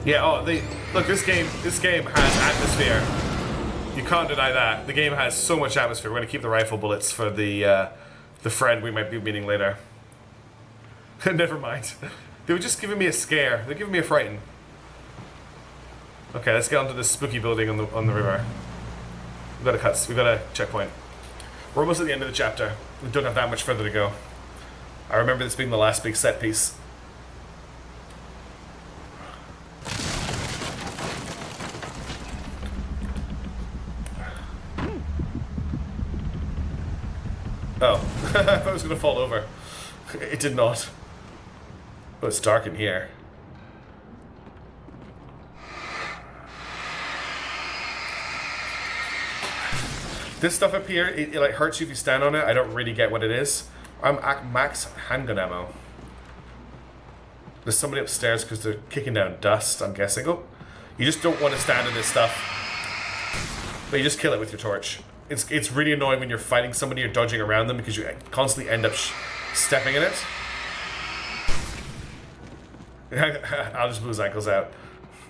Yeah, oh, look, this game has atmosphere. You can't deny that. The game has so much atmosphere. We're gonna keep the rifle bullets for the friend we might be meeting later. Never mind. They were just giving me a scare. They're giving me a frighten. Okay, let's get onto this spooky building on the river. We've got a checkpoint. We're almost at the end of the chapter. We don't have that much further to go. I remember this being the last big set piece. Oh, I thought it was going to fall over. It did not. Oh, it's dark in here. This stuff up here, it like hurts you if you stand on it. I don't really get what it is. I'm at max handgun ammo. There's somebody upstairs because they're kicking down dust, I'm guessing. Oh, you just don't want to stand in this stuff. But you just kill it with your torch. It's really annoying when you're fighting somebody, you're dodging around them because you constantly end up stepping in it. I'll just move his ankles out.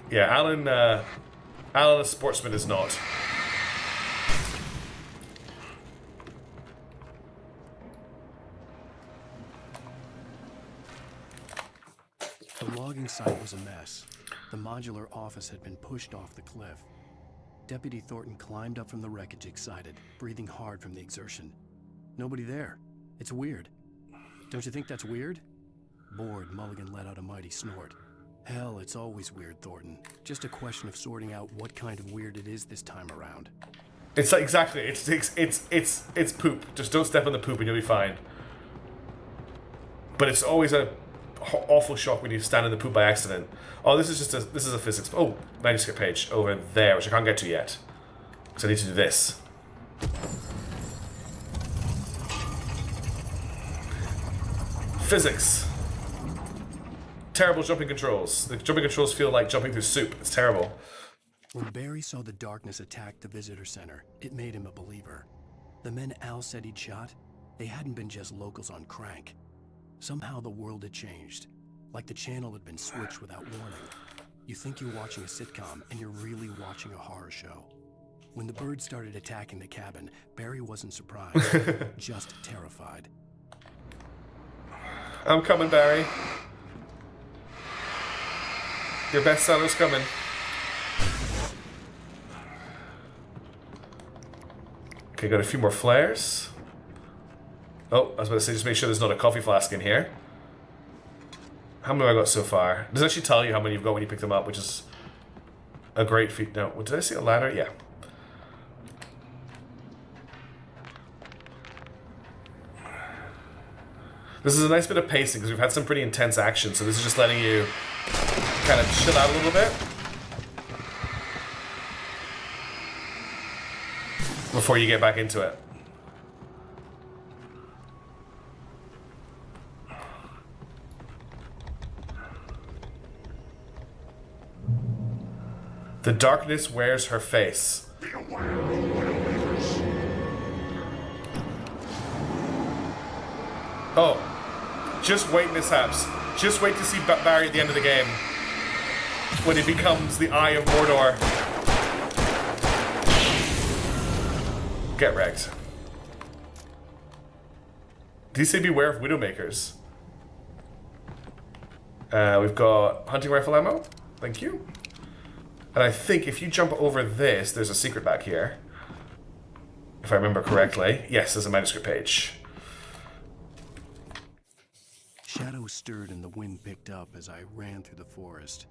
Yeah, Alan, a sportsman is not. The logging site was a mess. The modular office had been pushed off the cliff. Deputy Thornton climbed up from the wreckage excited, breathing hard from the exertion. Nobody there. It's weird. Don't you think that's weird? Bored, Mulligan let out a mighty snort. Hell, it's always weird, Thornton. Just a question of sorting out what kind of weird it is this time around. It's like exactly. It's poop. Just don't step on the poop and you'll be fine. But it's always a awful shock when you stand in the poop by accident. Oh, this is a physics. Oh, manuscript page over there, which I can't get to yet. So I need to do this. Physics. Terrible jumping controls. The jumping controls feel like jumping through soup. It's terrible. When Barry saw the darkness attack the visitor center, it made him a believer. The men Al said he'd shot, they hadn't been just locals on crank. Somehow the world had changed, like the channel had been switched without warning. You think you're watching a sitcom, and you're really watching a horror show. When the birds started attacking the cabin, Barry wasn't surprised, just terrified. I'm coming, Barry. Your bestseller's coming. Okay, got a few more flares. Oh, I was about to say, just make sure there's not a coffee flask in here. How many have I got so far? It does actually tell you how many you've got when you pick them up, which is a great feat. No, did I see a ladder? Yeah. This is a nice bit of pacing because we've had some pretty intense action, so this is just letting you kind of chill out a little bit before you get back into it. The darkness wears her face. Oh. Just wait, mishaps. Just wait to see Barry at the end of the game. When he becomes the Eye of Mordor. Get wrecked. Did he say beware of Widowmakers? We've got hunting rifle ammo. Thank you. And I think if you jump over this, there's a secret back here. If I remember correctly. Yes, there's a manuscript page. Shadows stirred and the wind picked up as I ran through the forest.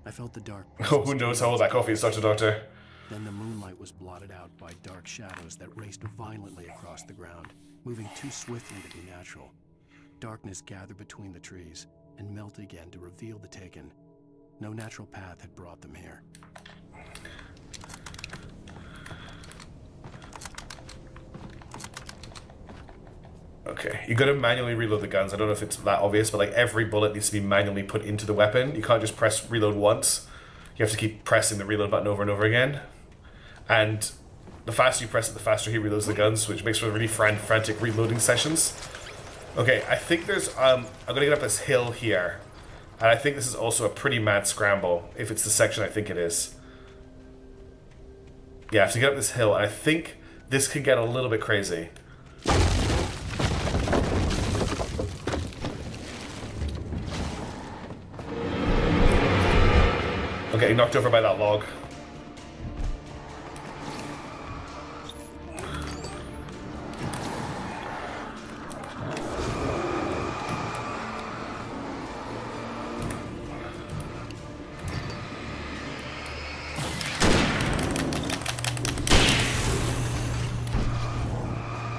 I felt the dark... Oh, who knows how old that coffee is, Doctor. Then the moonlight was blotted out by dark shadows that raced violently across the ground, moving too swiftly to be natural. Darkness gathered between the trees and melted again to reveal the Taken. No natural path had brought them here. Okay, you gotta manually reload the guns. I don't know if it's that obvious, but like every bullet needs to be manually put into the weapon. You can't just press reload once. You have to keep pressing the reload button over and over again. And the faster you press it, the faster he reloads the guns, which makes for really frantic reloading sessions. Okay, I think there's, I'm gonna get up this hill here. And I think this is also a pretty mad scramble, if it's the section I think it is. Yeah, I have to get up this hill, and I think this can get a little bit crazy. I'm getting knocked over by that log.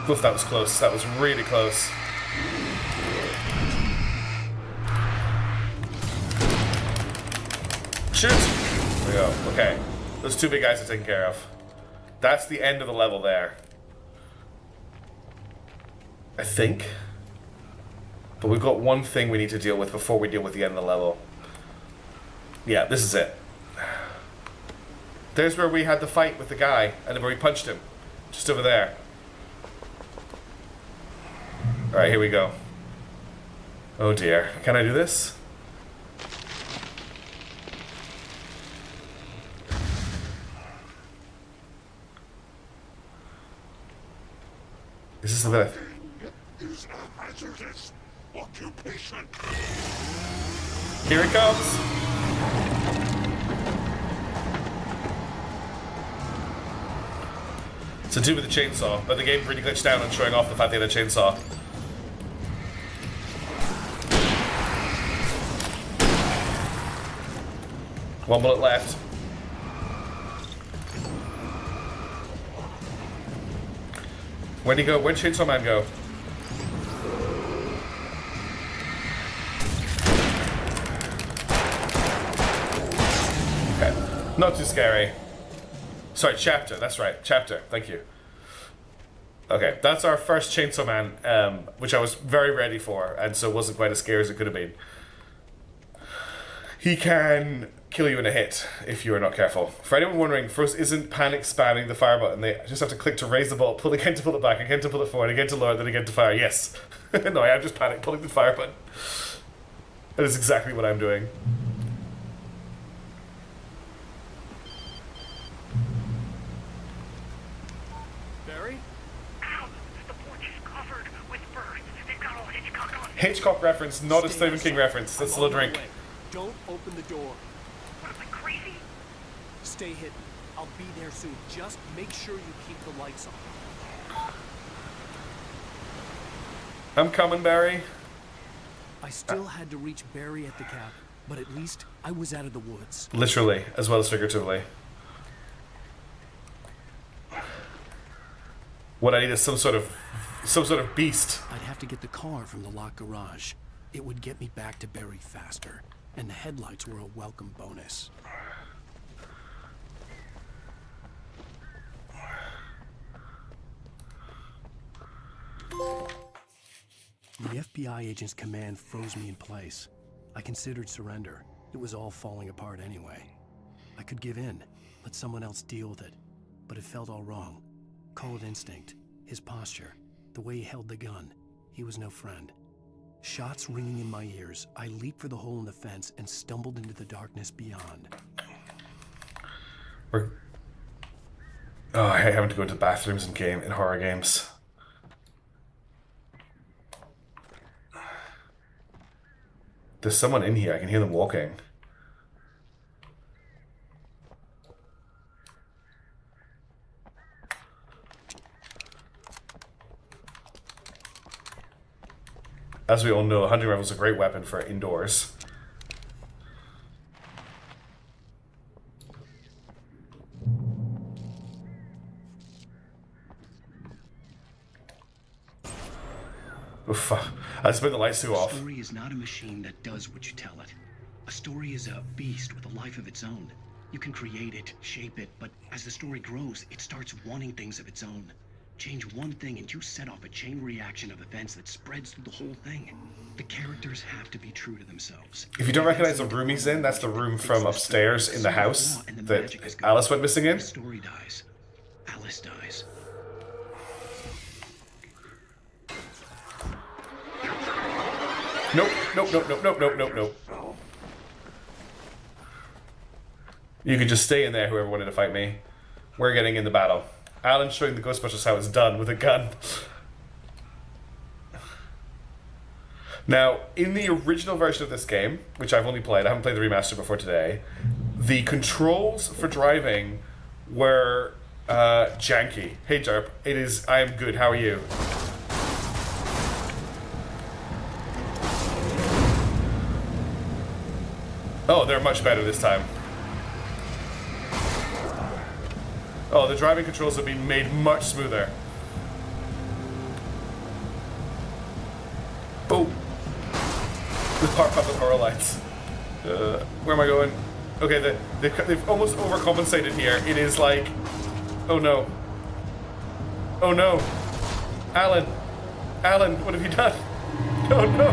Oof, that was close. That was really close. Shoot! There we go. Okay. Those two big guys are taken care of. That's the end of the level there. I think. But we've got one thing we need to deal with before we deal with the end of the level. Yeah, this is it. There's where we had the fight with the guy, and then where we punched him. Just over there. Alright, here we go. Oh dear. Can I do this? Is this the bit? Is a hazardous occupation. Here it comes! It's to do with the chainsaw, but the game really glitched down on showing off the fact they had a chainsaw. One bullet left. Where'd he go? Where'd Chainsaw Man go? Okay. Not too scary. Sorry, chapter. That's right. Chapter. Thank you. Okay, that's our first Chainsaw Man, which I was very ready for, and so wasn't quite as scary as it could have been. He can kill you in a hit if you are not careful. For anyone wondering, Frost isn't panic spamming the fire button. They just have to click to raise the bolt, pull again to pull it back, again to pull it forward, again to lower, then again to fire. Yes. No, I am just panic pulling the fire button. That is exactly what I'm doing. Barry? Ow! The porch is covered with birds. They've got all Hitchcock on. Hitchcock reference, not a Stephen King reference. That's still a drink. Don't open the door. What, am I crazy? Stay hidden. I'll be there soon. Just make sure you keep the lights on. I'm coming, Barry. I still had to reach Barry at the cap, but at least I was out of the woods. Literally, as well as figuratively. What I need is some sort of beast. I'd have to get the car from the locked garage. It would get me back to Barry faster, and the headlights were a welcome bonus. The FBI agent's command froze me in place. I considered surrender. It was all falling apart anyway. I could give in, let someone else deal with it, but it felt all wrong. Call it instinct, his posture, the way he held the gun. He was no friend. Shots ringing in my ears, I leaped for the hole in the fence and stumbled into the darkness beyond. Oh, I hate having to go to bathrooms in horror games. There's someone in here. I can hear them walking. As we all know, a hunting rifle is a great weapon for indoors. Oof, I just put the lights too off. A story is not a machine that does what you tell it. A story is a beast with a life of its own. You can create it, shape it, but as the story grows, it starts wanting things of its own. Change one thing and you set off a chain reaction of events that spreads through the whole thing. The characters have to be true to themselves. If you don't recognize the room he's in, that's the room from upstairs in the house that Alice went missing in. The story dies. Alice dies. Nope, nope, nope, nope, nope, nope, nope, nope. You could just stay in there, whoever wanted to fight me. We're getting in the battle. Alan's showing the Ghostbusters how it's done with a gun. Now, in the original version of this game, which I've only played, I haven't played the remaster before today, the controls for driving were janky. Hey Jarp, I am good, how are you? Oh, they're much better this time. Oh, the driving controls have been made much smoother. Boom. With power up with horror lights. Where am I going? Okay, they've almost overcompensated here. It is like, oh no. Oh no. Alan, what have you done? Oh no.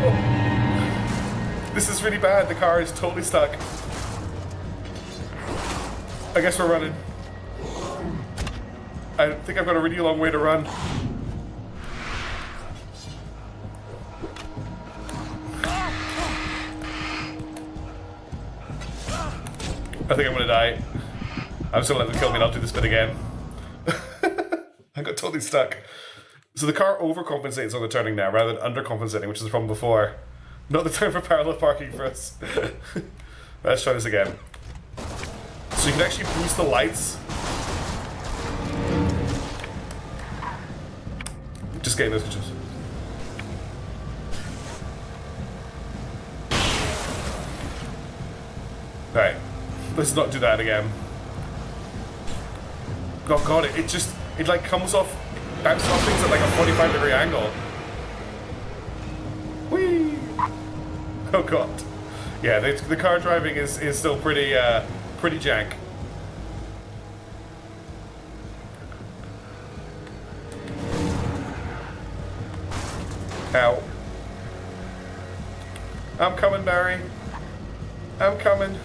This is really bad. The car is totally stuck. I guess we're running. I think I've got a really long way to run. I think I'm gonna die. I'm just gonna let them kill me and I'll do this bit again. I got totally stuck. So the car overcompensates on the turning now rather than undercompensating, which is the problem before. Not the time for parallel parking for us. Let's try this again. So you can actually boost the lights. Just getting those controls. Alright. Let's not do that again. Oh god, it like comes off. bounce off things at like a 45-degree angle. Whee! Oh god. Yeah, the car driving is still pretty pretty jank. Ow. I'm coming, Barry. I'm coming.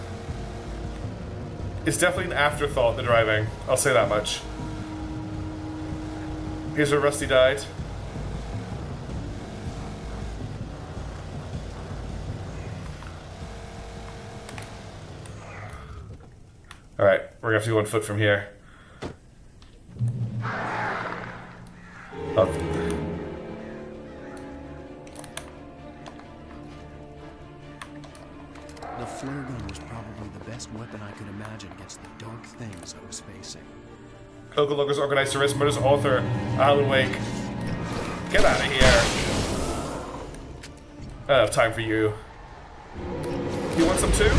It's definitely an afterthought, the driving. I'll say that much. Here's where Rusty died. Alright, we're gonna have to go on foot from here. Oh. The flare gun was probably the best weapon I could imagine against the dark things I was facing. Local lookers organized arrest murder's author, Alan Wake. Get out of here. I don't have time for you. You want some too?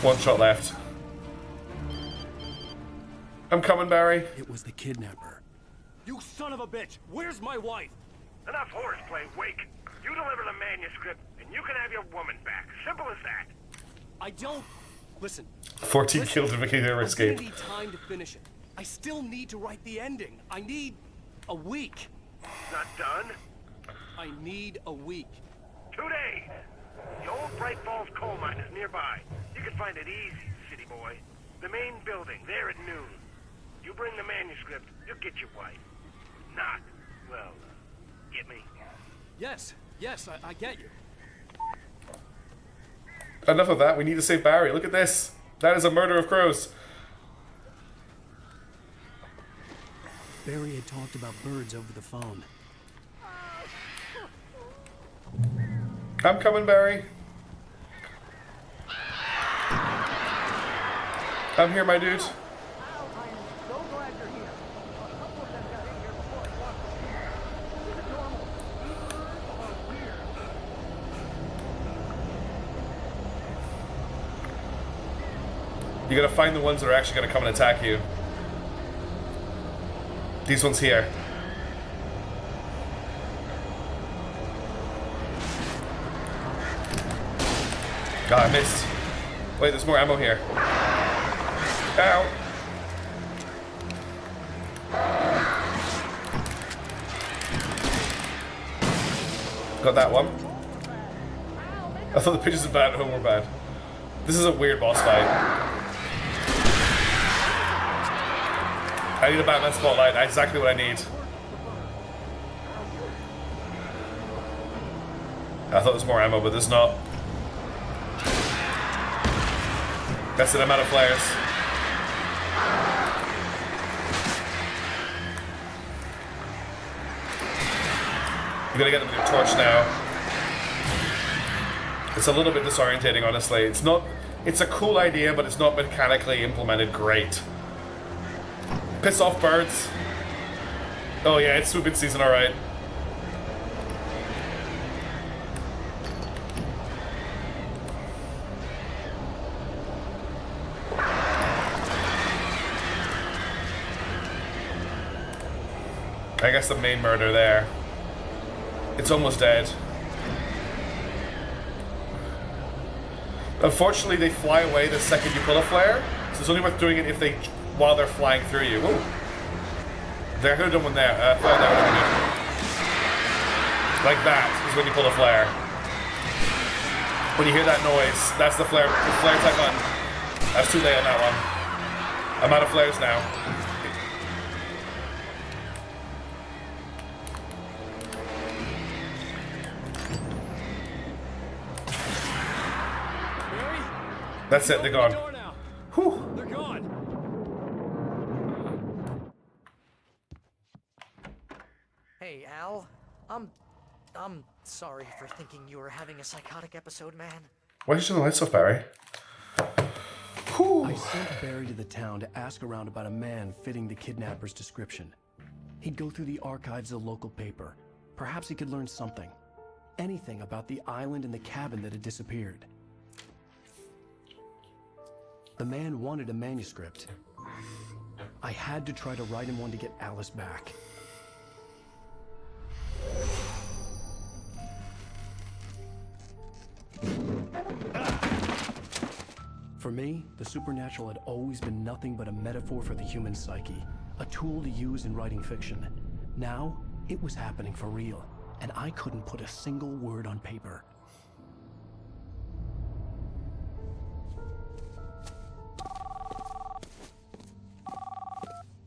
One shot left. I'm coming, Barry. It was the kidnapper. You son of a bitch! Where's my wife? Enough horseplay, Wake. You deliver the manuscript, and you can have your woman back. Simple as that. I don't... Listen. 14 killed and making their escape. I need time to finish it. I still need to write the ending. I need a week. Not done? I need a week. 2 days. The old Bright Falls coal mine is nearby. You can find it easy, city boy. The main building, there at noon. You bring the manuscript, you'll get your wife. Not, well, get me? Yes, I get you. Enough of that, we need to save Barry. Look at this. That is a murder of crows. Barry had talked about birds over the phone. I'm coming, Barry. I'm here, my dude. You gotta find the ones that are actually gonna come and attack you. These ones here. God, I missed. Wait, there's more ammo here. Ow. Got that one. I thought the pictures of bad home were bad. This is a weird boss fight. I need a Batman spotlight. That's exactly what I need. I thought there was more ammo, but there's not. That's it, I'm out of flares. You gotta get them with your torch now. It's a little bit disorientating, honestly. It's a cool idea, but it's not mechanically implemented great. Piss off, birds. Oh yeah, it's swooping season, alright. I guess the main murder there. It's almost dead. Unfortunately, they fly away the second you pull a flare, so it's only worth doing it if they, while they're flying through you. Whoa. There, I could have done one there. Flare there would have been good. Like that is when you pull a flare. When you hear that noise, that's the flare type button. That's too late on that one. I'm out of flares now. That's it, they're gone. Whew. They're gone. Hey, Al. I'm sorry for thinking you were having a psychotic episode, man. Why did you turn the lights off, Barry? Whew. I sent Barry to the town to ask around about a man fitting the kidnapper's description. He'd go through the archives of the local paper. Perhaps he could learn something. Anything about the island and the cabin that had disappeared. The man wanted a manuscript. I had to try to write him one to get Alice back. For me, the supernatural had always been nothing but a metaphor for the human psyche, a tool to use in writing fiction. Now, it was happening for real, and I couldn't put a single word on paper.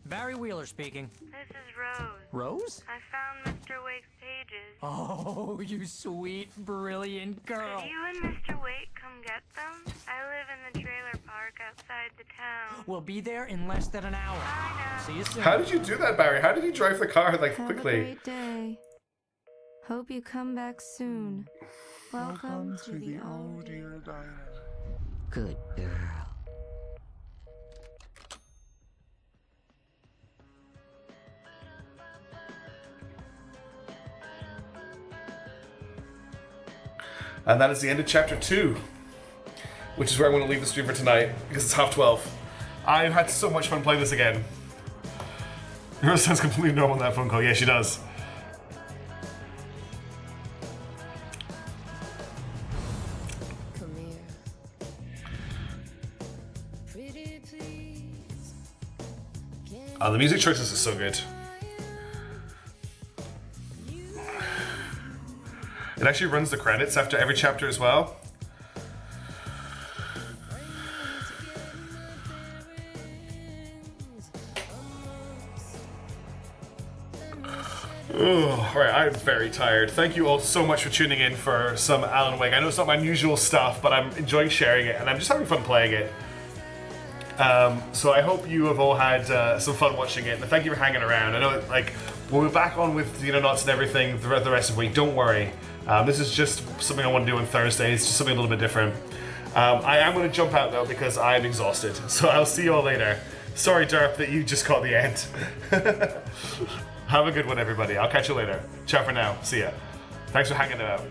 Barry Wheeler speaking. This is Rose. Rose? I found Mr. Wake's pages. Oh, you sweet, brilliant girl. Could you and Mr. Wake come get them? I live in the trailer park outside the town. We'll be there in less than an hour. I know. See you soon. How did you do that, Barry? How did you drive the car like Have quickly? a great day. Hope you come back soon. Welcome to the old dear diner. Good girl. And that is the end of chapter 2, which is where I'm going to leave the stream for tonight because it's 12:30. I've had so much fun playing this again. Rose sounds completely normal in that phone call. Yeah, she does. Come here. Pretty please. The music choices are so good. It actually runs the credits after every chapter as well. Alright, I'm very tired. Thank you all so much for tuning in for some Alan Wake. I know it's not my usual stuff, but I'm enjoying sharing it and I'm just having fun playing it. So I hope you have all had some fun watching it, and thank you for hanging around. I know, like, we'll be back on with Knots and everything the rest of the week. Don't worry. This is just something I want to do on Thursdays, just something a little bit different. I am going to jump out though because I'm exhausted. So I'll see you all later. Sorry, Derp, that you just caught the end. Have a good one, everybody. I'll catch you later. Ciao for now. See ya. Thanks for hanging out.